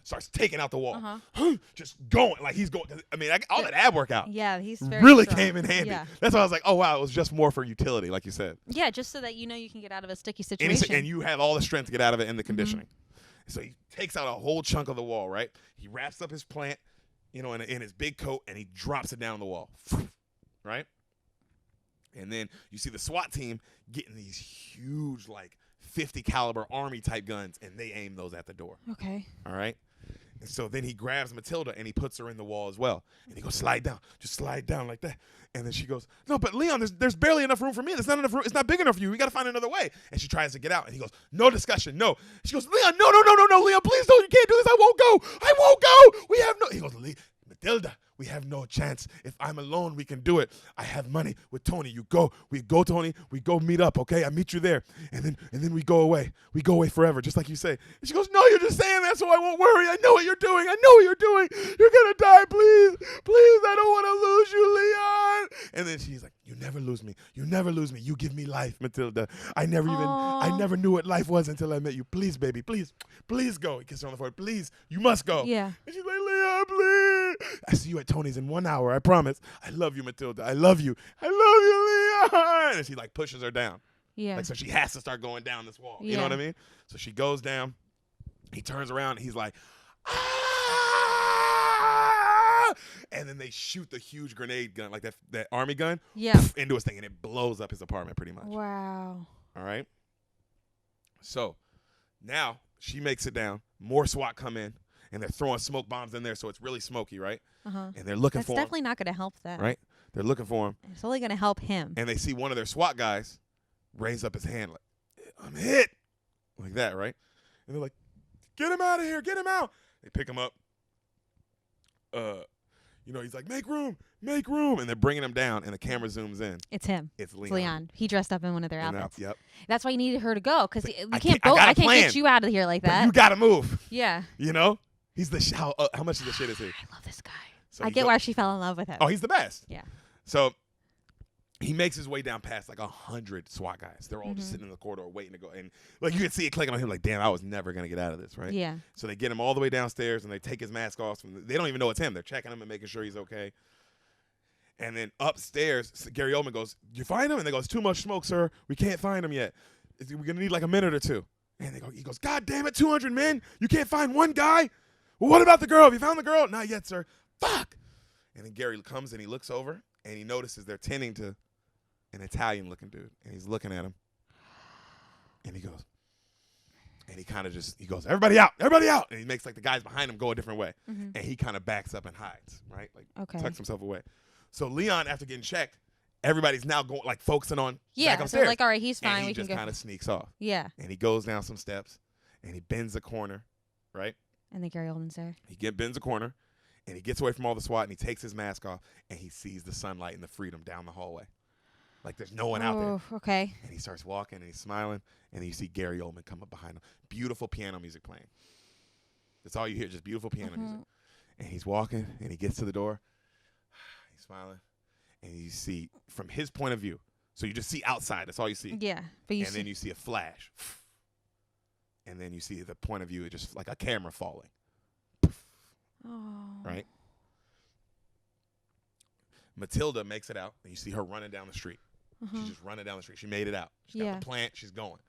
Speaker 2: Starts taking out the wall. Just going. Like, he's going. I mean, all that ab workout.
Speaker 1: Yeah, he's very
Speaker 2: really
Speaker 1: strong.
Speaker 2: came in handy.
Speaker 1: Yeah.
Speaker 2: That's why I was like, oh, wow, it was just more for utility, like you said.
Speaker 1: Yeah, just so that you know you can get out of a sticky situation.
Speaker 2: And you have all the strength to get out of it in the conditioning. So he takes out a whole chunk of the wall, right? He wraps up his plant, you know, in his big coat, and he drops it down the wall, right? And then you see the SWAT team getting these huge, like, 50 caliber army type guns, and they aim those at the door.
Speaker 1: Okay.
Speaker 2: All right. And so then he grabs Matilda and he puts her in the wall as well. And he goes, slide down, just slide down like that. And then she goes, no, but Leon, there's barely enough room for me. There's not enough room. It's not big enough for you. We got to find another way. And she tries to get out. And he goes, no discussion, no. She goes, Leon, no, Leon, please don't. You can't do this. I won't go. We have no. He goes, Matilda, We have no chance. If I'm alone, we can do it. I have money with Tony. You go. We go, Tony. We go meet up, okay? I meet you there. And then we go away. We go away forever, just like you say. And she goes, no, you're just saying that so I won't worry. I know what you're doing. I know what you're doing. You're going to die. Please. Please, I don't want to lose you, Leon. And then she's like, you never lose me. You never lose me. You give me life, Matilda. I never knew what life was until I met you. Please, baby. Please. Please go. He kisses her on the forehead. Please. You must go.
Speaker 1: Yeah.
Speaker 2: And she's like, Leon, please. I see you at Tony's in 1 hour. I promise. I love you, Matilda. I love you. I love you, Leon. And she like pushes her down.
Speaker 1: Yeah.
Speaker 2: Like, so she has to start going down this wall.
Speaker 1: Yeah.
Speaker 2: You know what I mean? So she goes down. He turns around. And he's like, ah! And then they shoot the huge grenade gun, like that army gun, into his thing, and it blows up his apartment pretty much.
Speaker 1: Wow.
Speaker 2: All right. So now she makes it down. More SWAT come in, and they're throwing smoke bombs in there, so it's really smoky, right? And they're looking for him.
Speaker 1: That's definitely not going to help them.
Speaker 2: Right? They're looking for him.
Speaker 1: It's only going to help him.
Speaker 2: And they see one of their SWAT guys raise up his hand like, I'm hit. Like that, right? And they're like, get him out of here. Get him out. They pick him up. He's like, make room. And they're bringing him down, and the camera zooms in.
Speaker 1: It's him.
Speaker 2: It's Leon.
Speaker 1: It's Leon. He dressed up in one of their outfits.
Speaker 2: Yep.
Speaker 1: That's why you needed her to go, because
Speaker 2: I can't get
Speaker 1: you out of here like that.
Speaker 2: But you got to move.
Speaker 1: Yeah.
Speaker 2: You know? He's the how much of the shit is he?
Speaker 1: I love this guy.
Speaker 2: So
Speaker 1: I get why she fell in love with him.
Speaker 2: Oh, he's the best.
Speaker 1: Yeah.
Speaker 2: So he makes his way down past like 100 SWAT guys. They're all just sitting in the corridor waiting to go. And like you can see it clicking on him like, damn, I was never going to get out of this, right? Yeah. So they get him all the way downstairs, and they take his mask off. They don't even know it's him. They're checking him and making sure he's okay. And then upstairs, Gary Oldman goes, you find him? And they go, it's too much smoke, sir. We can't find him yet. We're going to need like a minute or two. And he goes, God damn it, 200 men? You can't find one guy? Well, what about the girl? Have you found the girl? Not yet, sir. Fuck. And then Gary comes and he looks over, and he notices they're tending to an Italian-looking dude. And he's looking at him. And he goes, he goes, everybody out. And he makes like the guys behind him go a different way. And he kind of backs up and hides, right? Like tucks himself away. So Leon, after getting checked, everybody's now going like focusing on back upstairs.
Speaker 1: So like, all right, he's fine.
Speaker 2: And he just kind of sneaks off.
Speaker 1: Yeah.
Speaker 2: And he goes down some steps, and he bends a corner, right?
Speaker 1: And then Gary Oldman's there.
Speaker 2: He bends a corner, and he gets away from all the SWAT, and he takes his mask off, and he sees the sunlight and the freedom down the hallway. Like there's no one out there.
Speaker 1: Okay.
Speaker 2: And he starts walking, and he's smiling, and then you see Gary Oldman come up behind him. Beautiful piano music playing. That's all you hear, just beautiful piano music. And he's walking, and he gets to the door. He's smiling, and you see from his point of view. So you just see outside. That's all you see.
Speaker 1: Yeah.
Speaker 2: Then you see a flash. And then you see the point of view, it's just like a camera falling. Right? Matilda makes it out, and you see her running down the street. She's just running down the street. She made it out. She's got the plant. She's going.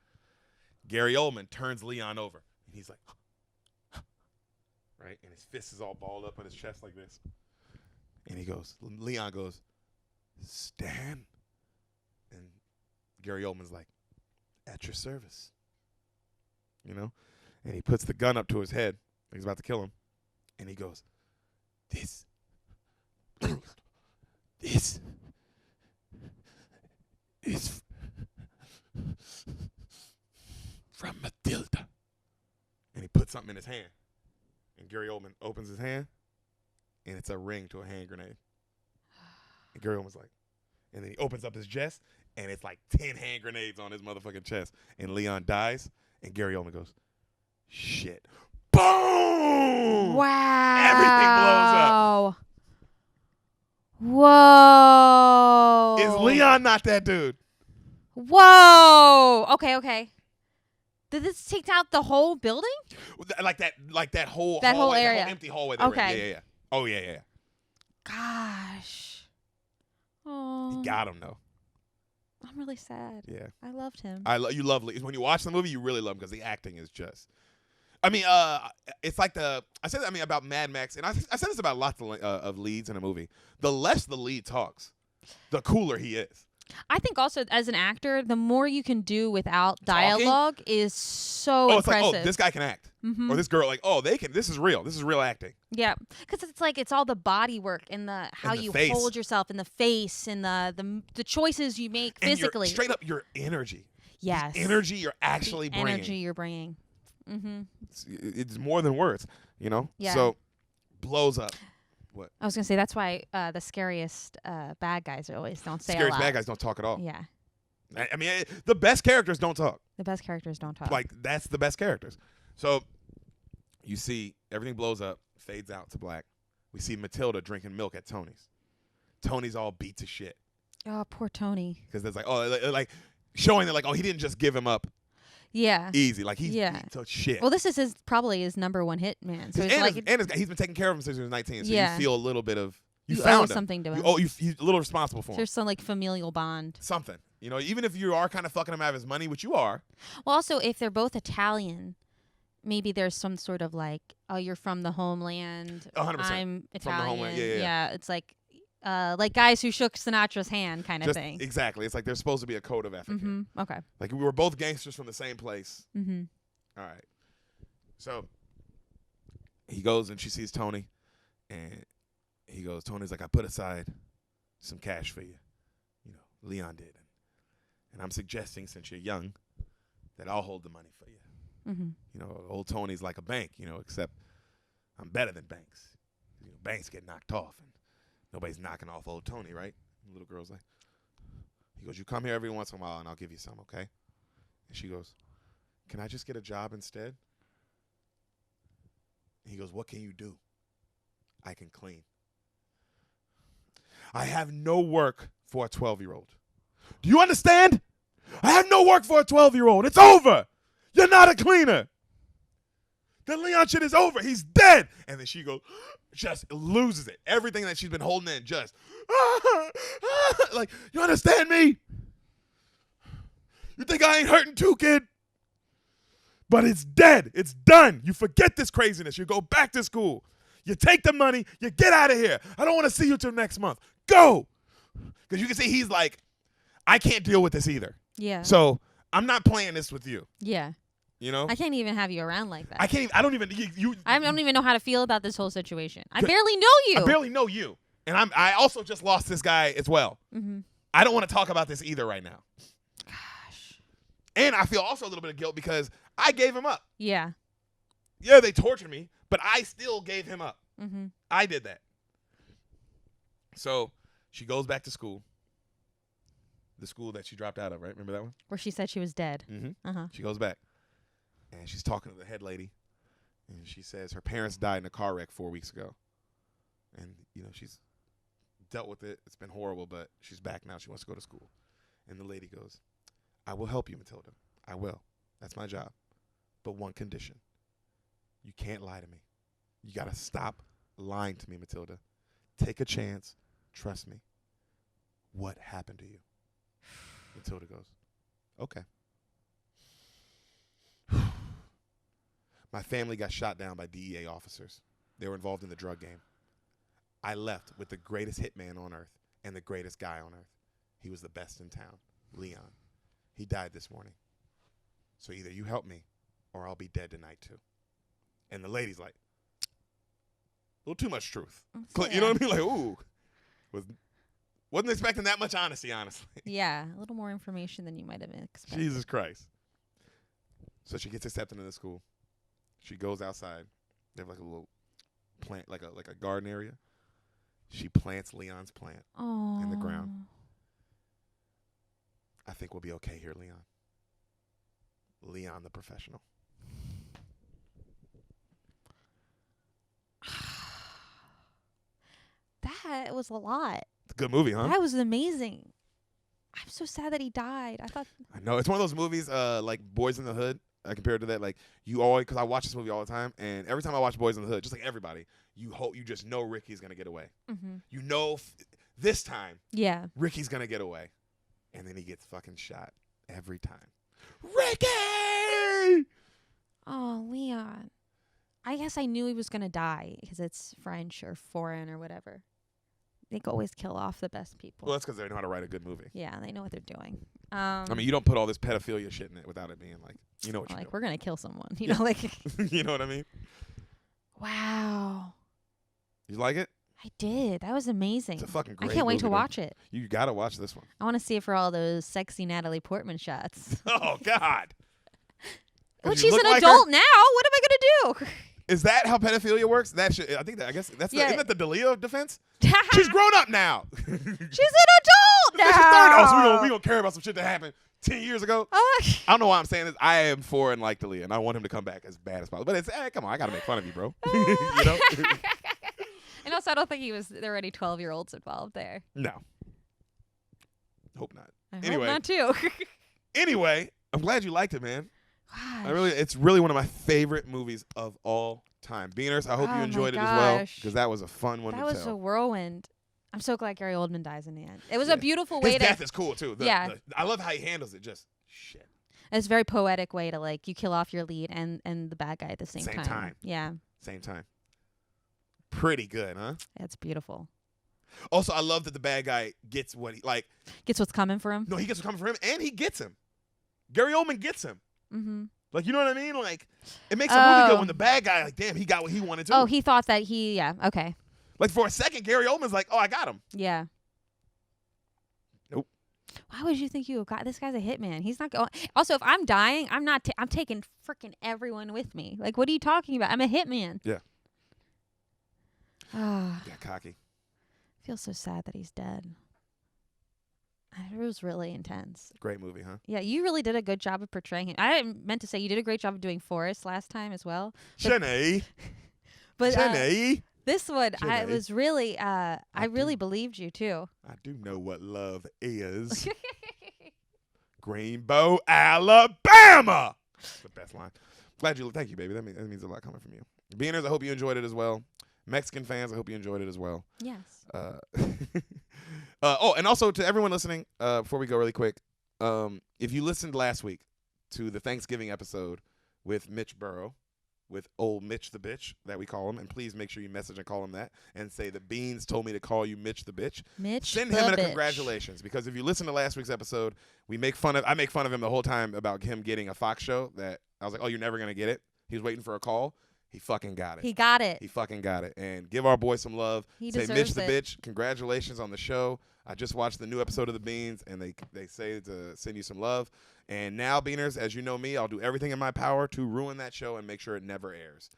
Speaker 2: Gary Oldman turns Leon over, and he's like, right? And his fist is all balled up on his chest like this. And Leon goes, Stan? And Gary Oldman's like, at your service. You know? And he puts the gun up to his head. He's about to kill him. And he goes, this is from Matilda. And he puts something in his hand. And Gary Oldman opens his hand, and it's a ring to a hand grenade. And Gary Oldman's like, and then he opens up his chest, and it's like 10 hand grenades on his motherfucking chest. And Leon dies, and Gary Oldman goes, shit. Boom!
Speaker 1: Wow.
Speaker 2: Everything blows up.
Speaker 1: Whoa.
Speaker 2: Is Leon not that dude?
Speaker 1: Whoa. Okay. Did this take out the whole building?
Speaker 2: Like that whole
Speaker 1: that
Speaker 2: hallway,
Speaker 1: whole area.
Speaker 2: the whole empty hallway.
Speaker 1: Okay.
Speaker 2: Yeah. Oh, yeah.
Speaker 1: Gosh. Oh.
Speaker 2: He got him, though.
Speaker 1: I'm really sad.
Speaker 2: Yeah.
Speaker 1: I loved him.
Speaker 2: You love Lee. When you watch the movie, you really love him because the acting is just... I mean, it's like about Mad Max, and I said this about lots of leads in a movie. The less the lead talks, the cooler he is.
Speaker 1: I think also as an actor, the more you can do without dialogue is so impressive.
Speaker 2: It's like, this guy can act. Or this girl, like, they can. This is real. This is real acting.
Speaker 1: Yeah, because it's like it's all the body work and how you hold yourself in the face and the choices you make physically.
Speaker 2: And straight up your energy.
Speaker 1: Yes.
Speaker 2: The energy you're actually bringing.
Speaker 1: Energy you're bringing. Mm-hmm.
Speaker 2: It's more than words, you know?
Speaker 1: Yeah.
Speaker 2: So, blows up. What?
Speaker 1: I was gonna say that's why the scariest bad guys always don't say a lot.
Speaker 2: Scariest bad guys don't talk at all.
Speaker 1: Yeah.
Speaker 2: I mean, the best characters don't talk.
Speaker 1: The best characters don't talk.
Speaker 2: Like, that's the best characters. So, you see everything blows up, fades out to black. We see Matilda drinking milk at Tony's. Tony's all beat to shit.
Speaker 1: Oh, poor Tony.
Speaker 2: Because there's like showing that, like, he didn't just give him up.
Speaker 1: Yeah.
Speaker 2: Easy. Like, he's beat to shit.
Speaker 1: Well, this is probably his number one hit, man. So
Speaker 2: he's been taking care of him since he was 19. So you feel a little bit of, you
Speaker 1: owe
Speaker 2: found
Speaker 1: something to him.
Speaker 2: He's a little responsible for him.
Speaker 1: There's some, like, familial bond.
Speaker 2: Something. Even if you are kind of fucking him out of his money, which you are.
Speaker 1: Well, also, if they're both Italian, maybe there's some sort of, like, oh, you're from the homeland.
Speaker 2: 100%.
Speaker 1: I'm Italian.
Speaker 2: From the homeland. Yeah.
Speaker 1: It's like guys who shook Sinatra's hand kind of thing.
Speaker 2: Exactly. It's like there's supposed to be a code of ethic here.
Speaker 1: Okay.
Speaker 2: Like, we were both gangsters from the same place.
Speaker 1: Mm-hmm.
Speaker 2: All right. So he goes and she sees Tony, and he goes, Tony's like, I put aside some cash for you. Leon did. And I'm suggesting, since you're young, that I'll hold the money for you.
Speaker 1: Mm-hmm.
Speaker 2: Old Tony's like a bank, except I'm better than banks. Banks get knocked off, and nobody's knocking off old Tony, right? The little girl's like, he goes, you come here every once in a while, and I'll give you some, okay? And she goes, can I just get a job instead? And he goes, what can you do? I can clean. I have no work for a 12-year-old. Do you understand? I have no work for a 12-year-old. It's over. You're not a cleaner. The Leon shit is over. He's dead. And then she goes, just loses it. Everything that she's been holding in, just, like, you understand me? You think I ain't hurting too, kid? But it's dead. It's done. You forget this craziness. You go back to school. You take the money. You get out of here. I don't want to see you till next month. Go. Because you can see he's like, I can't deal with this either.
Speaker 1: Yeah.
Speaker 2: So I'm not playing this with you.
Speaker 1: Yeah. I can't even have you around like that.
Speaker 2: I can't. I don't even.
Speaker 1: I don't even know how to feel about this whole situation. I barely know you.
Speaker 2: I barely know you, and I also just lost this guy as well.
Speaker 1: Mm-hmm.
Speaker 2: I don't want to talk about this either right now.
Speaker 1: Gosh.
Speaker 2: And I feel also a little bit of guilt because I gave him up.
Speaker 1: Yeah.
Speaker 2: Yeah, they tortured me, but I still gave him up.
Speaker 1: Mm-hmm.
Speaker 2: I did that. So she goes back to school. The school that she dropped out of, right? Remember that one?
Speaker 1: Where she said she was dead.
Speaker 2: Mm-hmm.
Speaker 1: Uh-huh.
Speaker 2: She goes back. And she's talking to the head lady. And she says her parents died in a car wreck 4 weeks ago. And, she's dealt with it. It's been horrible, but she's back now. She wants to go to school. And the lady goes, I will help you, Matilda. I will. That's my job. But one condition. You can't lie to me. You got to stop lying to me, Matilda. Take a chance. Trust me. What happened to you? Matilda goes, okay. My family got shot down by DEA officers. They were involved in the drug game. I left with the greatest hitman on earth and the greatest guy on earth. He was the best in town, Leon. He died this morning. So either you help me or I'll be dead tonight too. And the lady's like, a little too much truth. You know what I mean? Like, ooh. Wasn't expecting that much honesty, honestly.
Speaker 1: Yeah, a little more information than you might have expected.
Speaker 2: Jesus Christ. So she gets accepted into school. She goes outside. They have like a little plant, like a garden area. She plants Leon's plant in the ground. I think we'll be okay here, Leon. Leon the professional.
Speaker 1: That was a lot.
Speaker 2: It's a good movie, huh?
Speaker 1: That was amazing. I'm so sad that he died.
Speaker 2: I know. It's one of those movies like Boys in the Hood. Compared to that, like, you always, because I watch this movie all the time, and every time I watch Boys in the Hood, just like everybody, you just know Ricky's gonna get away.
Speaker 1: Mm-hmm.
Speaker 2: This time,
Speaker 1: yeah,
Speaker 2: Ricky's gonna get away, and then he gets fucking shot every time. Ricky!
Speaker 1: Oh, Leon. I guess I knew he was gonna die because it's French or foreign or whatever. They always kill off the best people.
Speaker 2: Well, that's because they know how to write a good movie.
Speaker 1: Yeah, they know what they're doing.
Speaker 2: I mean, you don't put all this pedophilia shit in it without it being like, you know what you're doing.
Speaker 1: We're going to kill someone. You know, like.
Speaker 2: You know what I mean?
Speaker 1: Wow.
Speaker 2: You like it?
Speaker 1: I did. That was amazing.
Speaker 2: It's a fucking great
Speaker 1: I can't wait
Speaker 2: movie,
Speaker 1: to watch it.
Speaker 2: You got to watch this one.
Speaker 1: I want to see it for all those sexy Natalie Portman shots.
Speaker 2: Oh, God.
Speaker 1: Well, she's an adult now. What am I going to do?
Speaker 2: Is that how pedophilia works? That shit. I guess that's isn't that the D'Elia defense? She's grown up now.
Speaker 1: She's an adult now.
Speaker 2: She's 30. Oh, so we gonna care about some shit that happened 10 years ago.
Speaker 1: I
Speaker 2: don't know why I'm saying this. I am for and like D'Elia, and I want him to come back as bad as possible. But it's come on, I gotta make fun of you, bro. You know.
Speaker 1: And also, I don't think there were any 12-year-olds involved there.
Speaker 2: No. Hope not.
Speaker 1: Hope not too.
Speaker 2: Anyway, I'm glad you liked it, man.
Speaker 1: Gosh.
Speaker 2: It's really one of my favorite movies of all time. Beaners, I hope you enjoyed it as well, because that was a fun one to tell.
Speaker 1: That was a whirlwind. I'm so glad Gary Oldman dies in the end. It was a beautiful way
Speaker 2: His death is cool too. I love how he handles it. Just shit.
Speaker 1: It's a very poetic way to you kill off your lead and the bad guy at the same time. Yeah.
Speaker 2: Same time. Pretty good, huh?
Speaker 1: It's beautiful.
Speaker 2: Also, I love that the bad guy gets what he
Speaker 1: gets what's coming for him.
Speaker 2: No, he gets what's coming for him, and he gets him. Gary Oldman gets him.
Speaker 1: Mm-hmm.
Speaker 2: You know what I mean? It makes a movie good when the bad guy, damn, he got what he wanted to.
Speaker 1: Oh, he thought that okay.
Speaker 2: For a second, Gary Oldman's like, oh, I got him.
Speaker 1: Yeah.
Speaker 2: Nope.
Speaker 1: Why would you think you got this guy's a hitman? He's not going. Also, if I'm dying, I'm not. I'm taking freaking everyone with me. What are you talking about? I'm a hitman.
Speaker 2: Yeah.
Speaker 1: Yeah,
Speaker 2: cocky.
Speaker 1: I feel so sad that he's dead. It was really intense.
Speaker 2: Great movie, huh?
Speaker 1: Yeah, you really did a good job of portraying him. I meant to say you did a great job of doing Forrest last time as well.
Speaker 2: Jenny.
Speaker 1: But
Speaker 2: Jenny.
Speaker 1: This one, I was really, I really believed you too.
Speaker 2: I do know what love is. Greenbow, Alabama. The best line. Thank you, baby. That means a lot coming from you. Beaners, I hope you enjoyed it as well. Mexican fans, I hope you enjoyed it as well.
Speaker 1: Yes.
Speaker 2: And also to everyone listening, before we go really quick, if you listened last week to the Thanksgiving episode with Mitch Burrow, with old Mitch the bitch that we call him, and please make sure you message and call him that and say the Beans told me to call you Mitch the bitch. Send him a congratulations, because if you listen to last week's episode, I make fun of him the whole time about him getting a Fox show that I was like, oh, you're never gonna get it. He was waiting for a call. He fucking got it.
Speaker 1: He got it.
Speaker 2: He fucking got it. And give our boy some love.
Speaker 1: He
Speaker 2: say
Speaker 1: deserves
Speaker 2: Mitch the bitch. Congratulations on the show. I just watched the new episode of The Beans, and they say to send you some love. And now, Beaners, as you know me, I'll do everything in my power to ruin that show and make sure it never airs.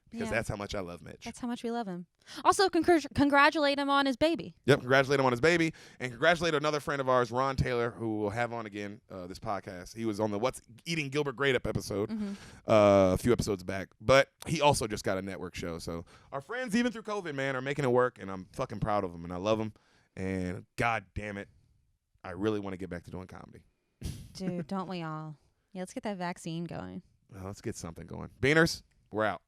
Speaker 2: Because that's how much I love Mitch.
Speaker 1: That's how much we love him. Also, congratulate him on his baby.
Speaker 2: Yep, congratulate him on his baby. And congratulate another friend of ours, Ron Taylor, who we'll have on again this podcast. He was on the What's Eating Gilbert Grape Up episode a few episodes back. But he also just got a network show. So our friends, even through COVID, man, are making it work. And I'm fucking proud of them. And I love them. And God damn it, I really want to get back to doing comedy.
Speaker 1: Dude, don't we all? Yeah, let's get that vaccine going.
Speaker 2: Well, let's get something going. Beaners, we're out.